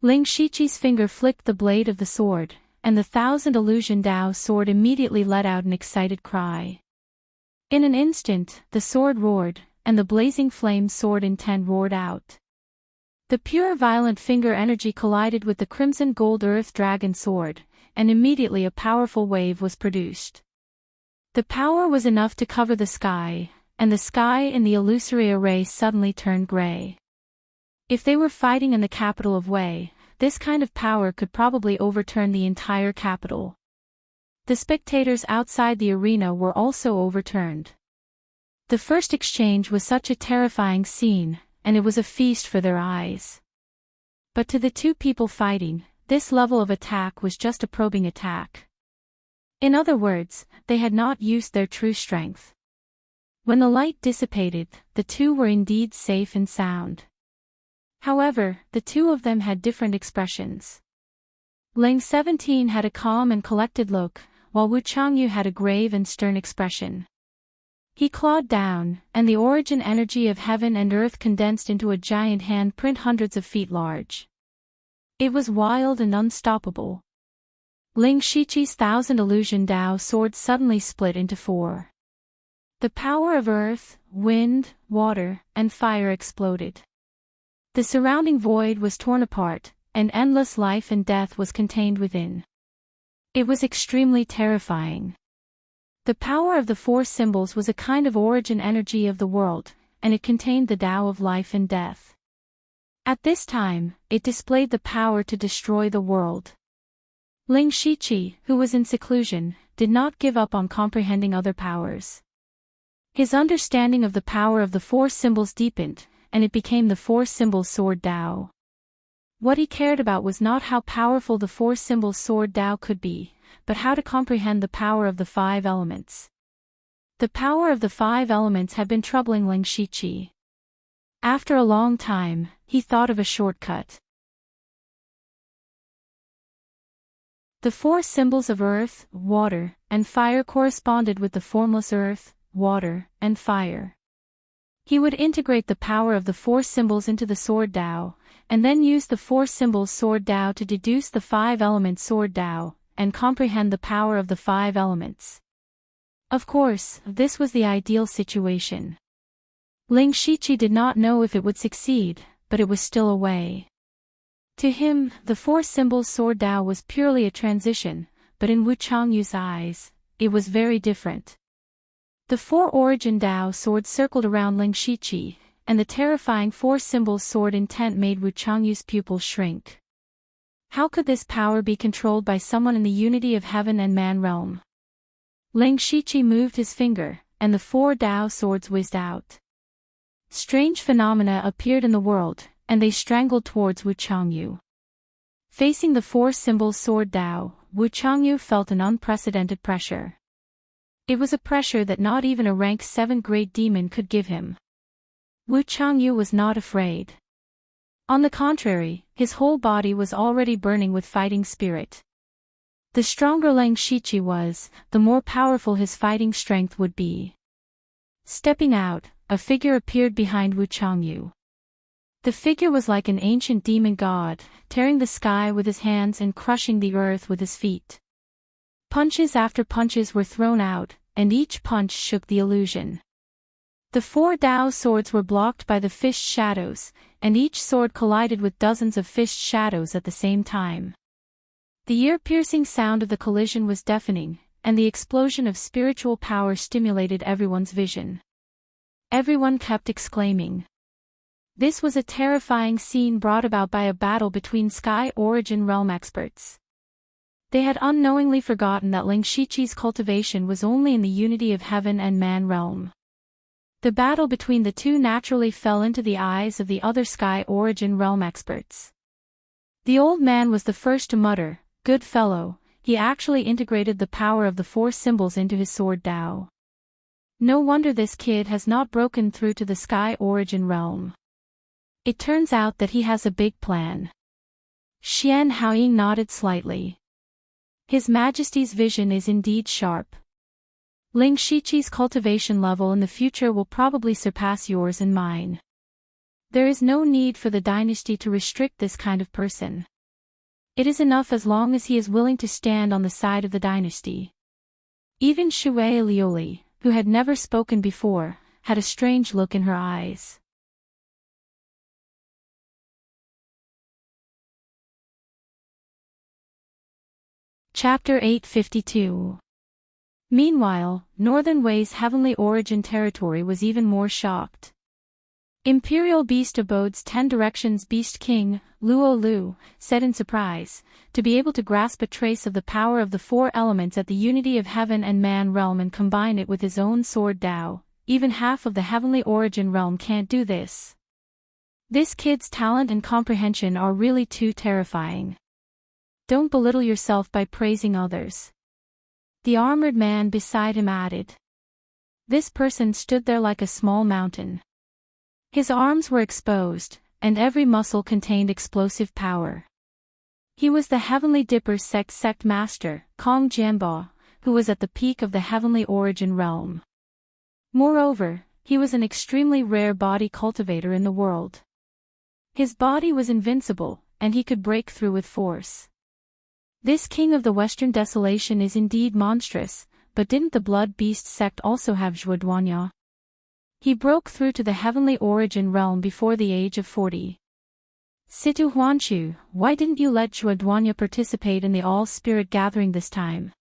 Ling Shiqi's finger flicked the blade of the sword, and the Thousand Illusion Dao sword immediately let out an excited cry. In an instant, the sword roared, and the blazing flame sword intent roared out. The pure violent finger energy collided with the crimson gold earth dragon sword, and immediately a powerful wave was produced. The power was enough to cover the sky, and the sky in the illusory array suddenly turned gray. If they were fighting in the capital of Wei, this kind of power could probably overturn the entire capital. The spectators outside the arena were also overturned. The first exchange was such a terrifying scene, and it was a feast for their eyes. But to the two people fighting, this level of attack was just a probing attack. In other words, they had not used their true strength. When the light dissipated, the two were indeed safe and sound. However, the two of them had different expressions. Ling 17 had a calm and collected look, while Wu Changyu had a grave and stern expression. He clawed down, and the origin energy of heaven and earth condensed into a giant handprint hundreds of feet large. It was wild and unstoppable. Ling Shiqi's Thousand Illusion Dao sword suddenly split into four. The power of earth, wind, water, and fire exploded. The surrounding void was torn apart, and endless life and death was contained within. It was extremely terrifying. The power of the four symbols was a kind of origin energy of the world, and it contained the Tao of life and death. At this time, it displayed the power to destroy the world. Ling Shiqi, who was in seclusion, did not give up on comprehending other powers. His understanding of the power of the four symbols deepened, and it became the four symbols sword Tao. What he cared about was not how powerful the four symbols sword Tao could be, but how to comprehend the power of the five elements. The power of the five elements had been troubling Ling Shiqi. After a long time, he thought of a shortcut. The four symbols of earth, water, and fire corresponded with the formless earth, water, and fire. He would integrate the power of the four symbols into the sword Tao, and then use the four symbols sword Tao to deduce the five elements sword Tao, and comprehend the power of the five elements. Of course, this was the ideal situation. Ling Shiqi did not know if it would succeed, but it was still a way. To him, the four symbols sword Tao was purely a transition, but in Wu Changyu's eyes, it was very different. The four origin Tao swords circled around Ling Shiqi, and the terrifying four symbols sword intent made Wu Changyu's pupils shrink. How could this power be controlled by someone in the unity of heaven and man realm? Ling Shiqi moved his finger, and the four Tao swords whizzed out. Strange phenomena appeared in the world, and they strangled towards Wu Changyu. Facing the four symbols sword Tao, Wu Changyu felt an unprecedented pressure. It was a pressure that not even a rank 7 great demon could give him. Wu Changyu was not afraid. On the contrary, his whole body was already burning with fighting spirit. The stronger Ling Shiqi was, the more powerful his fighting strength would be. Stepping out, a figure appeared behind Wu Changyu. The figure was like an ancient demon god, tearing the sky with his hands and crushing the earth with his feet. Punches after punches were thrown out, and each punch shook the illusion. The four Tao swords were blocked by the fist shadows, and each sword collided with dozens of fist shadows at the same time. The ear-piercing sound of the collision was deafening, and the explosion of spiritual power stimulated everyone's vision. Everyone kept exclaiming. This was a terrifying scene brought about by a battle between Sky Origin Realm experts. They had unknowingly forgotten that Ling Shiqi's cultivation was only in the unity of heaven and man realm. The battle between the two naturally fell into the eyes of the other Sky Origin Realm experts. The old man was the first to mutter, "Good fellow," he actually integrated the power of the four symbols into his sword Tao. No wonder this kid has not broken through to the Sky Origin realm. It turns out that he has a big plan. Xian Haoying nodded slightly. His Majesty's vision is indeed sharp. Ling Shiqi's cultivation level in the future will probably surpass yours and mine. There is no need for the dynasty to restrict this kind of person. It is enough as long as he is willing to stand on the side of the dynasty. Even Shui Lioli, who had never spoken before, had a strange look in her eyes. Chapter 852. Meanwhile, Northern Wei's heavenly origin territory was even more shocked. Imperial Beast Abode's 10 Directions Beast King, Luo Lu, said in surprise, to be able to grasp a trace of the power of the 4 elements at the unity of heaven and man realm and combine it with his own sword Dao, even half of the heavenly origin realm can't do this. This kid's talent and comprehension are really too terrifying. Don't belittle yourself by praising others. The armored man beside him added. This person stood there like a small mountain. His arms were exposed, and every muscle contained explosive power. He was the Heavenly Dipper sect master, Kong Jianbo, who was at the peak of the heavenly origin realm. Moreover, he was an extremely rare body cultivator in the world. His body was invincible, and he could break through with force. This king of the Western Desolation is indeed monstrous, but didn't the Blood Beast sect also have Zhuoduanya? He broke through to the heavenly origin realm before the age of 40. Situ Huanchu, why didn't you let Zhuoduanya participate in the all-spirit gathering this time?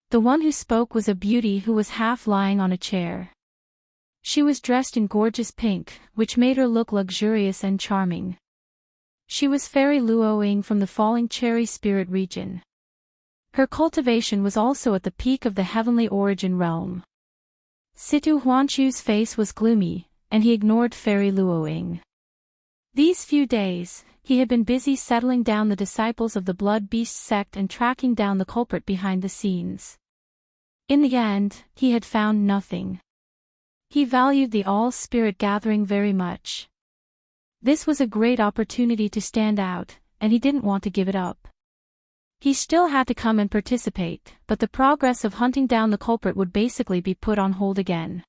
The one who spoke was a beauty who was half lying on a chair. She was dressed in gorgeous pink, which made her look luxurious and charming. She was Fairy Luoying from the Falling Cherry Spirit region. Her cultivation was also at the peak of the heavenly origin realm. Situ Huanchu's face was gloomy, and he ignored Fairy Luoying. These few days, he had been busy settling down the disciples of the Blood Beast sect and tracking down the culprit behind the scenes. In the end, he had found nothing. He valued the all-spirit gathering very much. This was a great opportunity to stand out, and he didn't want to give it up. He still had to come and participate, but the progress of hunting down the culprit would basically be put on hold again.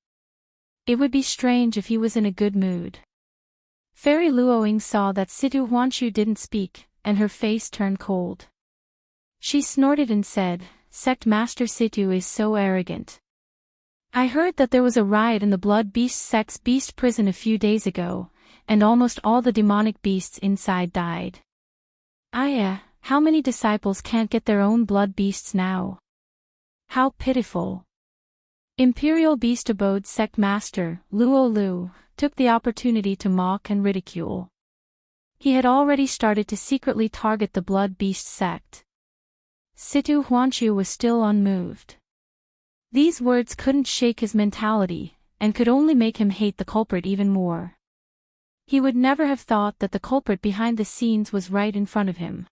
It would be strange if he was in a good mood. Fairy Luoying saw that Situ Huanchu didn't speak, and her face turned cold. She snorted and said, Sect Master Situ is so arrogant. I heard that there was a riot in the Blood Beast sect's beast prison a few days ago, and almost all the demonic beasts inside died. How many disciples can't get their own blood beasts now? How pitiful. Imperial Beast Abode sect master, Luo Lu, took the opportunity to mock and ridicule. He had already started to secretly target the Blood Beast sect. Situ Huanchu was still unmoved. These words couldn't shake his mentality, and could only make him hate the culprit even more. He would never have thought that the culprit behind the scenes was right in front of him.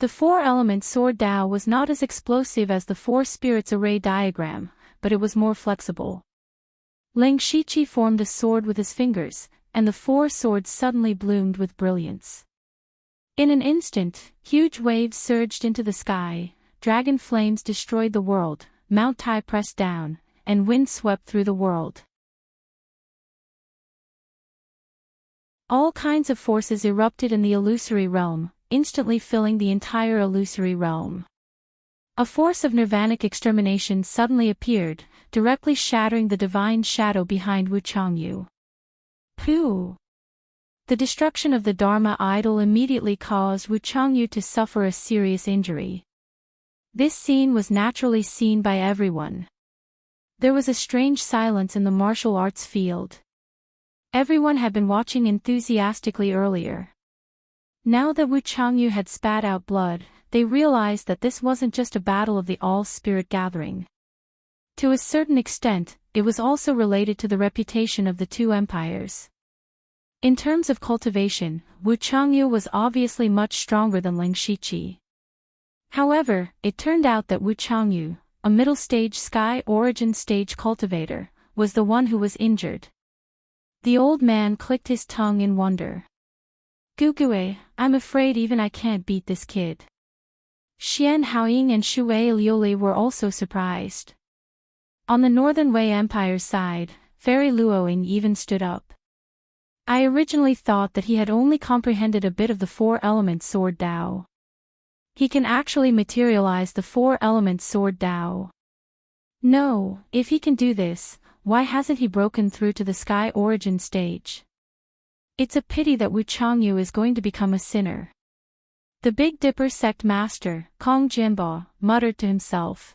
The 4-element sword Dao was not as explosive as the 4 spirits array diagram, but it was more flexible. Ling Shiqi formed a sword with his fingers, and the 4 swords suddenly bloomed with brilliance. In an instant, huge waves surged into the sky, dragon flames destroyed the world, Mount Tai pressed down, and wind swept through the world. All kinds of forces erupted in the illusory realm, instantly filling the entire illusory realm. A force of nirvanic extermination suddenly appeared, directly shattering the divine shadow behind Wu Changyu. Pooh! The destruction of the Dharma idol immediately caused Wu Changyu to suffer a serious injury. This scene was naturally seen by everyone. There was a strange silence in the martial arts field. Everyone had been watching enthusiastically earlier. Now that Wu Changyu had spat out blood, they realized that this wasn't just a battle of the all-spirit gathering. To a certain extent, it was also related to the reputation of the 2 empires. In terms of cultivation, Wu Changyu was obviously much stronger than Ling Shiqi. However, it turned out that Wu Changyu, a middle-stage Sky Origin stage cultivator, was the one who was injured. The old man clicked his tongue in wonder. Gugue, I'm afraid even I can't beat this kid. Xian Haoying and Shui Liuli were also surprised. On the Northern Wei Empire's side, Fairy Luoying even stood up. I originally thought that he had only comprehended a bit of the four-element sword Dao. He can actually materialize the four-element sword Dao. No, if he can do this, why hasn't he broken through to the Sky Origin stage? It's a pity that Wu Changyu is going to become a sinner. The Big Dipper sect master, Kong Jianbo, muttered to himself.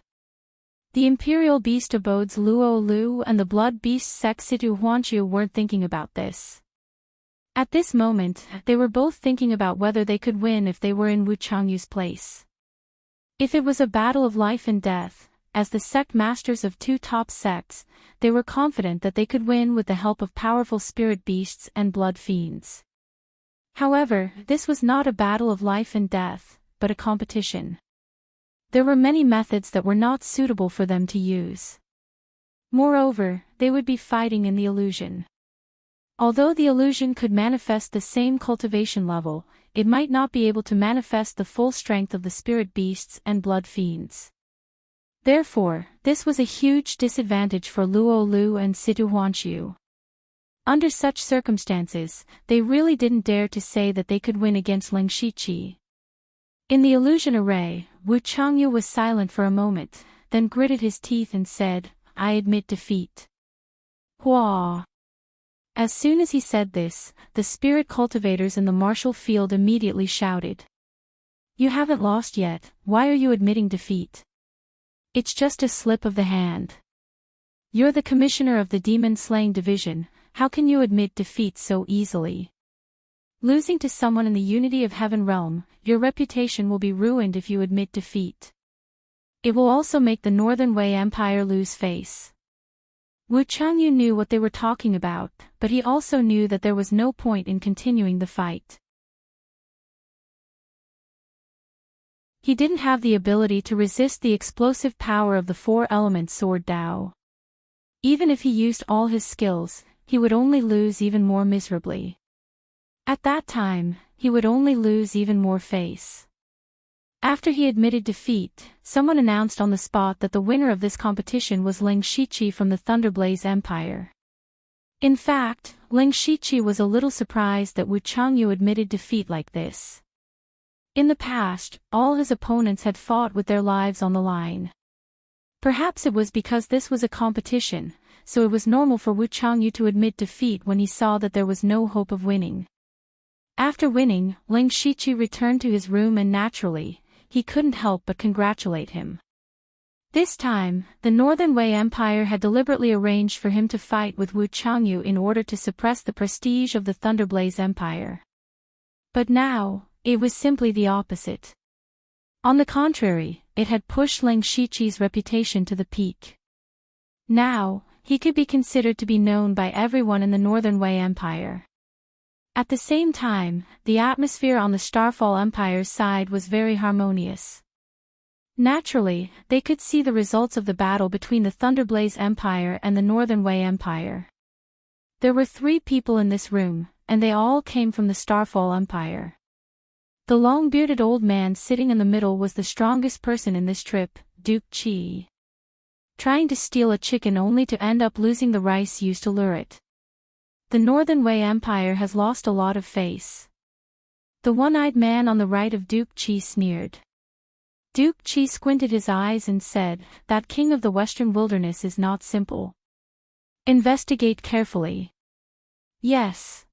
The Imperial Beast abodes Luo Lu and the Blood Beast sect Situ Huanchu weren't thinking about this. At this moment, they were both thinking about whether they could win if they were in Wu Changyu's place. If it was a battle of life and death, as the sect masters of two top sects, they were confident that they could win with the help of powerful spirit beasts and blood fiends. However, this was not a battle of life and death, but a competition. There were many methods that were not suitable for them to use. Moreover, they would be fighting in the illusion. Although the illusion could manifest the same cultivation level, it might not be able to manifest the full strength of the spirit beasts and blood fiends. Therefore, this was a huge disadvantage for Luo Lu and Situ Huanchu. Under such circumstances, they really didn't dare to say that they could win against Ling Shiqi. In the illusion array, Wu Changyu was silent for a moment, then gritted his teeth and said, I admit defeat. Hua. As soon as he said this, the spirit cultivators in the martial field immediately shouted. You haven't lost yet, why are you admitting defeat? It's just a slip of the hand. You're the commissioner of the demon-slaying division, how can you admit defeat so easily? Losing to someone in the Unity of Heaven realm, your reputation will be ruined if you admit defeat. It will also make the Northern Wei Empire lose face. Wu Changyu knew what they were talking about, but he also knew that there was no point in continuing the fight. He didn't have the ability to resist the explosive power of the four-element sword Dao. Even if he used all his skills, he would only lose even more miserably. At that time, he would only lose even more face. After he admitted defeat, someone announced on the spot that the winner of this competition was Ling Shiqi from the Thunderblaze Empire. In fact, Ling Shiqi was a little surprised that Wu Changyu admitted defeat like this. In the past, all his opponents had fought with their lives on the line. Perhaps it was because this was a competition, so it was normal for Wu Changyu to admit defeat when he saw that there was no hope of winning. After winning, Ling Shiqi returned to his room and naturally, he couldn't help but congratulate him. This time, the Northern Wei Empire had deliberately arranged for him to fight with Wu Changyu in order to suppress the prestige of the Thunderblaze Empire. But now, it was simply the opposite. On the contrary, it had pushed Ling Shiqi's reputation to the peak. Now, he could be considered to be known by everyone in the Northern Wei Empire. At the same time, the atmosphere on the Starfall Empire's side was very harmonious. Naturally, they could see the results of the battle between the Thunderblaze Empire and the Northern Wei Empire. There were 3 people in this room, and they all came from the Starfall Empire. The long-bearded old man sitting in the middle was the strongest person in this trip, Duke Qi. Trying to steal a chicken only to end up losing the rice used to lure it. The Northern Wei Empire has lost a lot of face. The one-eyed man on the right of Duke Qi sneered. Duke Qi squinted his eyes and said, that king of the Western Wilderness is not simple. Investigate carefully. Yes.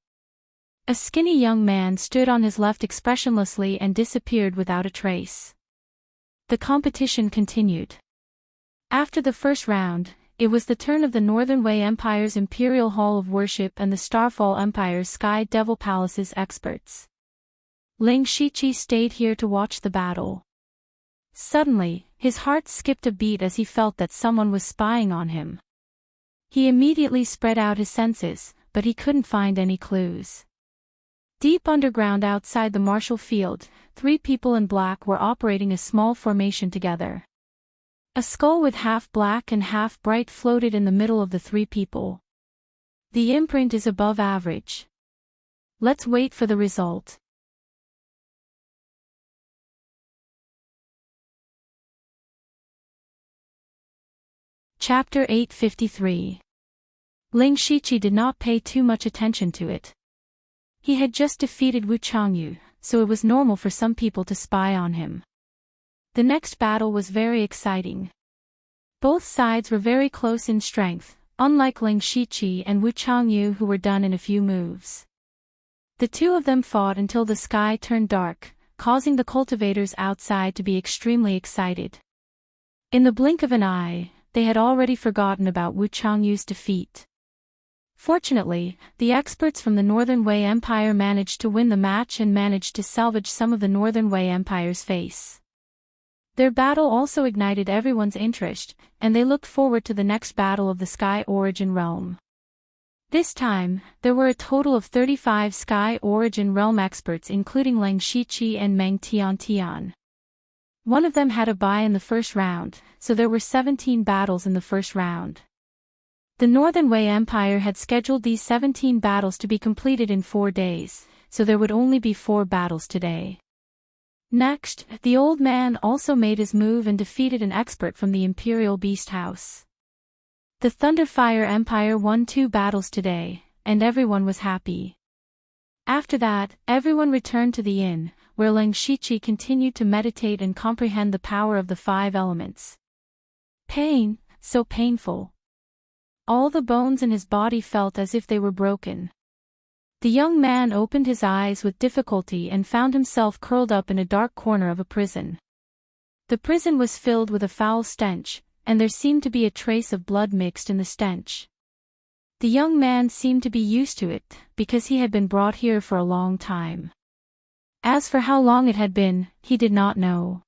A skinny young man stood on his left expressionlessly and disappeared without a trace. The competition continued. After the first round, it was the turn of the Northern Wei Empire's Imperial Hall of Worship and the Starfall Empire's Sky Devil Palace's experts. Ling Shiqi stayed here to watch the battle. Suddenly, his heart skipped a beat as he felt that someone was spying on him. He immediately spread out his senses, but he couldn't find any clues. Deep underground outside the martial field, 3 people in black were operating a small formation together. A skull with half black and half bright floated in the middle of the three people. The imprint is above average. Let's wait for the result. Chapter 853. Ling Shiqi did not pay too much attention to it. He had just defeated Wu Changyu, so it was normal for some people to spy on him. The next battle was very exciting. Both sides were very close in strength, unlike Ling Shiqi and Wu Changyu, who were done in a few moves. The two of them fought until the sky turned dark, causing the cultivators outside to be extremely excited. In the blink of an eye, they had already forgotten about Wu Changyu's defeat. Fortunately, the experts from the Northern Wei Empire managed to win the match and managed to salvage some of the Northern Wei Empire's face. Their battle also ignited everyone's interest, and they looked forward to the next battle of the Sky Origin Realm. This time, there were a total of 35 Sky Origin Realm experts, including Ling Shiqi and Meng Tiantian. One of them had a bye in the first round, so there were 17 battles in the first round. The Northern Wei Empire had scheduled these 17 battles to be completed in 4 days, so there would only be 4 battles today. Next, the old man also made his move and defeated an expert from the Imperial Beast House. The Thunderfire Empire won 2 battles today, and everyone was happy. After that, everyone returned to the inn, where Ling Shiqi continued to meditate and comprehend the power of the 5 elements. Pain, so painful. All the bones in his body felt as if they were broken. The young man opened his eyes with difficulty and found himself curled up in a dark corner of a prison. The prison was filled with a foul stench, and there seemed to be a trace of blood mixed in the stench. The young man seemed to be used to it, because he had been brought here for a long time. As for how long it had been, he did not know.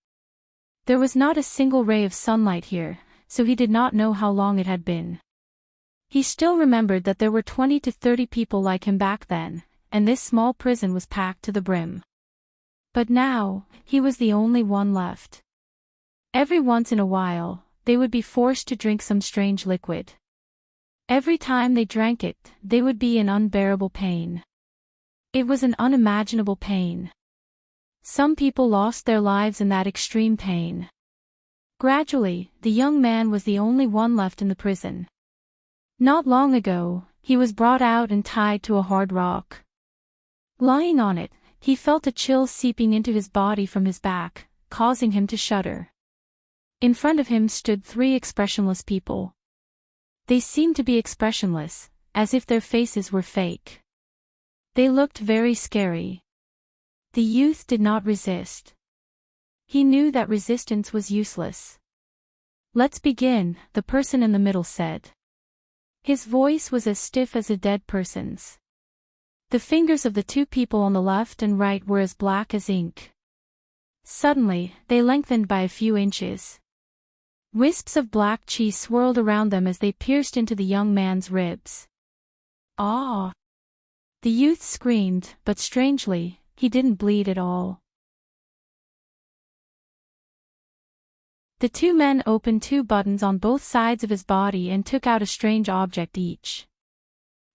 There was not a single ray of sunlight here, so he did not know how long it had been. He still remembered that there were 20 to 30 people like him back then, and this small prison was packed to the brim. But now, he was the only one left. Every once in a while, they would be forced to drink some strange liquid. Every time they drank it, they would be in unbearable pain. It was an unimaginable pain. Some people lost their lives in that extreme pain. Gradually, the young man was the only one left in the prison. Not long ago, he was brought out and tied to a hard rock. Lying on it, he felt a chill seeping into his body from his back, causing him to shudder. In front of him stood 3 expressionless people. They seemed to be expressionless, as if their faces were fake. They looked very scary. The youth did not resist. He knew that resistance was useless. "Let's begin," the person in the middle said. His voice was as stiff as a dead person's. The fingers of the 2 people on the left and right were as black as ink. Suddenly, they lengthened by a few inches. Wisps of black chi swirled around them as they pierced into the young man's ribs. "Ah!" The youth screamed, but strangely, he didn't bleed at all. The 2 men opened 2 buttons on both sides of his body and took out a strange object each.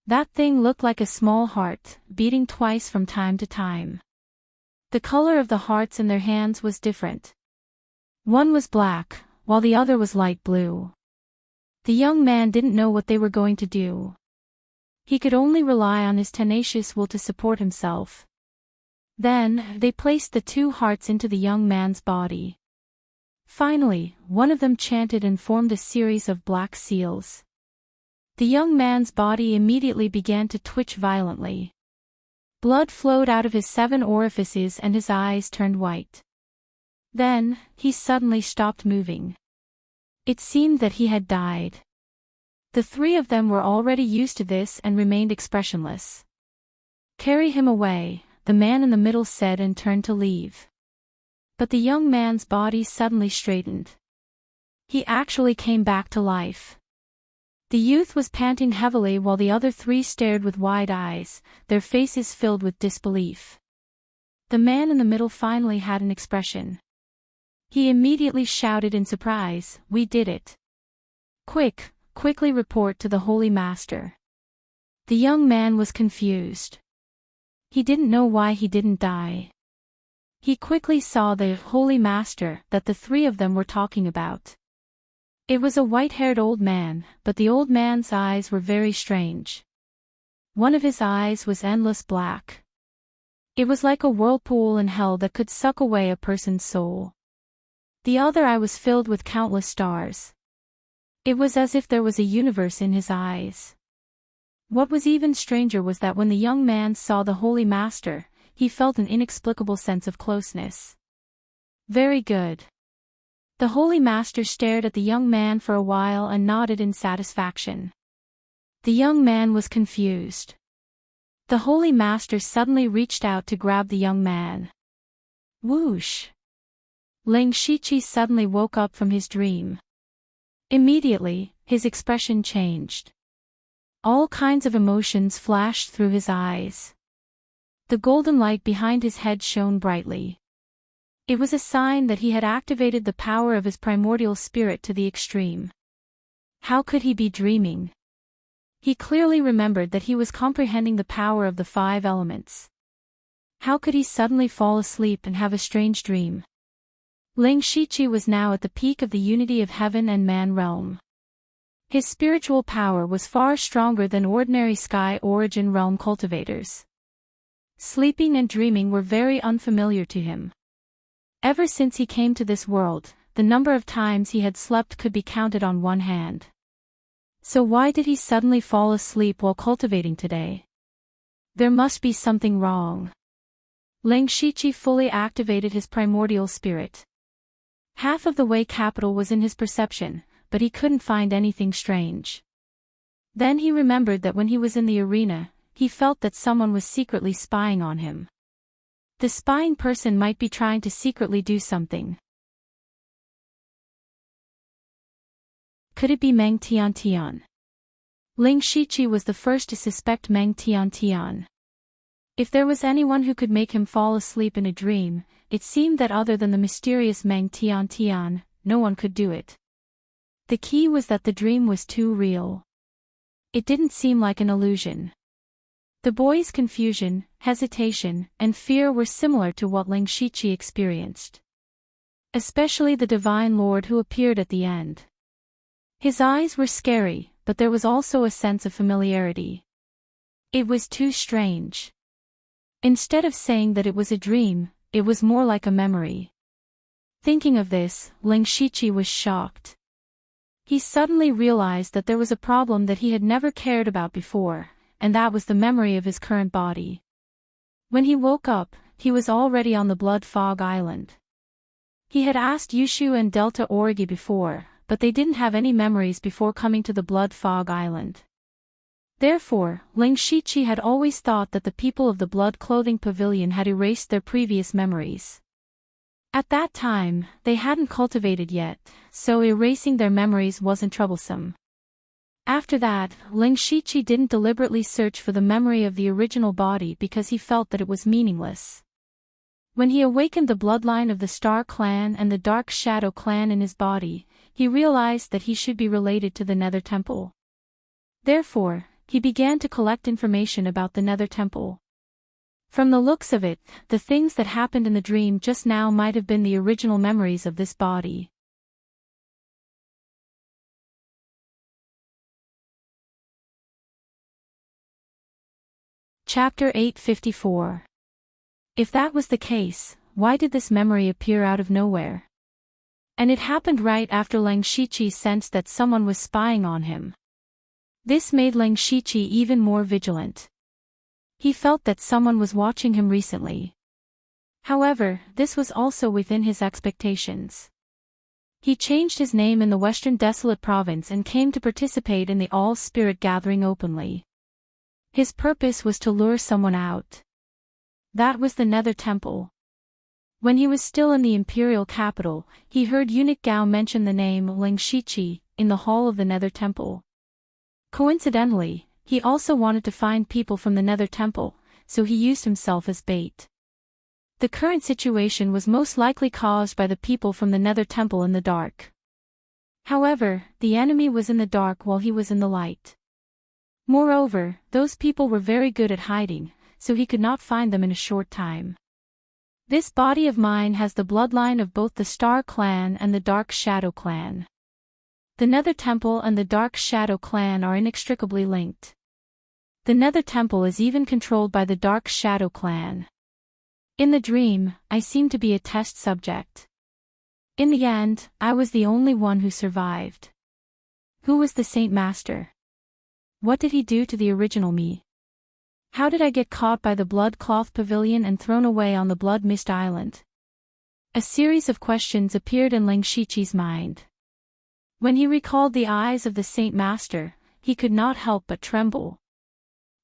That thing looked like a small heart, beating twice from time to time. The color of the hearts in their hands was different. One was black, while the other was light blue. The young man didn't know what they were going to do. He could only rely on his tenacious will to support himself. Then, they placed the 2 hearts into the young man's body. Finally, one of them chanted and formed a series of black seals. The young man's body immediately began to twitch violently. Blood flowed out of his 7 orifices and his eyes turned white. Then, he suddenly stopped moving. It seemed that he had died. The 3 of them were already used to this and remained expressionless. "Carry him away," the man in the middle said and turned to leave. But the young man's body suddenly straightened. He actually came back to life. The youth was panting heavily while the other 3 stared with wide eyes, their faces filled with disbelief. The man in the middle finally had an expression. He immediately shouted in surprise, "We did it! Quickly report to the Holy Master." The young man was confused. He didn't know why he didn't die. He quickly saw the Holy Master that the three of them were talking about. It was a white-haired old man, but the old man's eyes were very strange. One of his eyes was endless black. It was like a whirlpool in hell that could suck away a person's soul. The other eye was filled with countless stars. It was as if there was a universe in his eyes. What was even stranger was that when the young man saw the Holy Master, he felt an inexplicable sense of closeness. Very good. The Holy Master stared at the young man for a while and nodded in satisfaction. The young man was confused. The Holy Master suddenly reached out to grab the young man. Whoosh! Ling Shiqi suddenly woke up from his dream. Immediately, his expression changed. All kinds of emotions flashed through his eyes. The golden light behind his head shone brightly. It was a sign that he had activated the power of his primordial spirit to the extreme. How could he be dreaming? He clearly remembered that he was comprehending the power of the 5 elements. How could he suddenly fall asleep and have a strange dream? Ling Shiqi was now at the peak of the unity of heaven and man realm. His spiritual power was far stronger than ordinary sky origin realm cultivators. Sleeping and dreaming were very unfamiliar to him. Ever since he came to this world, the number of times he had slept could be counted on one hand. So why did he suddenly fall asleep while cultivating today? There must be something wrong. Ling Shiqi fully activated his primordial spirit. Half of the way capital was in his perception, but he couldn't find anything strange. Then he remembered that when he was in the arena, he felt that someone was secretly spying on him. The spying person might be trying to secretly do something. Could it be Meng Tiantian? Ling Shiqi was the first to suspect Meng Tiantian. If there was anyone who could make him fall asleep in a dream, it seemed that other than the mysterious Meng Tiantian, no one could do it. The key was that the dream was too real. It didn't seem like an illusion. The boy's confusion, hesitation, and fear were similar to what Ling Shiqi experienced. Especially the Divine Lord who appeared at the end. His eyes were scary, but there was also a sense of familiarity. It was too strange. Instead of saying that it was a dream, it was more like a memory. Thinking of this, Ling Shiqi was shocked. He suddenly realized that there was a problem that he had never cared about before, and that was the memory of his current body. When he woke up, he was already on the Blood Fog Island. He had asked Yushu and Delta Origi before, but they didn't have any memories before coming to the Blood Fog Island. Therefore, Ling Shiqi had always thought that the people of the Blood Clothing Pavilion had erased their previous memories. At that time, they hadn't cultivated yet, so erasing their memories wasn't troublesome. After that, Ling Shiqi didn't deliberately search for the memory of the original body because he felt that it was meaningless. When he awakened the bloodline of the Star Clan and the Dark Shadow Clan in his body, he realized that he should be related to the Nether Temple. Therefore, he began to collect information about the Nether Temple. From the looks of it, the things that happened in the dream just now might have been the original memories of this body. Chapter 854. If that was the case, why did this memory appear out of nowhere? And it happened right after Ling Shiqi sensed that someone was spying on him. This made Ling Shiqi even more vigilant. He felt that someone was watching him recently. However, this was also within his expectations. He changed his name in the Western Desolate Province and came to participate in the All-Spirit Gathering openly. His purpose was to lure someone out. That was the Nether Temple. When he was still in the imperial capital, he heard Eunuch Gao mention the name Ling Shiqi in the hall of the Nether Temple. Coincidentally, he also wanted to find people from the Nether Temple, so he used himself as bait. The current situation was most likely caused by the people from the Nether Temple in the dark. However, the enemy was in the dark while he was in the light. Moreover, those people were very good at hiding, so he could not find them in a short time. This body of mine has the bloodline of both the Star Clan and the Dark Shadow Clan. The Nether Temple and the Dark Shadow Clan are inextricably linked. The Nether Temple is even controlled by the Dark Shadow Clan. In the dream, I seemed to be a test subject. In the end, I was the only one who survived. Who was the Saint Master? What did he do to the original me? How did I get caught by the Blood Cloth Pavilion and thrown away on the Blood Mist Island? A series of questions appeared in Ling Shiqi's mind. When he recalled the eyes of the Saint Master, he could not help but tremble.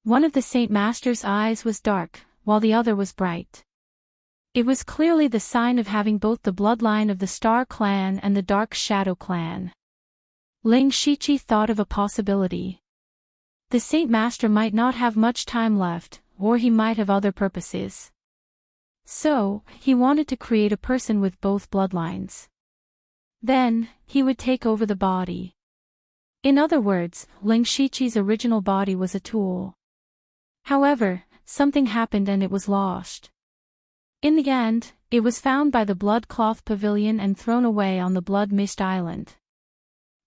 One of the Saint Master's eyes was dark, while the other was bright. It was clearly the sign of having both the bloodline of the Star Clan and the Dark Shadow Clan. Ling Shiqi thought of a possibility. The Saint Master might not have much time left, or he might have other purposes. So, he wanted to create a person with both bloodlines. Then, he would take over the body. In other words, Ling Shiqi's original body was a tool. However, something happened and it was lost. In the end, it was found by the Blood Cloth Pavilion and thrown away on the Blood Mist Island.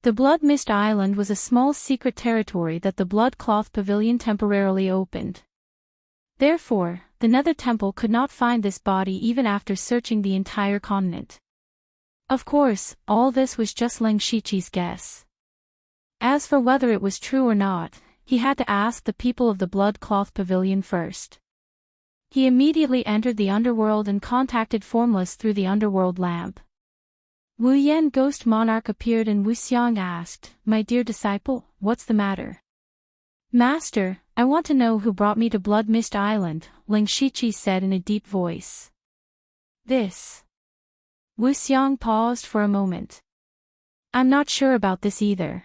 The Blood Mist Island was a small secret territory that the Blood Cloth Pavilion temporarily opened. Therefore, the Nether Temple could not find this body even after searching the entire continent. Of course, all this was just Ling Shiqi's guess. As for whether it was true or not, he had to ask the people of the Blood Cloth Pavilion first. He immediately entered the underworld and contacted Formless through the underworld lamp. Wu Yan Ghost Monarch appeared and Wu Xiang asked, "My dear disciple, what's the matter?" "Master, I want to know who brought me to Blood Mist Island," Ling Shiqi said in a deep voice. "This." Wu Xiang paused for a moment. "I'm not sure about this either.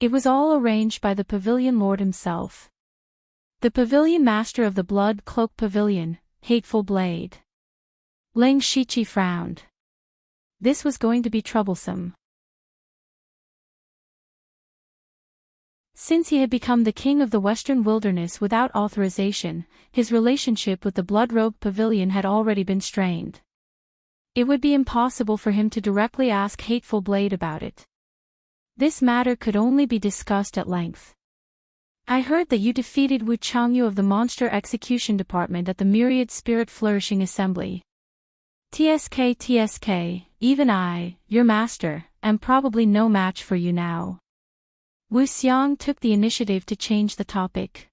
It was all arranged by the Pavilion Lord himself. The Pavilion Master of the Blood Cloak Pavilion, Hateful Blade." Ling Shiqi frowned. This was going to be troublesome. Since he had become the king of the Western Wilderness without authorization, his relationship with the Blood Robe Pavilion had already been strained. It would be impossible for him to directly ask Hateful Blade about it. This matter could only be discussed at length. "I heard that you defeated Wu Changyu of the Monster Execution Department at the Myriad Spirit Flourishing Assembly. TSK, even I, your master, am probably no match for you now." Wu Xiang took the initiative to change the topic.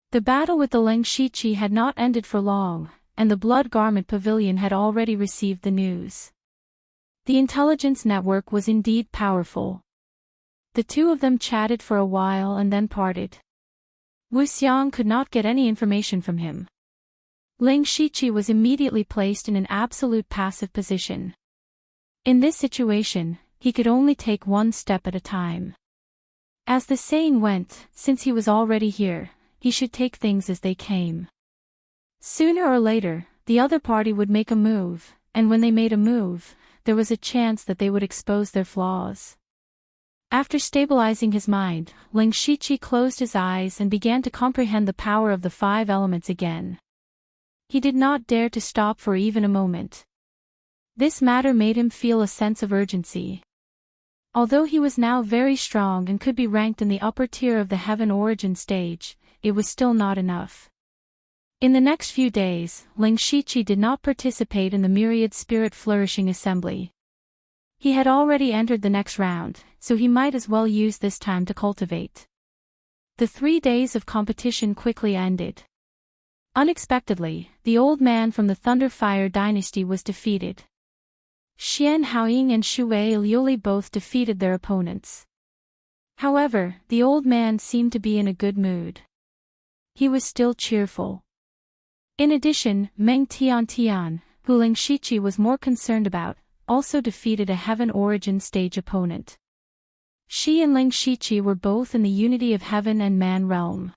The battle with the Ling Shiqi had not ended for long, and the Blood Garment Pavilion had already received the news. The intelligence network was indeed powerful. The two of them chatted for a while and then parted. Wu Xiang could not get any information from him. Ling Shiqi was immediately placed in an absolute passive position. In this situation, he could only take one step at a time. As the saying went, since he was already here, he should take things as they came. Sooner or later, the other party would make a move, and when they made a move, there was a chance that they would expose their flaws. After stabilizing his mind, Ling Shiqi closed his eyes and began to comprehend the power of the 5 elements again. He did not dare to stop for even a moment. This matter made him feel a sense of urgency. Although he was now very strong and could be ranked in the upper tier of the Heaven Origin stage, it was still not enough. In the next few days, Ling Shiqi did not participate in the Myriad Spirit Flourishing Assembly. He had already entered the next round, so he might as well use this time to cultivate. The 3 days of competition quickly ended. Unexpectedly, the old man from the Thunderfire dynasty was defeated. Xian Haoying and Shui Liuli both defeated their opponents. However, the old man seemed to be in a good mood. He was still cheerful. In addition, Meng Tian, who Ling Shiqi was more concerned about, also defeated a Heaven Origin stage opponent. She and Ling Shiqi were both in the unity of Heaven and Man realm.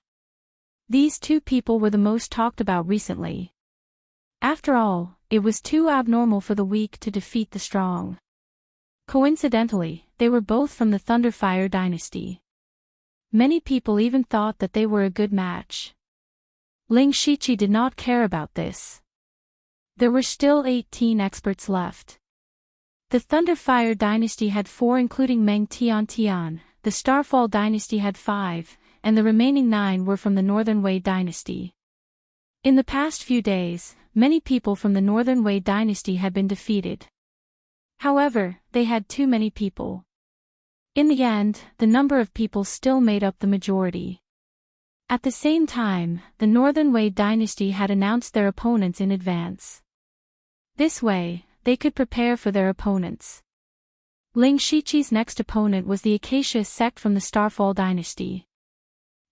These two people were the most talked about recently. After all, it was too abnormal for the weak to defeat the strong. Coincidentally, they were both from the Thunderfire dynasty. Many people even thought that they were a good match. Ling Shiqi did not care about this. There were still 18 experts left. The Thunderfire dynasty had 4 including Meng Tian, the Starfall dynasty had 5, and the remaining 9 were from the Northern Wei dynasty. In the past few days, many people from the Northern Wei dynasty had been defeated. However, they had too many people. In the end, the number of people still made up the majority. At the same time, the Northern Wei dynasty had announced their opponents in advance. This way, they could prepare for their opponents. Ling Shiqi's next opponent was the Acacia sect from the Starfall dynasty.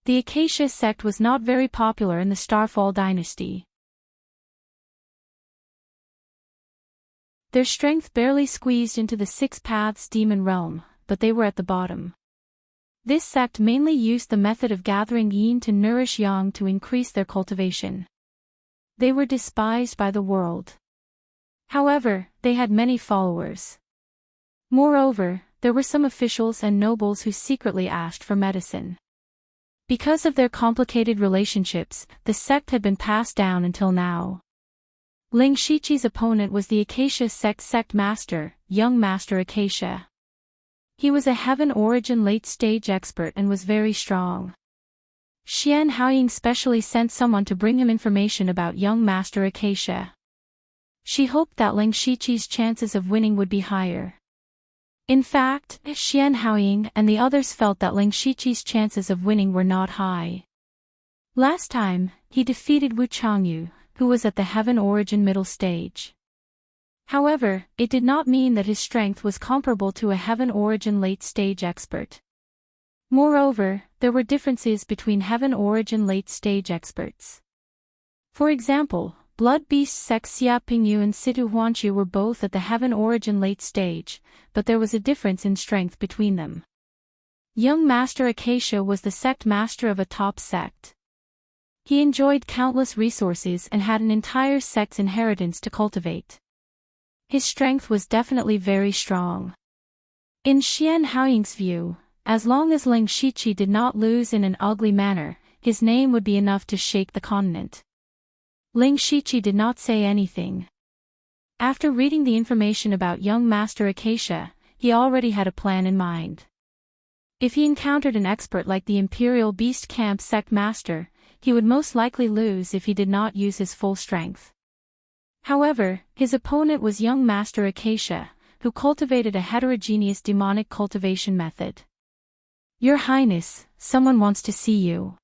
The Acacia sect was not very popular in the Starfall dynasty. Their strength barely squeezed into the Six Paths demon realm, but they were at the bottom. This sect mainly used the method of gathering yin to nourish yang to increase their cultivation. They were despised by the world. However, they had many followers. Moreover, there were some officials and nobles who secretly asked for medicine. Because of their complicated relationships, the sect had been passed down until now. Ling Shiqi's opponent was the Acacia sect master, young Master Acacia. He was a Heaven Origin late-stage expert and was very strong. Xian Haoying specially sent someone to bring him information about young Master Acacia. She hoped that Ling Shiqi's chances of winning would be higher. In fact, Xian Haoying and the others felt that Ling Shiqi's chances of winning were not high. Last time, he defeated Wu Changyu, who was at the Heaven Origin middle stage. However, it did not mean that his strength was comparable to a Heaven Origin late-stage expert. Moreover, there were differences between Heaven Origin late-stage experts. For example, Blood Beast sect Xia Pingyu and Situ Huanqiu were both at the Heaven Origin late stage, but there was a difference in strength between them. Young Master Acacia was the sect master of a top sect. He enjoyed countless resources and had an entire sect's inheritance to cultivate. His strength was definitely very strong. In Xian Haoying's view, as long as Ling Shiqi did not lose in an ugly manner, his name would be enough to shake the continent. Ling Shiqi did not say anything. After reading the information about young Master Acacia, he already had a plan in mind. If he encountered an expert like the Imperial Beast Camp sect master, he would most likely lose if he did not use his full strength. However, his opponent was young Master Acacia, who cultivated a heterogeneous demonic cultivation method. "Your Highness, someone wants to see you."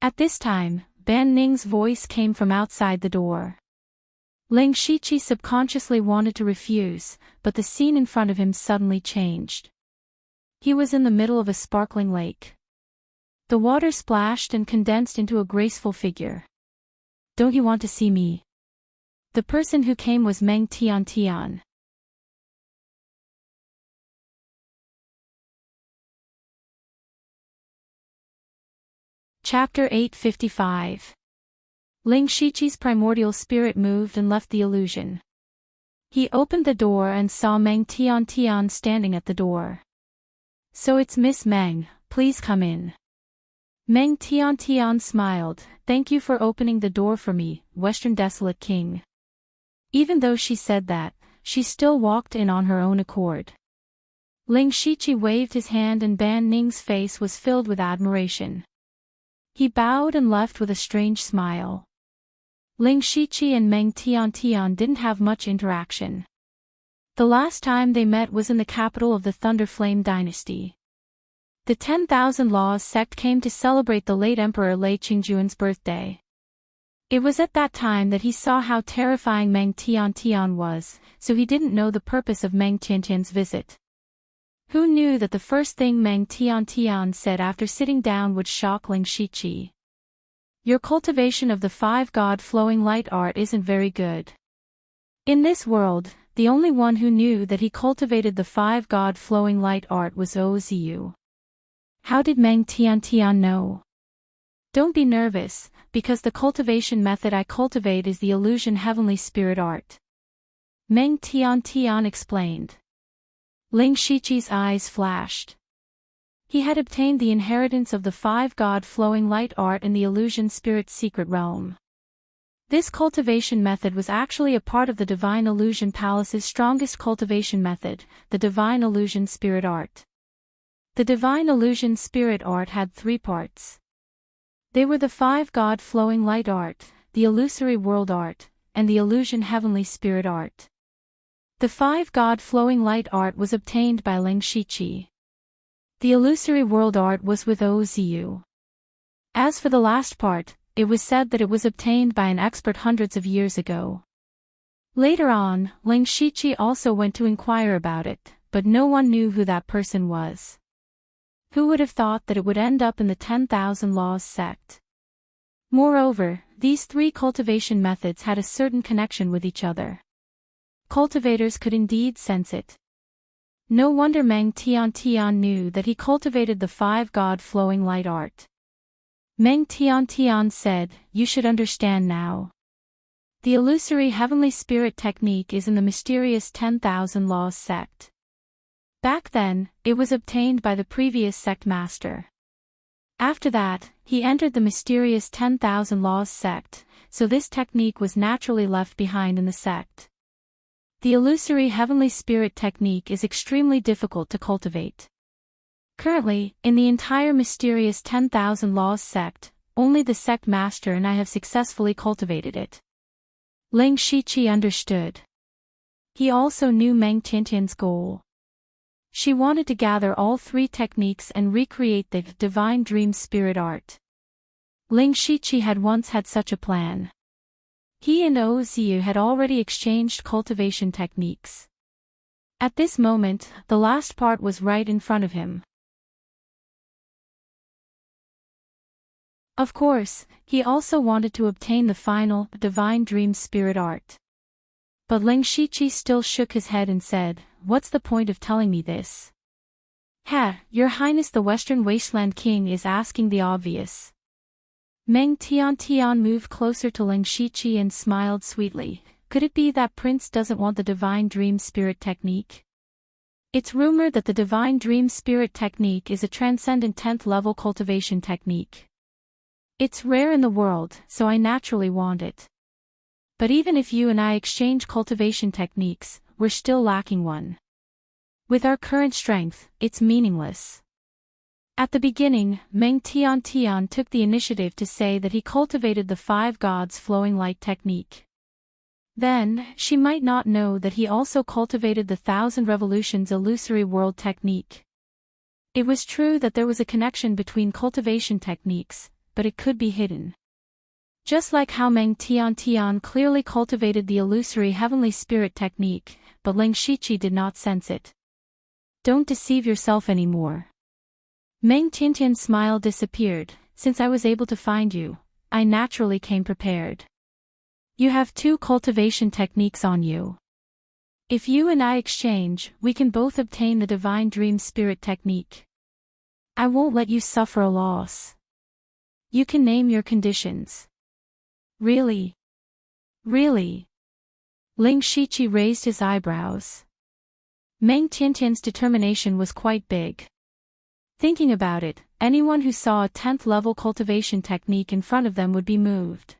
At this time, Ban Ning's voice came from outside the door. Ling Shiqi subconsciously wanted to refuse, but the scene in front of him suddenly changed. He was in the middle of a sparkling lake. The water splashed and condensed into a graceful figure. "Don't you want to see me?" The person who came was Meng Tian. Chapter 855. Ling Shiqi's primordial spirit moved and left the illusion. He opened the door and saw Meng Tian standing at the door. "So it's Miss Meng, please come in." Meng Tian smiled, "Thank you for opening the door for me, Western Desolate King." Even though she said that, she still walked in on her own accord. Ling Shiqi waved his hand and Ban Ning's face was filled with admiration. He bowed and left with a strange smile. Ling Shiqi and Meng Tian didn't have much interaction. The last time they met was in the capital of the Thunderflame dynasty. The 10,000 Laws sect came to celebrate the late Emperor Lei Qingjuan's birthday. It was at that time that he saw how terrifying Meng Tian was, so he didn't know the purpose of Meng Tian's visit. Who knew that the first thing Meng Tian said after sitting down would shock Ling Shiqi? "Your cultivation of the 5-god flowing light art isn't very good." In this world, the only one who knew that he cultivated the 5-god flowing light art was Oziu. How did Meng Tian know? Don't be nervous, because the cultivation method I cultivate is the illusion heavenly spirit art. Meng Tian explained. Ling Shiqi's eyes flashed. He had obtained the inheritance of the 5 God flowing light art in the illusion spirit secret realm. This cultivation method was actually a part of the Divine Illusion Palace's strongest cultivation method, the Divine Illusion Spirit Art. The Divine Illusion Spirit Art had 3 parts. They were the 5 God flowing light art, the illusory world art, and the illusion heavenly spirit art. The 5 God flowing light art was obtained by Ling Shiqi. The illusory world art was with Oziu. As for the last part, it was said that it was obtained by an expert hundreds of years ago. Later on, Ling Shiqi also went to inquire about it, but no one knew who that person was. Who would have thought that it would end up in the 10,000 Laws sect? Moreover, these 3 cultivation methods had a certain connection with each other. Cultivators could indeed sense it. No wonder Meng Tian knew that he cultivated the 5 God flowing light art. Meng Tian said, "You should understand now. The illusory heavenly spirit technique is in the mysterious 10,000 Laws sect. Back then, it was obtained by the previous sect master. After that, he entered the mysterious 10,000 Laws sect, so this technique was naturally left behind in the sect. The illusory heavenly spirit technique is extremely difficult to cultivate. Currently, in the entire mysterious 10,000 Laws sect, only the sect master and I have successfully cultivated it." Ling Shiqi understood. He also knew Meng Tiantian's goal. She wanted to gather all 3 techniques and recreate the divine dream spirit art. Ling Shiqi had once had such a plan. He and Oziu had already exchanged cultivation techniques. At this moment, the last part was right in front of him. Of course, he also wanted to obtain the final, divine dream spirit art. But Ling Shiqi still shook his head and said, "What's the point of telling me this? Your Highness the Western Wasteland King is asking the obvious." Meng Tian moved closer to Ling Shiqi and smiled sweetly. Could it be that Prince doesn't want the divine dream spirit technique? It's rumored that the divine dream spirit technique is a transcendent 10th level cultivation technique. It's rare in the world, so I naturally want it. But even if you and I exchange cultivation techniques, we're still lacking one. With our current strength, it's meaningless. At the beginning, Meng Tian took the initiative to say that he cultivated the 5 Gods flowing light technique. Then, she might not know that he also cultivated the 1,000 Revolutions illusory world technique. It was true that there was a connection between cultivation techniques, but it could be hidden. Just like how Meng Tian clearly cultivated the illusory heavenly spirit technique, but Ling Shiqi did not sense it. Don't deceive yourself anymore. Meng Tiantian's smile disappeared. Since I was able to find you, I naturally came prepared. You have 2 cultivation techniques on you. If you and I exchange, we can both obtain the divine dream spirit technique. I won't let you suffer a loss. You can name your conditions. Really? Really? Ling Shiqi raised his eyebrows. Meng Tiantian's determination was quite big. Thinking about it, anyone who saw a 10th level cultivation technique in front of them would be moved.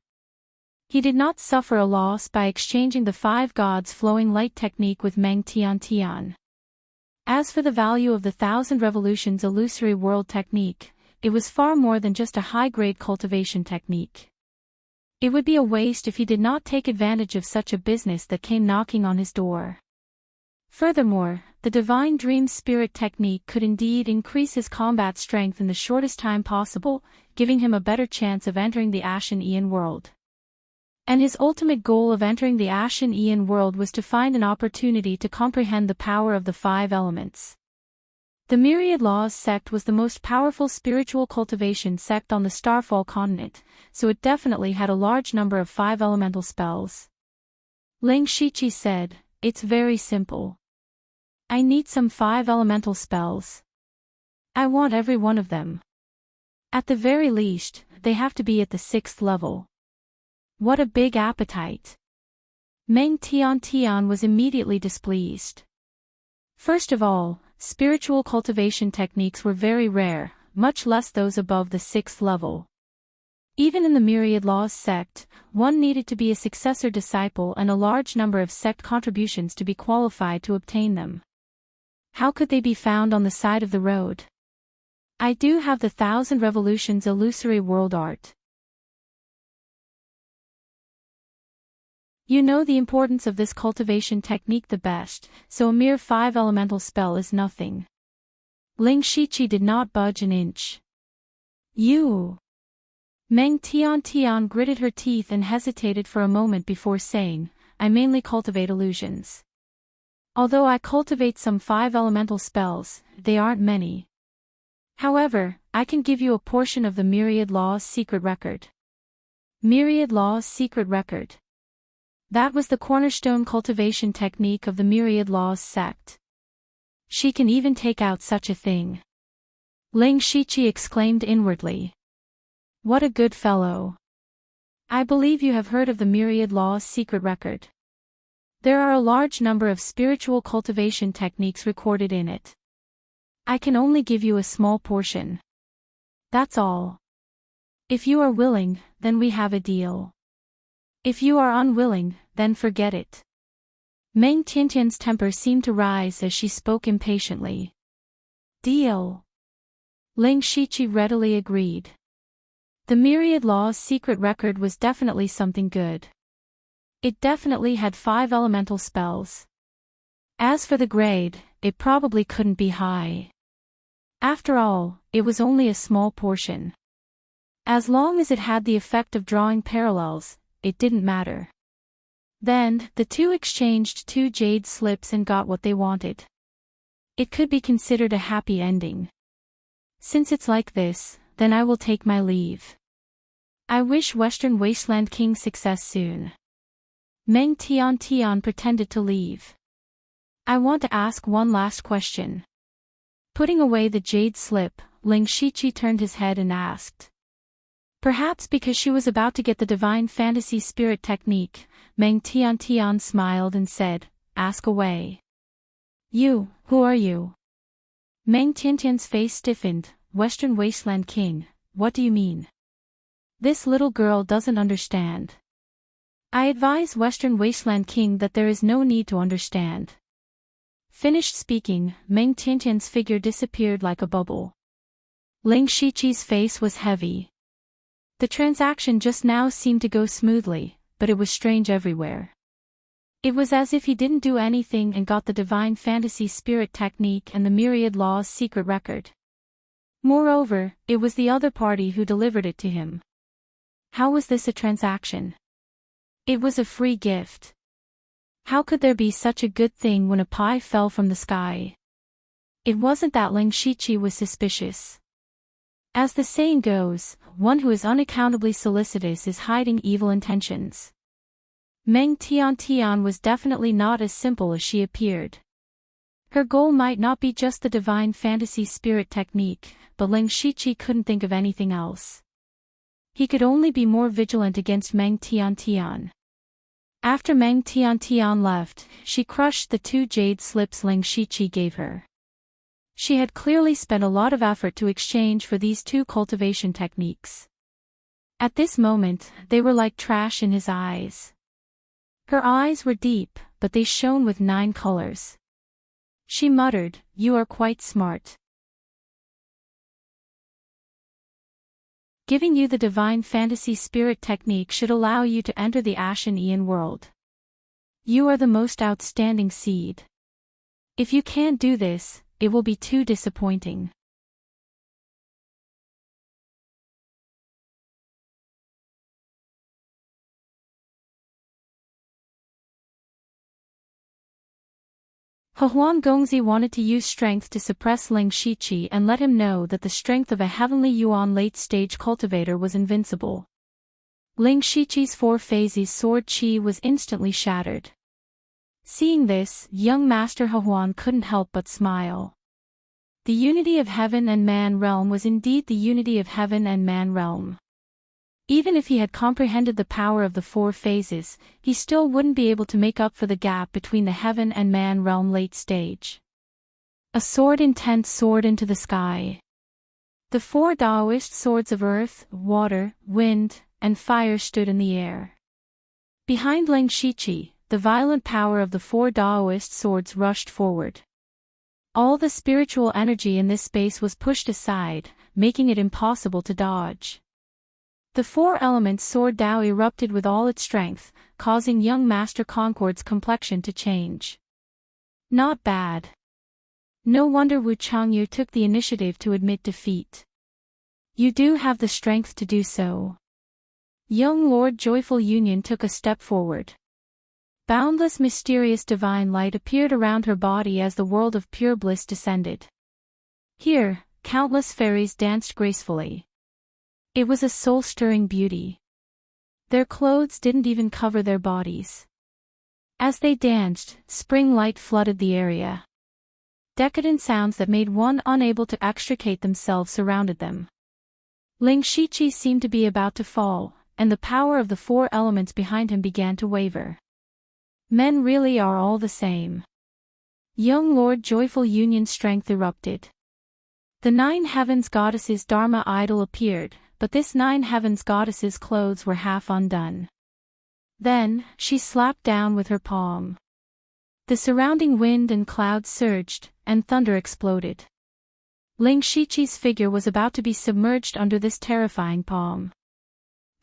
He did not suffer a loss by exchanging the 5 Gods flowing light technique with Meng Tian. As for the value of the 1,000 Revolutions illusory world technique, it was far more than just a high-grade cultivation technique. It would be a waste if he did not take advantage of such a business that came knocking on his door. Furthermore, the divine dream spirit technique could indeed increase his combat strength in the shortest time possible, giving him a better chance of entering the Ashen Aeon world. And his ultimate goal of entering the Ashen Aeon world was to find an opportunity to comprehend the power of the 5 elements. The Myriad Laws sect was the most powerful spiritual cultivation sect on the Starfall continent, so it definitely had a large number of 5 elemental spells. Ling Shiqi said, "It's very simple. I need some 5 elemental spells. I want every one of them. At the very least, they have to be at the 6th level. What a big appetite. Meng Tian was immediately displeased. First of all, spiritual cultivation techniques were very rare, much less those above the 6th level. Even in the Myriad Laws sect, one needed to be a successor disciple and a large number of sect contributions to be qualified to obtain them. How could they be found on the side of the road? I do have the 1,000 Revolutions illusory world art. You know the importance of this cultivation technique the best, so a mere 5 elemental spell is nothing. Ling Shiqi did not budge an inch. You. Meng Tian gritted her teeth and hesitated for a moment before saying, I mainly cultivate illusions. Although I cultivate some 5 elemental spells, they aren't many. However, I can give you a portion of the Myriad Laws secret record. Myriad Laws secret record. That was the cornerstone cultivation technique of the Myriad Laws sect. She can even take out such a thing. Ling Shiqi exclaimed inwardly. What a good fellow. I believe you have heard of the Myriad Laws secret record. There are a large number of spiritual cultivation techniques recorded in it. I can only give you a small portion. That's all. If you are willing, then we have a deal. If you are unwilling, then forget it. Meng Tiantian's temper seemed to rise as she spoke impatiently. Deal. Ling Shiqi readily agreed. The Myriad Laws secret record was definitely something good. It definitely had 5 elemental spells. As for the grade, it probably couldn't be high. After all, it was only a small portion. As long as it had the effect of drawing parallels, it didn't matter. Then, the two exchanged 2 jade slips and got what they wanted. It could be considered a happy ending. Since it's like this, then I will take my leave. I wish Western Wasteland King success soon. Meng Tian pretended to leave. I want to ask one last question. Putting away the jade slip, Ling Shiqi turned his head and asked. Perhaps because she was about to get the divine fantasy spirit technique, Meng Tian smiled and said, Ask away. You, who are you? Meng Tiantian's face stiffened. Western Wasteland King, what do you mean? This little girl doesn't understand. I advise Western Wasteland King that there is no need to understand. Finished speaking, Meng Tiantian's figure disappeared like a bubble. Ling Shiqi's face was heavy. The transaction just now seemed to go smoothly, but it was strange everywhere. It was as if he didn't do anything and got the divine fantasy spirit technique and the Myriad Laws secret record. Moreover, it was the other party who delivered it to him. How was this a transaction? It was a free gift. How could there be such a good thing when a pie fell from the sky? It wasn't that Ling Shiqi was suspicious. As the saying goes, one who is unaccountably solicitous is hiding evil intentions. Meng Tian was definitely not as simple as she appeared. Her goal might not be just the divine fantasy spirit technique, but Ling Shiqi couldn't think of anything else. He could only be more vigilant against Meng Tian. After Meng Tian left, she crushed the 2 jade slips Ling Shiqi gave her. She had clearly spent a lot of effort to exchange for these 2 cultivation techniques. At this moment, they were like trash in his eyes. Her eyes were deep, but they shone with 9 colors. She muttered, You are quite smart. Giving you the divine fantasy spirit technique should allow you to enter the Ashen Aeon world. You are the most outstanding seed. If you can't do this, it will be too disappointing. Huan Gongzi wanted to use strength to suppress Ling Shiqi and let him know that the strength of a heavenly Yuan late-stage cultivator was invincible. Ling Shiqi's 4-phase sword chi was instantly shattered. Seeing this, young Master Huan couldn't help but smile. The unity of heaven and man realm was indeed the unity of heaven and man realm. Even if he had comprehended the power of the four phases, he still wouldn't be able to make up for the gap between the heaven and man realm late stage. A sword intent soared into the sky. The four Taoist swords of earth, water, wind, and fire stood in the air. Behind Ling Shiqi, the violent power of the four Taoist swords rushed forward. All the spiritual energy in this space was pushed aside, making it impossible to dodge. The four elements sword Tao erupted with all its strength, causing young Master Concord's complexion to change. Not bad. No wonder Wu Changyu took the initiative to admit defeat. You do have the strength to do so. Young Lord Joyful Union took a step forward. Boundless mysterious divine light appeared around her body as the world of pure bliss descended. Here, countless fairies danced gracefully. It was a soul-stirring beauty. Their clothes didn't even cover their bodies. As they danced, spring light flooded the area. Decadent sounds that made one unable to extricate themselves surrounded them. Ling Shiqi seemed to be about to fall, and the power of the four elements behind him began to waver. Men really are all the same. Young Lord Joyful Union's strength erupted. The 9 heavens goddesses' Dharma idol appeared, but this 9 heavens goddesses' clothes were half undone. Then, she slapped down with her palm. The surrounding wind and clouds surged, and thunder exploded. Ling Shiqi's figure was about to be submerged under this terrifying palm.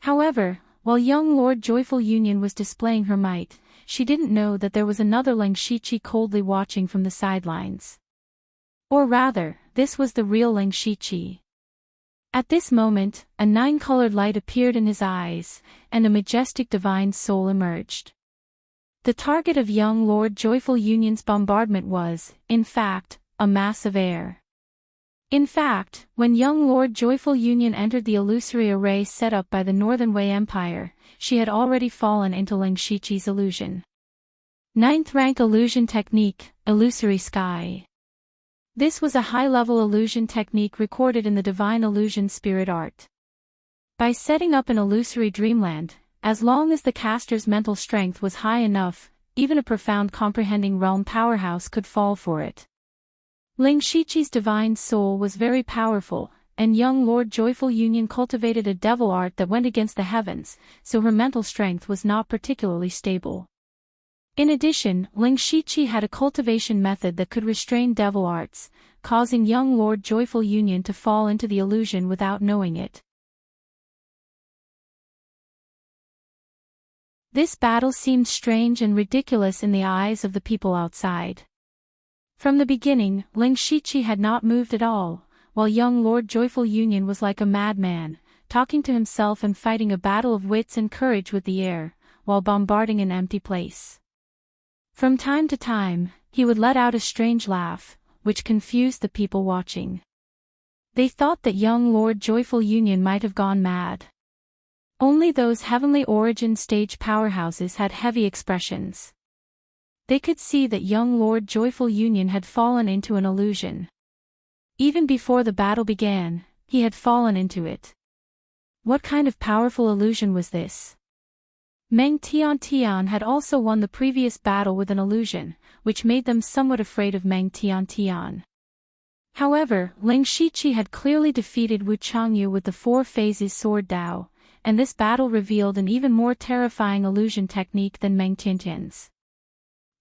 However, while young Lord Joyful Union was displaying her might, she didn't know that there was another Ling Shiqi coldly watching from the sidelines. Or rather, this was the real Ling Shiqi. At this moment, a 9-colored light appeared in his eyes, and a majestic divine soul emerged. The target of young Lord Joyful Union's bombardment was, in fact, a mass of air. In fact, when young Lord Joyful Union entered the illusory array set up by the Northern Wei Empire, she had already fallen into Ling Shiqi's illusion. 9th rank illusion technique, illusory sky. This was a high-level illusion technique recorded in the Divine Illusion Spirit Art. By setting up an illusory dreamland, as long as the caster's mental strength was high enough, even a profound comprehending realm powerhouse could fall for it. Ling Shiqi's divine soul was very powerful, and young Lord Joyful Union cultivated a devil art that went against the heavens, so her mental strength was not particularly stable. In addition, Ling Shiqi had a cultivation method that could restrain devil arts, causing young Lord Joyful Union to fall into the illusion without knowing it. This battle seemed strange and ridiculous in the eyes of the people outside. From the beginning, Ling Shiqi had not moved at all, while young Lord Joyful Union was like a madman, talking to himself and fighting a battle of wits and courage with the air, while bombarding an empty place. From time to time, he would let out a strange laugh, which confused the people watching. They thought that young Lord Joyful Union might have gone mad. Only those heavenly origin stage powerhouses had heavy expressions. They could see that young Lord Joyful Union had fallen into an illusion. Even before the battle began, he had fallen into it. What kind of powerful illusion was this? Meng Tian had also won the previous battle with an illusion, which made them somewhat afraid of Meng Tian. However, Ling Shiqi had clearly defeated Wu Changyu with the 4 phases sword Dao, and this battle revealed an even more terrifying illusion technique than Meng Tian's.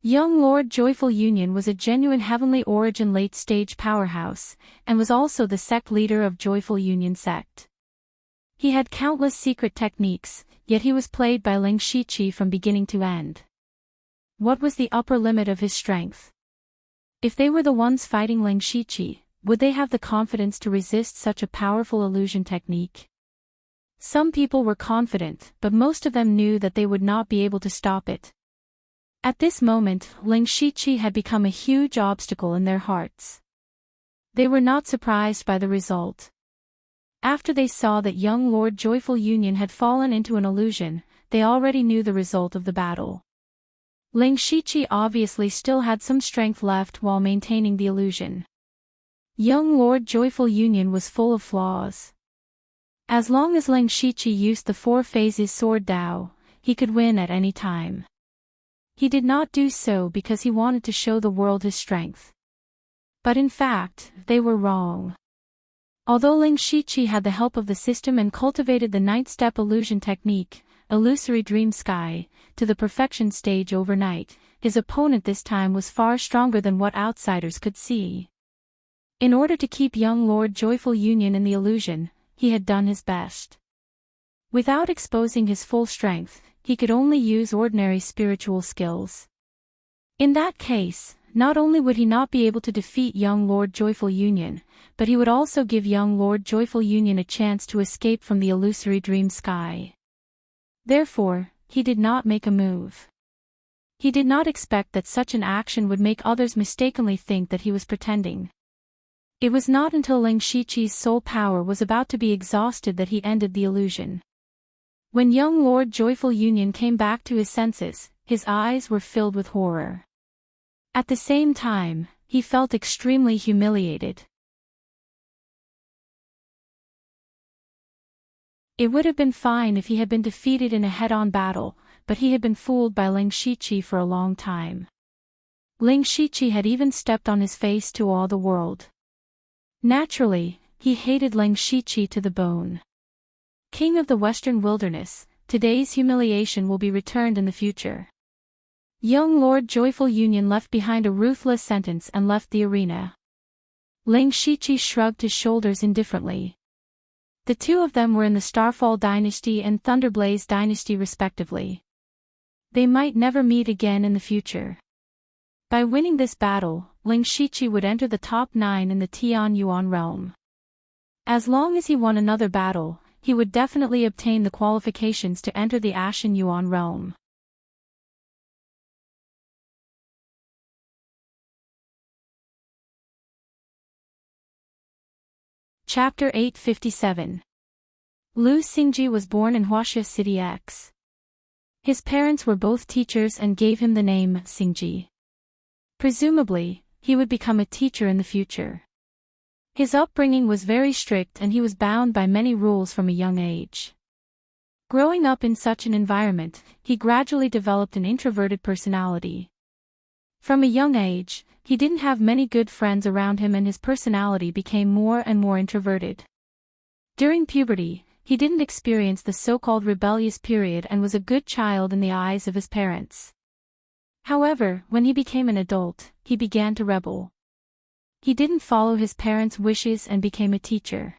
Young Lord Joyful Union was a genuine heavenly origin late-stage powerhouse, and was also the sect leader of Joyful Union sect. He had countless secret techniques, yet he was played by Ling Shiqi from beginning to end. What was the upper limit of his strength? If they were the ones fighting Ling Shiqi, would they have the confidence to resist such a powerful illusion technique? Some people were confident, but most of them knew that they would not be able to stop it. At this moment, Ling Shiqi had become a huge obstacle in their hearts. They were not surprised by the result. After they saw that young Lord Joyful Union had fallen into an illusion, they already knew the result of the battle. Ling Shiqi obviously still had some strength left while maintaining the illusion. Young Lord Joyful Union was full of flaws. As long as Ling Shiqi used the 4 phases sword Dao, he could win at any time. He did not do so because he wanted to show the world his strength. But in fact, they were wrong. Although Ling Shiqi had the help of the system and cultivated the 9-step illusion technique, illusory dream sky, to the perfection stage overnight, his opponent this time was far stronger than what outsiders could see. In order to keep young Lord Joyful Union in the illusion, he had done his best. Without exposing his full strength, he could only use ordinary spiritual skills. In that case, not only would he not be able to defeat young Lord Joyful Union, but he would also give young Lord Joyful Union a chance to escape from the illusory dream sky. Therefore, he did not make a move. He did not expect that such an action would make others mistakenly think that he was pretending. It was not until Ling Shiqi's soul power was about to be exhausted that he ended the illusion. When young Lord Joyful Union came back to his senses, his eyes were filled with horror. At the same time, he felt extremely humiliated. It would have been fine if he had been defeated in a head-on battle, but he had been fooled by Ling Shiqi for a long time. Ling Shiqi had even stepped on his face to awe the world. Naturally, he hated Ling Shiqi to the bone. King of the Western Wilderness, today's humiliation will be returned in the future. Young Lord Joyful Union left behind a ruthless sentence and left the arena. Ling Shiqi shrugged his shoulders indifferently. The two of them were in the Starfall Dynasty and Thunderblaze Dynasty respectively. They might never meet again in the future. By winning this battle, Ling Shiqi would enter the top 9 in the Tian Yuan realm. As long as he won another battle, he would definitely obtain the qualifications to enter the Ashen Yuan realm. Chapter 857. Lu Xingji was born in Huaxia City X. His parents were both teachers and gave him the name Xingji. Presumably, he would become a teacher in the future. His upbringing was very strict and he was bound by many rules from a young age. Growing up in such an environment, he gradually developed an introverted personality. From a young age, he didn't have many good friends around him and his personality became more and more introverted. During puberty, he didn't experience the so-called rebellious period and was a good child in the eyes of his parents. However, when he became an adult, he began to rebel. He didn't follow his parents' wishes and became a teacher.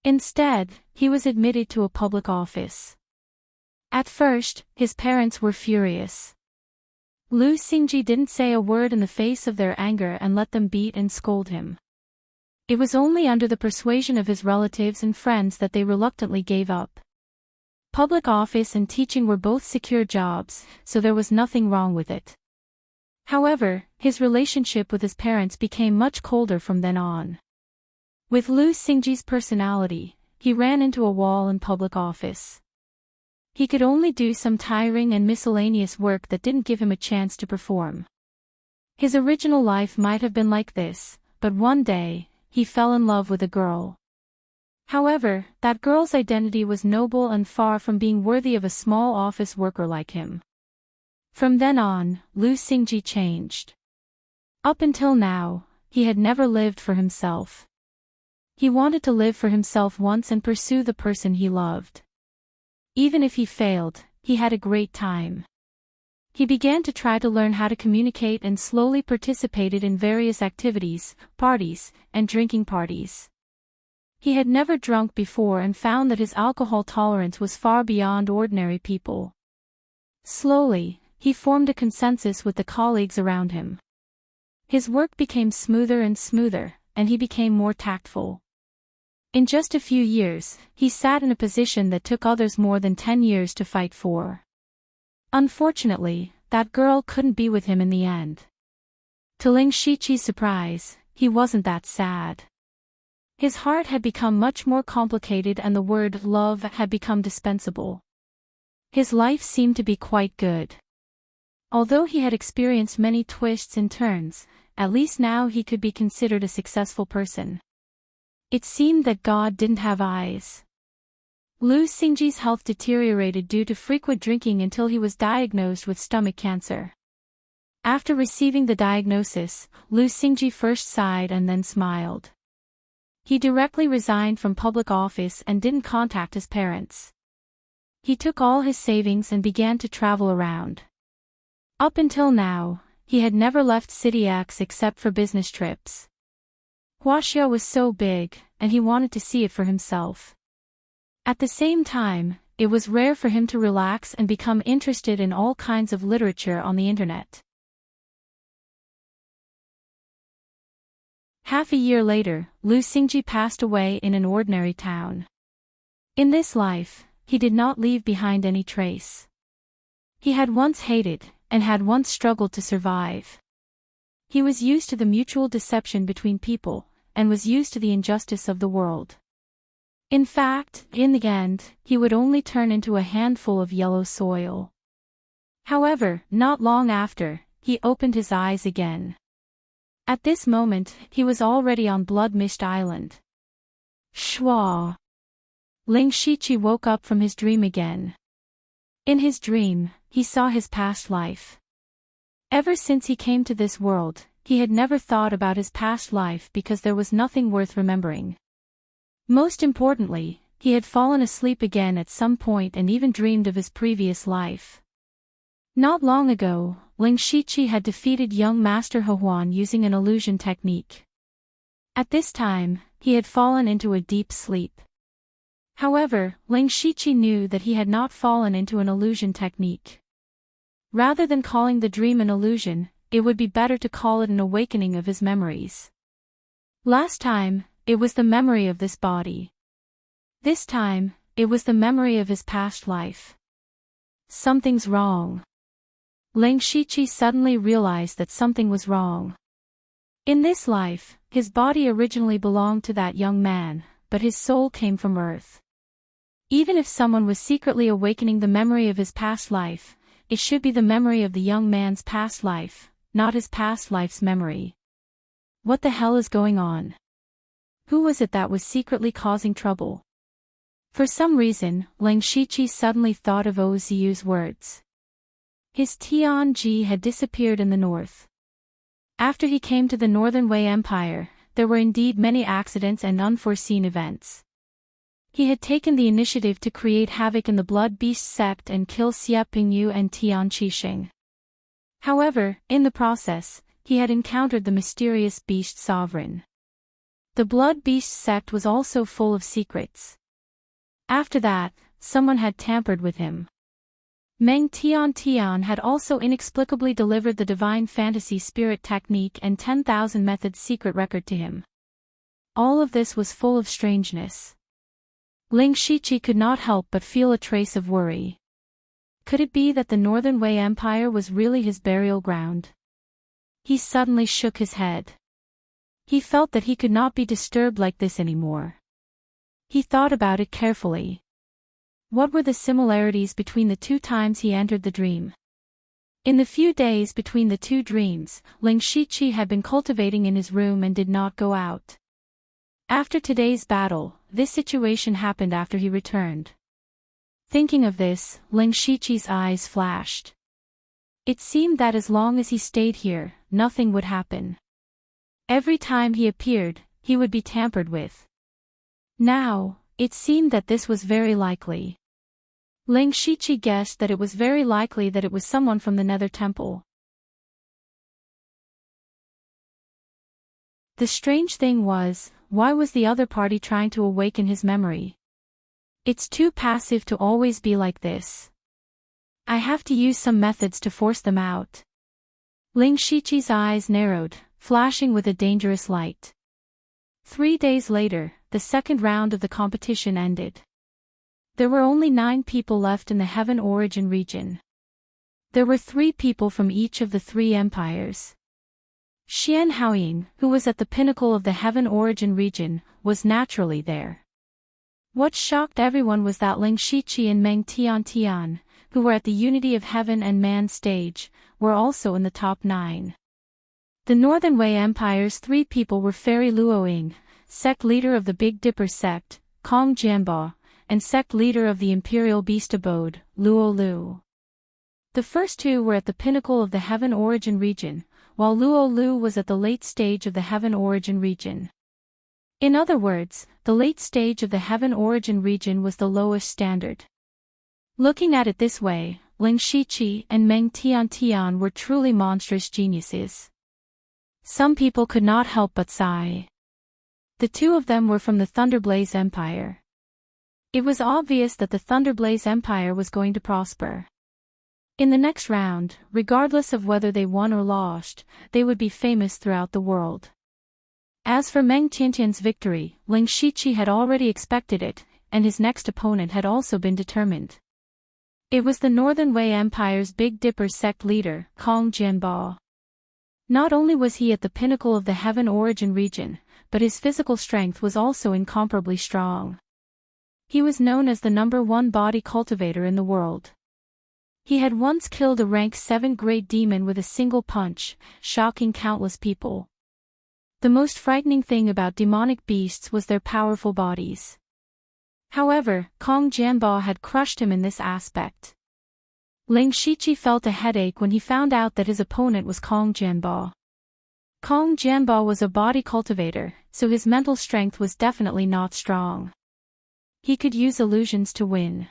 Instead, he was admitted to a public office. At first, his parents were furious. Lu Xingji didn't say a word in the face of their anger and let them beat and scold him. It was only under the persuasion of his relatives and friends that they reluctantly gave up. Public office and teaching were both secure jobs, so there was nothing wrong with it. However, his relationship with his parents became much colder from then on. With Lu Xingji's personality, he ran into a wall in public office. He could only do some tiring and miscellaneous work that didn't give him a chance to perform. His original life might have been like this, but one day, he fell in love with a girl. However, that girl's identity was noble and far from being worthy of a small office worker like him. From then on, Lu Xingji changed. Up until now, he had never lived for himself. He wanted to live for himself once and pursue the person he loved. Even if he failed, he had a great time. He began to try to learn how to communicate and slowly participated in various activities, parties, and drinking parties. He had never drunk before and found that his alcohol tolerance was far beyond ordinary people. Slowly, he formed a consensus with the colleagues around him. His work became smoother and smoother, and he became more tactful. In just a few years, he sat in a position that took others more than 10 years to fight for. Unfortunately, that girl couldn't be with him in the end. To Ling Shiqi's surprise, he wasn't that sad. His heart had become much more complicated and the word love had become dispensable. His life seemed to be quite good. Although he had experienced many twists and turns, at least now he could be considered a successful person. It seemed that God didn't have eyes. Lu Xingji's health deteriorated due to frequent drinking until he was diagnosed with stomach cancer. After receiving the diagnosis, Lu Xingji first sighed and then smiled. He directly resigned from public office and didn't contact his parents. He took all his savings and began to travel around. Up until now, he had never left City X except for business trips. Huaxia was so big, and he wanted to see it for himself. At the same time, it was rare for him to relax and become interested in all kinds of literature on the internet. Half a year later, Lu Xingji passed away in an ordinary town. In this life, he did not leave behind any trace. He had once hated, and had once struggled to survive. He was used to the mutual deception between people, and was used to the injustice of the world. In fact, in the end, he would only turn into a handful of yellow soil. However, not long after, he opened his eyes again. At this moment, he was already on Blood Mist Island. Shwa! Ling Shiqi woke up from his dream again. In his dream, he saw his past life. Ever since he came to this world, he had never thought about his past life because there was nothing worth remembering. Most importantly, he had fallen asleep again at some point and even dreamed of his previous life. Not long ago, Ling Shiqi had defeated young Master He Huan using an illusion technique. At this time, he had fallen into a deep sleep. However, Ling Shiqi knew that he had not fallen into an illusion technique. Rather than calling the dream an illusion, it would be better to call it an awakening of his memories. Last time, it was the memory of this body. This time, it was the memory of his past life. Something's wrong. Ling Shiqi suddenly realized that something was wrong. In this life, his body originally belonged to that young man, but his soul came from Earth. Even if someone was secretly awakening the memory of his past life, it should be the memory of the young man's past life, not his past life's memory. What the hell is going on? Who was it that was secretly causing trouble? For some reason, Ling Shiqi suddenly thought of Oziu's words. His Tianji had disappeared in the north. After he came to the Northern Wei Empire, there were indeed many accidents and unforeseen events. He had taken the initiative to create havoc in the Blood Beast sect and kill Xie Pingyu and Tian Qixing. However, in the process, he had encountered the mysterious Beast Sovereign. The Blood Beast sect was also full of secrets. After that, someone had tampered with him. Meng Tian had also inexplicably delivered the Divine Fantasy Spirit Technique and 10,000 Methods secret record to him. All of this was full of strangeness. Ling Shiqi could not help but feel a trace of worry. Could it be that the Northern Wei Empire was really his burial ground? He suddenly shook his head. He felt that he could not be disturbed like this anymore. He thought about it carefully. What were the similarities between the two times he entered the dream? In the few days between the two dreams, Ling Shiqi had been cultivating in his room and did not go out. After today's battle, this situation happened after he returned. Thinking of this, Ling Shiqi's eyes flashed. It seemed that as long as he stayed here, nothing would happen. Every time he appeared, he would be tampered with. Now, it seemed that this was very likely. Ling Shiqi guessed that it was very likely that it was someone from the Nether Temple. The strange thing was, why was the other party trying to awaken his memory? It's too passive to always be like this. I have to use some methods to force them out. Ling Shiqi's eyes narrowed, flashing with a dangerous light. 3 days later, the second round of the competition ended. There were only 9 people left in the Heaven Origin region. There were 3 people from each of the 3 empires. Xian Haoying, who was at the pinnacle of the Heaven Origin region, was naturally there. What shocked everyone was that Ling Shiqi and Meng Tian, who were at the Unity of Heaven and Man stage, were also in the top 9. The Northern Wei Empire's 3 people were Fairy Luoying, sect leader of the Big Dipper sect, Kong Jianbo, and sect leader of the imperial beast abode, Luo Lu. The first two were at the pinnacle of the Heaven Origin region, while Luo Lu was at the late stage of the Heaven Origin region. In other words, the late stage of the Heaven Origin region was the lowest standard. Looking at it this way, Ling Shiqi and Meng Tian were truly monstrous geniuses. Some people could not help but sigh. The two of them were from the Thunderblaze Empire. It was obvious that the Thunderblaze Empire was going to prosper. In the next round, regardless of whether they won or lost, they would be famous throughout the world. As for Meng Tiantian's victory, Ling Shiqi had already expected it, and his next opponent had also been determined. It was the Northern Wei Empire's Big Dipper sect leader, Kong Jianbao. Not only was he at the pinnacle of the Heaven Origin region, but his physical strength was also incomparably strong. He was known as the #1 body cultivator in the world. He had once killed a rank 7 great demon with a single punch, shocking countless people. The most frightening thing about demonic beasts was their powerful bodies. However, Kong Jianbao had crushed him in this aspect. Ling Shiqi felt a headache when he found out that his opponent was Kong Jianbao. Kong Jianbao was a body cultivator, so his mental strength was definitely not strong. He could use illusions to win.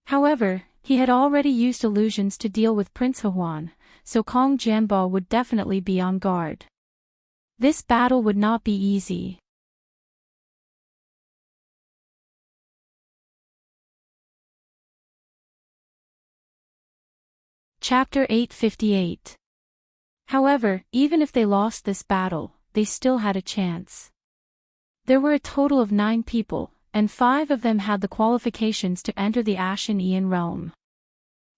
However, he had already used illusions to deal with Prince Huan, so Kong Jianbao would definitely be on guard. This battle would not be easy. Chapter 858. However, even if they lost this battle, they still had a chance. There were a total of 9 people, and 5 of them had the qualifications to enter the Ashen Aeon realm.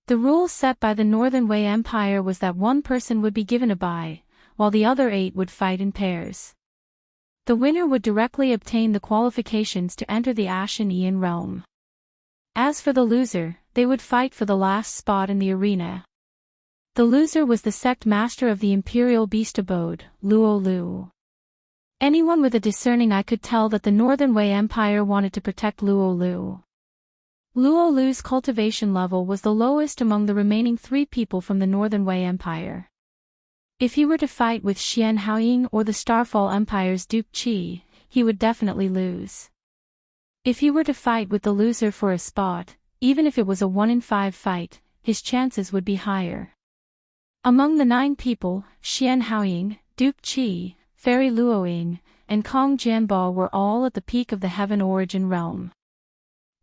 The rule set by the Northern Wei Empire was that one person would be given a bye, while the other 8 would fight in pairs. The winner would directly obtain the qualifications to enter the Ashen Aeon realm. As for the loser, they would fight for the last spot in the arena. The loser was the sect master of the Imperial Beast Abode, Luo Lu. Anyone with a discerning eye could tell that the Northern Wei Empire wanted to protect Luo Lu. Luo Lu's cultivation level was the lowest among the remaining 3 people from the Northern Wei Empire. If he were to fight with Xian Haoying or the Starfall Empire's Duke Qi, he would definitely lose. If he were to fight with the loser for a spot, even if it was a 1 in 5 fight, his chances would be higher. Among the 9 people, Xian Haoying, Duke Qi, Fairy Luoying, and Kong Jianbao were all at the peak of the Heaven Origin realm.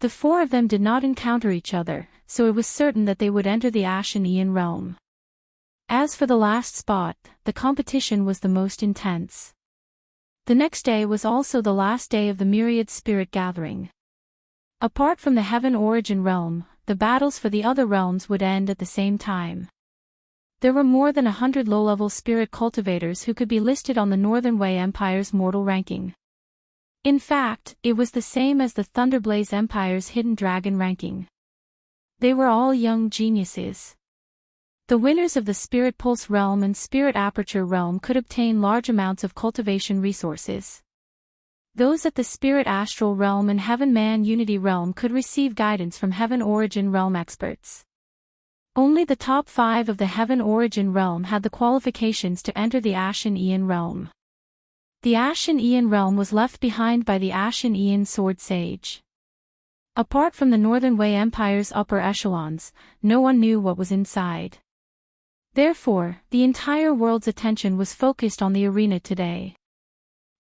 The 4 of them did not encounter each other, so it was certain that they would enter the Ashen Aeon realm. As for the last spot, the competition was the most intense. The next day was also the last day of the Myriad Spirit Gathering. Apart from the Heaven Origin realm, the battles for the other realms would end at the same time. There were more than 100 low-level spirit cultivators who could be listed on the Northern Wei Empire's mortal ranking. In fact, it was the same as the Thunderblaze Empire's Hidden Dragon ranking. They were all young geniuses. The winners of the Spirit Pulse realm and Spirit Aperture realm could obtain large amounts of cultivation resources. Those at the Spirit Astral realm and Heaven Man Unity realm could receive guidance from Heaven Origin realm experts. Only the top 5 of the Heaven Origin realm had the qualifications to enter the Ashen Aeon realm. The Ashen Aeon realm was left behind by the Ashen Aeon Sword Sage. Apart from the Northern Wei Empire's upper echelons, no one knew what was inside. Therefore, the entire world's attention was focused on the arena today.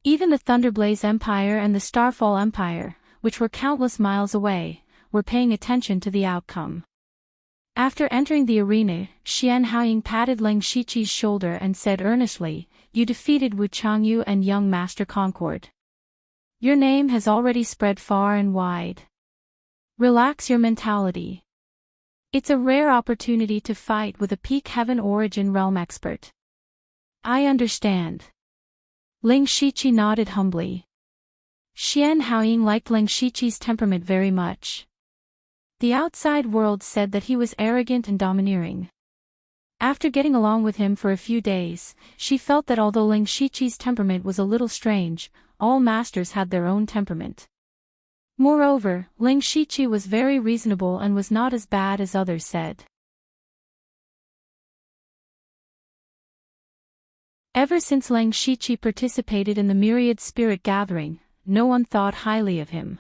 Even the Thunderblaze Empire and the Starfall Empire, which were countless miles away, were paying attention to the outcome. After entering the arena, Xian Haoying patted Ling Shiqi's shoulder and said earnestly, "You defeated Wu Changyu and young Master Concord. Your name has already spread far and wide. Relax your mentality. It's a rare opportunity to fight with a peak Heaven Origin realm expert." "I understand." Ling Shiqi nodded humbly. Xian Haoying liked Ling Shiqi's temperament very much. The outside world said that he was arrogant and domineering. After getting along with him for a few days, she felt that although Ling Shiqi's temperament was a little strange, all masters had their own temperament. Moreover, Ling Shiqi was very reasonable and was not as bad as others said. Ever since Ling Shiqi participated in the myriad spirit gathering, no one thought highly of him.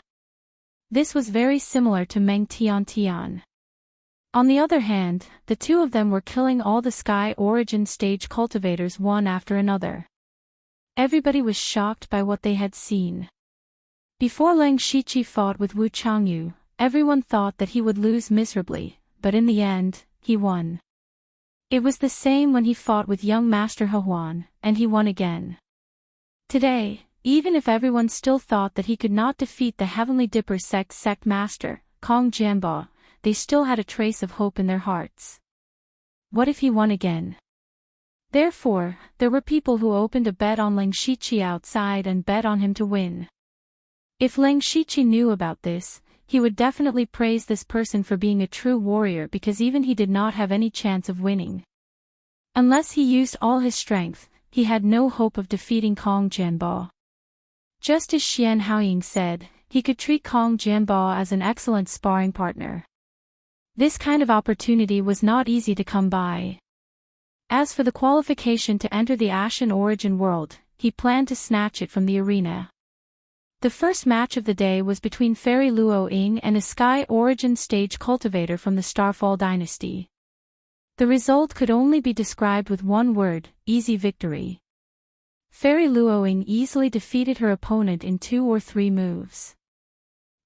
This was very similar to Meng Tian. On the other hand, the two of them were killing all the Sky Origin stage cultivators one after another. Everybody was shocked by what they had seen. Before Ling Shiqi fought with Wu Changyu, everyone thought that he would lose miserably, but in the end, he won. It was the same when he fought with young Master He Huan, and he won again. Today, even if everyone still thought that he could not defeat the Heavenly Dipper sect master, Kong Jianbo, they still had a trace of hope in their hearts. What if he won again? Therefore, there were people who opened a bet on Ling Shiqi outside and bet on him to win. If Ling Shiqi knew about this, he would definitely praise this person for being a true warrior because even he did not have any chance of winning. Unless he used all his strength, he had no hope of defeating Kong Jianbo. Just as Xian Haoying said, he could treat Kong Jianbo as an excellent sparring partner. This kind of opportunity was not easy to come by. As for the qualification to enter the Ashen Origin world, he planned to snatch it from the arena. The first match of the day was between Fairy Luo Ying and a Sky Origin stage cultivator from the Starfall dynasty. The result could only be described with one word: easy victory. Fairy Luo Ying easily defeated her opponent in 2 or 3 moves.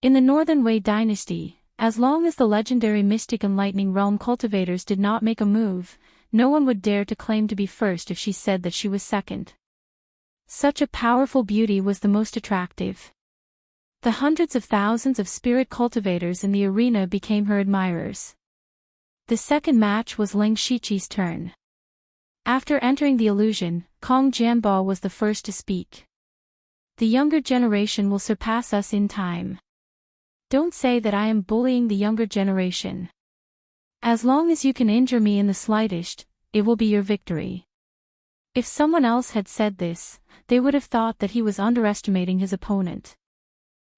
In the Northern Wei dynasty, as long as the legendary Mystic and Lightning Realm cultivators did not make a move, no one would dare to claim to be first if she said that she was second. Such a powerful beauty was the most attractive. The hundreds of thousands of spirit cultivators in the arena became her admirers. The second match was Ling Shiqi's turn. After entering the illusion, Kong Jianbo was the first to speak. The younger generation will surpass us in time. Don't say that I am bullying the younger generation. As long as you can injure me in the slightest, it will be your victory. If someone else had said this, they would have thought that he was underestimating his opponent.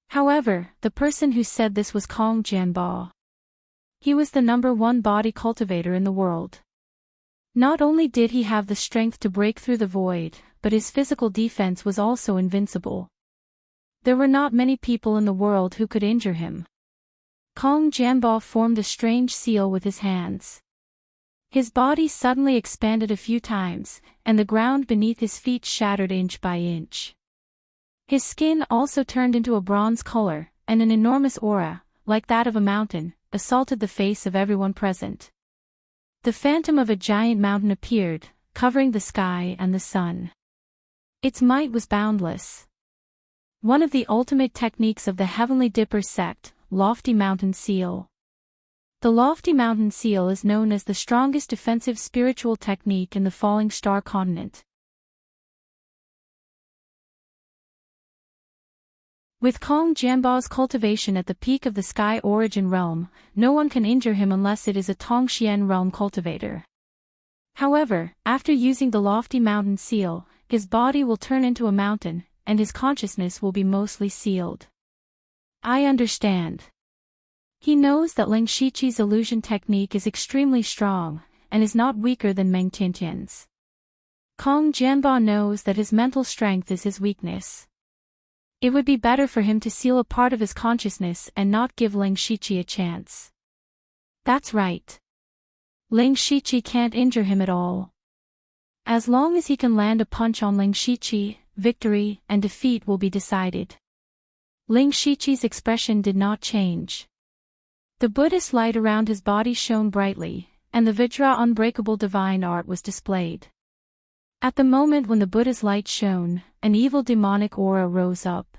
However, the person who said this was Kong Jianbo. He was the #1 body cultivator in the world. Not only did he have the strength to break through the void, but his physical defense was also invincible. There were not many people in the world who could injure him. Kong Jianbo formed a strange seal with his hands. His body suddenly expanded a few times, and the ground beneath his feet shattered inch by inch. His skin also turned into a bronze color, and an enormous aura, like that of a mountain, assaulted the face of everyone present. The phantom of a giant mountain appeared, covering the sky and the sun. Its might was boundless. One of the ultimate techniques of the Heavenly Dipper sect, Lofty Mountain Seal. The Lofty Mountain Seal is known as the strongest defensive spiritual technique in the Falling Star continent. With Kong Jianbo's cultivation at the peak of the Sky Origin realm, no one can injure him unless it is a Tongxian realm cultivator. However, after using the Lofty Mountain Seal, his body will turn into a mountain, and his consciousness will be mostly sealed. I understand. He knows that Ling Shiqi's illusion technique is extremely strong, and is not weaker than Meng Tiantian's. Kong Jianbo knows that his mental strength is his weakness. It would be better for him to seal a part of his consciousness and not give Ling Shiqi a chance. That's right. Ling Shiqi can't injure him at all. As long as he can land a punch on Ling Shiqi, victory and defeat will be decided. Ling Shiqi's expression did not change. The Buddhist light around his body shone brightly, and the Vajra unbreakable divine art was displayed. At the moment when the Buddha's light shone, an evil demonic aura rose up.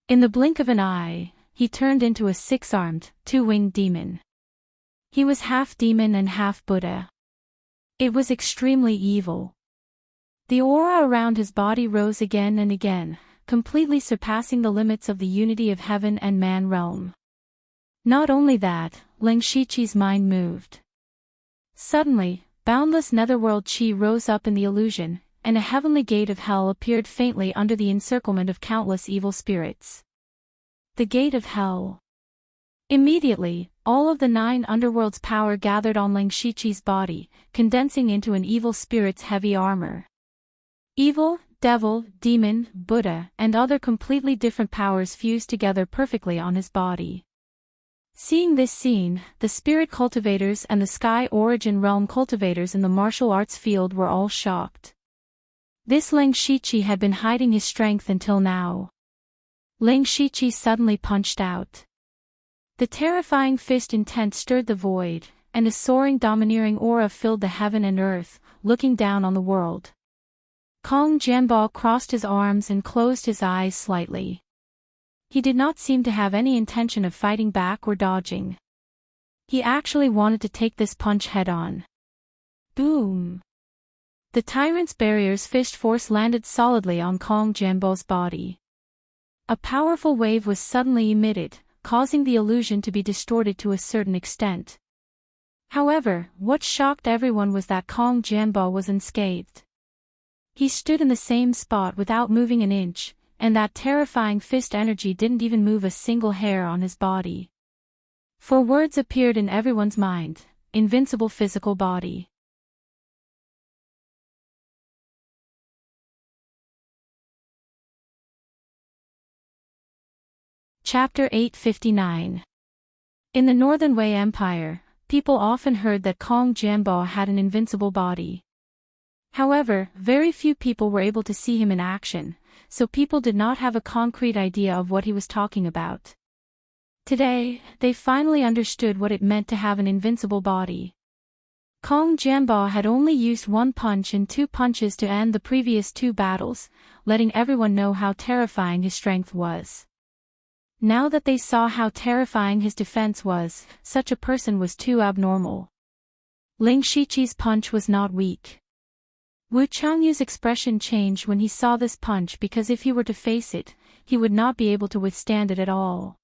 In the blink of an eye, he turned into a 6-armed, 2-winged demon. He was half demon and half Buddha. It was extremely evil. The aura around his body rose again and again, completely surpassing the limits of the unity of heaven and man realm. Not only that, Ling Shiqi's mind moved. Suddenly, boundless netherworld chi rose up in the illusion, and a heavenly gate of hell appeared faintly under the encirclement of countless evil spirits. The gate of hell. Immediately, all of the 9 underworld's power gathered on Ling Shiqi's body, condensing into an evil spirit's heavy armor. Evil, devil, demon, Buddha, and other completely different powers fused together perfectly on his body. Seeing this scene, the spirit cultivators and the Sky Origin Realm cultivators in the martial arts field were all shocked. This Ling Shiqi had been hiding his strength until now. Ling Shiqi suddenly punched out. The terrifying fist intent stirred the void, and a soaring domineering aura filled the heaven and earth, looking down on the world. Kong Jianbo crossed his arms and closed his eyes slightly. He did not seem to have any intention of fighting back or dodging. He actually wanted to take this punch head-on. Boom! The tyrant's barrier's fist force landed solidly on Kong Jianbo's body. A powerful wave was suddenly emitted, causing the illusion to be distorted to a certain extent. However, what shocked everyone was that Kong Jianbo was unscathed. He stood in the same spot without moving an inch, and that terrifying fist energy didn't even move a single hair on his body. Four words appeared in everyone's mind: invincible physical body. Chapter 859. In the Northern Wei Empire, people often heard that Kong Jianbo had an invincible body. However, very few people were able to see him in action, so people did not have a concrete idea of what he was talking about. Today, they finally understood what it meant to have an invincible body. Kong Jianbo had only used 1 punch and 2 punches to end the previous 2 battles, letting everyone know how terrifying his strength was. Now that they saw how terrifying his defense was, such a person was too abnormal. Ling Shiqi's punch was not weak. Wu Changyu's expression changed when he saw this punch because if he were to face it, he would not be able to withstand it at all.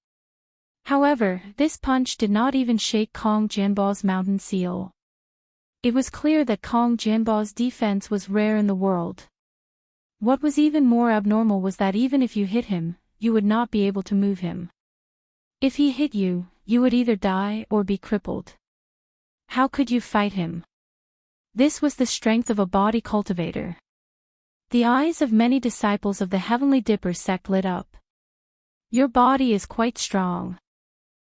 However, this punch did not even shake Kong Jianbo's mountain seal. It was clear that Kong Jianbo's defense was rare in the world. What was even more abnormal was that even if you hit him, you would not be able to move him. If he hit you, you would either die or be crippled. How could you fight him? This was the strength of a body cultivator. The eyes of many disciples of the Heavenly Dipper sect lit up. Your body is quite strong.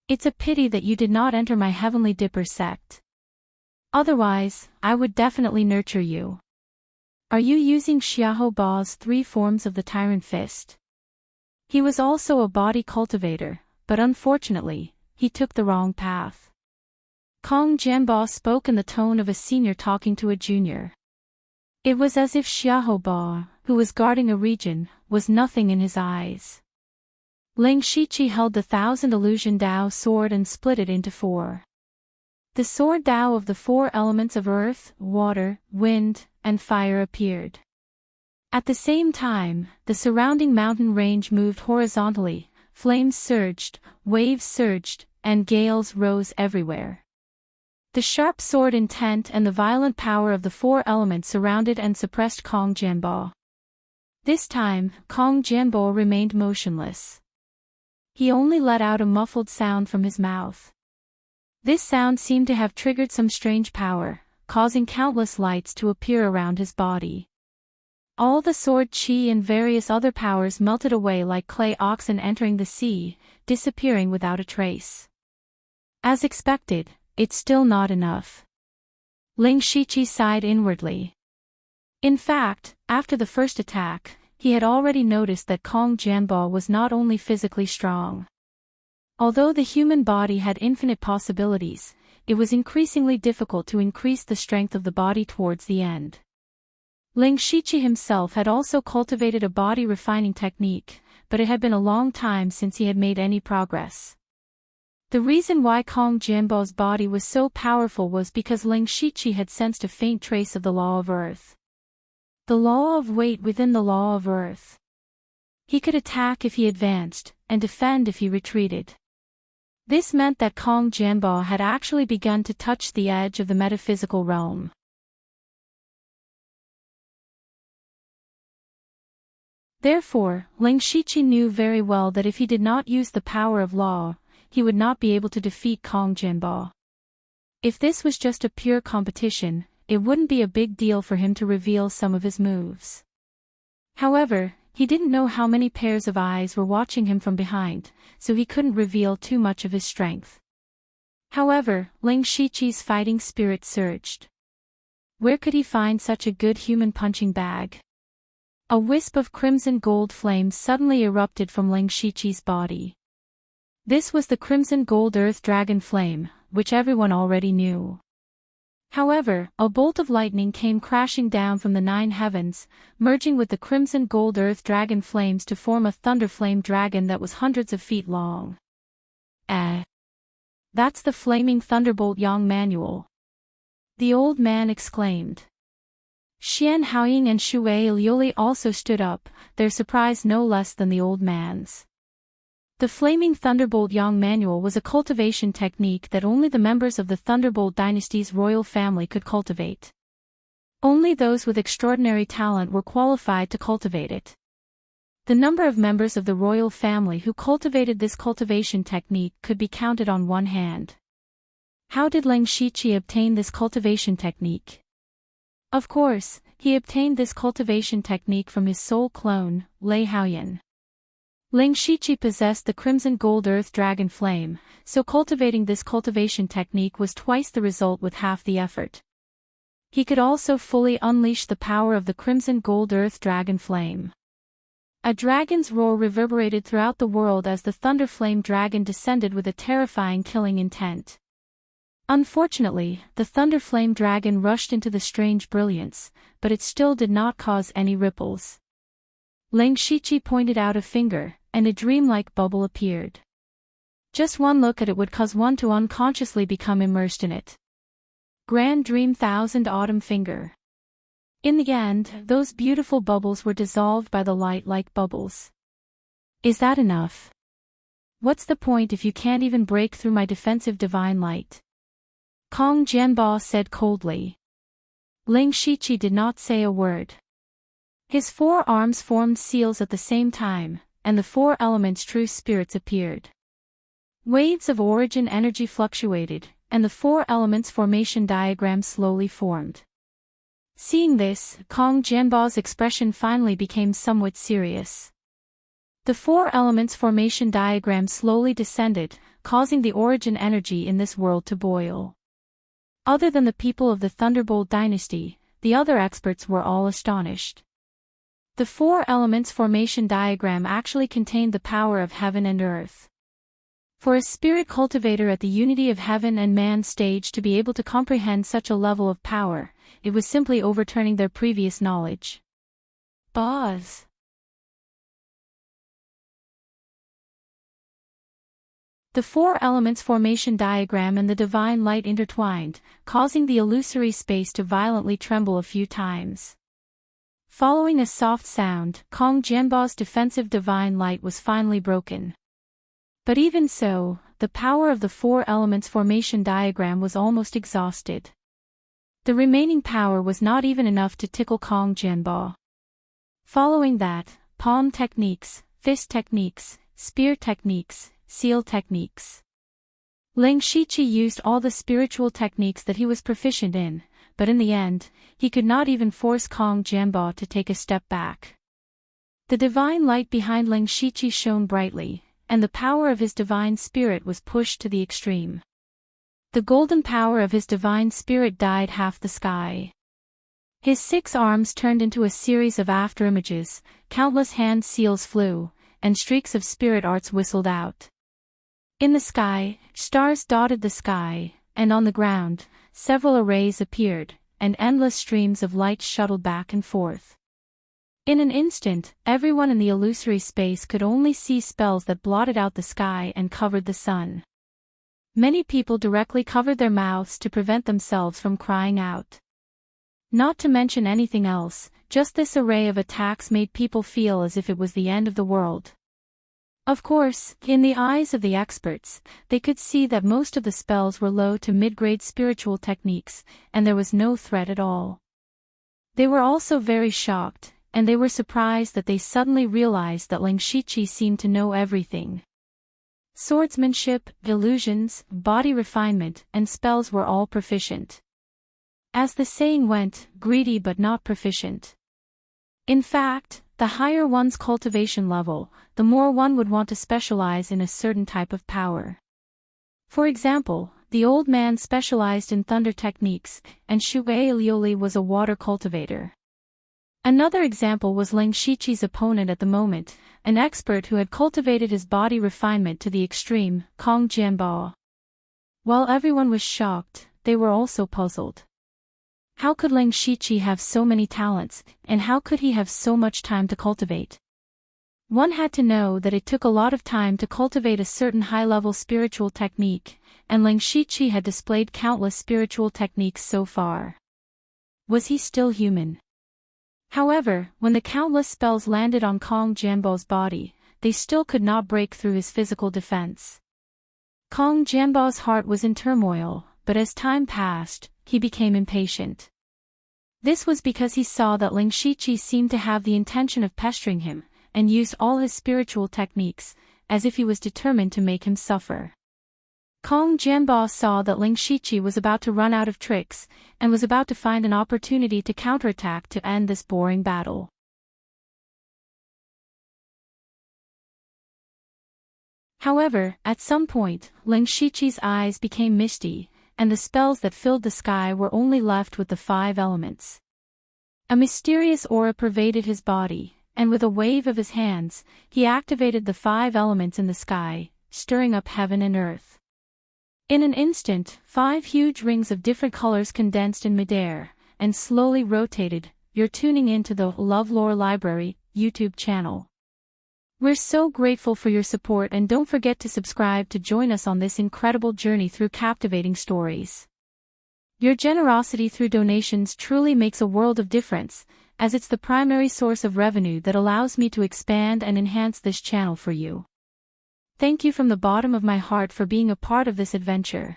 It's a pity that you did not enter my Heavenly Dipper sect. Otherwise, I would definitely nurture you. Are you using Xiahou Ba's 3 forms of the Tyrant Fist? He was also a body cultivator, but unfortunately, he took the wrong path. Kong Jianbo spoke in the tone of a senior talking to a junior. It was as if Xiahou Ba, who was guarding a region, was nothing in his eyes. Ling Shiqi held the 1000 Illusion Dao sword and split it into 4. The sword Dao of the 4 elements of earth, water, wind, and fire appeared. At the same time, the surrounding mountain range moved horizontally, flames surged, waves surged, and gales rose everywhere. The sharp sword intent and the violent power of the 4 elements surrounded and suppressed Kong Jianbo. This time, Kong Jianbo remained motionless. He only let out a muffled sound from his mouth. This sound seemed to have triggered some strange power, causing countless lights to appear around his body. All the sword chi and various other powers melted away like clay oxen entering the sea, disappearing without a trace. As expected, it's still not enough. Ling Shiqi sighed inwardly. In fact, after the first attack, he had already noticed that Kong Jianbo was not only physically strong. Although the human body had infinite possibilities, it was increasingly difficult to increase the strength of the body towards the end. Ling Shiqi himself had also cultivated a body refining technique, but it had been a long time since he had made any progress. The reason why Kong Jianbo's body was so powerful was because Ling Shiqi had sensed a faint trace of the law of earth. The law of weight within the law of earth. He could attack if he advanced, and defend if he retreated. This meant that Kong Jianbo had actually begun to touch the edge of the metaphysical realm. Therefore, Ling Shiqi knew very well that if he did not use the power of law, he would not be able to defeat Kong Jianbo. If this was just a pure competition, it wouldn't be a big deal for him to reveal some of his moves. However, he didn't know how many pairs of eyes were watching him from behind, so he couldn't reveal too much of his strength. However, Ling Shiqi's fighting spirit surged. Where could he find such a good human punching bag? A wisp of crimson gold flames suddenly erupted from Ling Shiqi's body. This was the crimson gold earth dragon flame, which everyone already knew. However, a bolt of lightning came crashing down from the 9 heavens, merging with the crimson gold earth dragon flames to form a thunder flame dragon that was hundreds of feet long. That's the flaming thunderbolt Yang manual. The old man exclaimed. Xian Haoying and Shui Liuli also stood up, their surprise no less than the old man's. The Flaming Thunderbolt Yang Manual was a cultivation technique that only the members of the Thunderbolt dynasty's royal family could cultivate. Only those with extraordinary talent were qualified to cultivate it. The number of members of the royal family who cultivated this cultivation technique could be counted on one hand. How did Ling Shiqi obtain this cultivation technique? Of course, he obtained this cultivation technique from his soul clone, Lei Haoyan. Ling Shiqi possessed the crimson gold earth dragon flame, so cultivating this cultivation technique was twice the result with half the effort. He could also fully unleash the power of the crimson gold earth dragon flame. A dragon's roar reverberated throughout the world as the thunder flame dragon descended with a terrifying killing intent. Unfortunately, the thunder flame dragon rushed into the strange brilliance, but it still did not cause any ripples. Ling Shiqi pointed out a finger, and a dreamlike bubble appeared. Just one look at it would cause one to unconsciously become immersed in it. Grand Dream Thousand Autumn Finger. In the end, those beautiful bubbles were dissolved by the light like bubbles. Is that enough? What's the point if you can't even break through my defensive divine light? Kong Jianbo said coldly. Ling Shiqi did not say a word. His 4 arms formed seals at the same time, and the 4 elements' true spirits appeared. Waves of origin energy fluctuated, and the 4 elements formation diagram slowly formed. Seeing this, Kong Jianbo's expression finally became somewhat serious. The 4 elements formation diagram slowly descended, causing the origin energy in this world to boil. Other than the people of the Thunderbolt dynasty, the other experts were all astonished. The 4 elements formation diagram actually contained the power of heaven and earth. For a spirit cultivator at the unity of heaven and man stage to be able to comprehend such a level of power, it was simply overturning their previous knowledge. Buzz. The 4 elements formation diagram and the divine light intertwined, causing the illusory space to violently tremble a few times. Following a soft sound, Kong Jianbo's defensive divine light was finally broken. But even so, the power of the 4 elements formation diagram was almost exhausted. The remaining power was not even enough to tickle Kong Jianbo. Following that, palm techniques, fist techniques, spear techniques, seal techniques. Ling Shiqi used all the spiritual techniques that he was proficient in, but in the end, he could not even force Kong Jianbo to take a step back. The divine light behind Ling Shiqi shone brightly, and the power of his divine spirit was pushed to the extreme. The golden power of his divine spirit dyed half the sky. His 6 arms turned into a series of afterimages, countless hand seals flew, and streaks of spirit arts whistled out. In the sky, stars dotted the sky, and on the ground, several arrays appeared, and endless streams of light shuttled back and forth. In an instant, everyone in the illusory space could only see spells that blotted out the sky and covered the sun. Many people directly covered their mouths to prevent themselves from crying out. Not to mention anything else, just this array of attacks made people feel as if it was the end of the world. Of course, in the eyes of the experts, they could see that most of the spells were low to mid-grade spiritual techniques, and there was no threat at all. They were also very shocked, and they were surprised that they suddenly realized that Ling Shiqi seemed to know everything. Swordsmanship, illusions, body refinement, and spells were all proficient. As the saying went, greedy but not proficient. In fact, the higher one's cultivation level, the more one would want to specialize in a certain type of power. For example, the old man specialized in thunder techniques, and Shui Lioli was a water cultivator. Another example was Ling Shiqi's opponent at the moment, an expert who had cultivated his body refinement to the extreme, Kong Jianbao. While everyone was shocked, they were also puzzled. How could Ling Shiqi have so many talents, and how could he have so much time to cultivate? One had to know that it took a lot of time to cultivate a certain high-level spiritual technique, and Ling Shiqi had displayed countless spiritual techniques so far. Was he still human? However, when the countless spells landed on Kong Jianbao's body, they still could not break through his physical defense. Kong Jianbao's heart was in turmoil, but as time passed, he became impatient. This was because he saw that Ling Shiqi seemed to have the intention of pestering him, and used all his spiritual techniques, as if he was determined to make him suffer. Kong Jianbao saw that Ling Shiqi was about to run out of tricks, and was about to find an opportunity to counterattack to end this boring battle. However, at some point, Ling Shiqi's eyes became misty, and the spells that filled the sky were only left with the 5 elements. A mysterious aura pervaded his body, and with a wave of his hands, he activated the 5 elements in the sky, stirring up heaven and earth. In an instant, 5 huge rings of different colors condensed in midair, and slowly rotated. You're tuning into the LoveLore Library YouTube channel. We're so grateful for your support, and don't forget to subscribe to join us on this incredible journey through captivating stories. Your generosity through donations truly makes a world of difference, as it's the primary source of revenue that allows me to expand and enhance this channel for you. Thank you from the bottom of my heart for being a part of this adventure.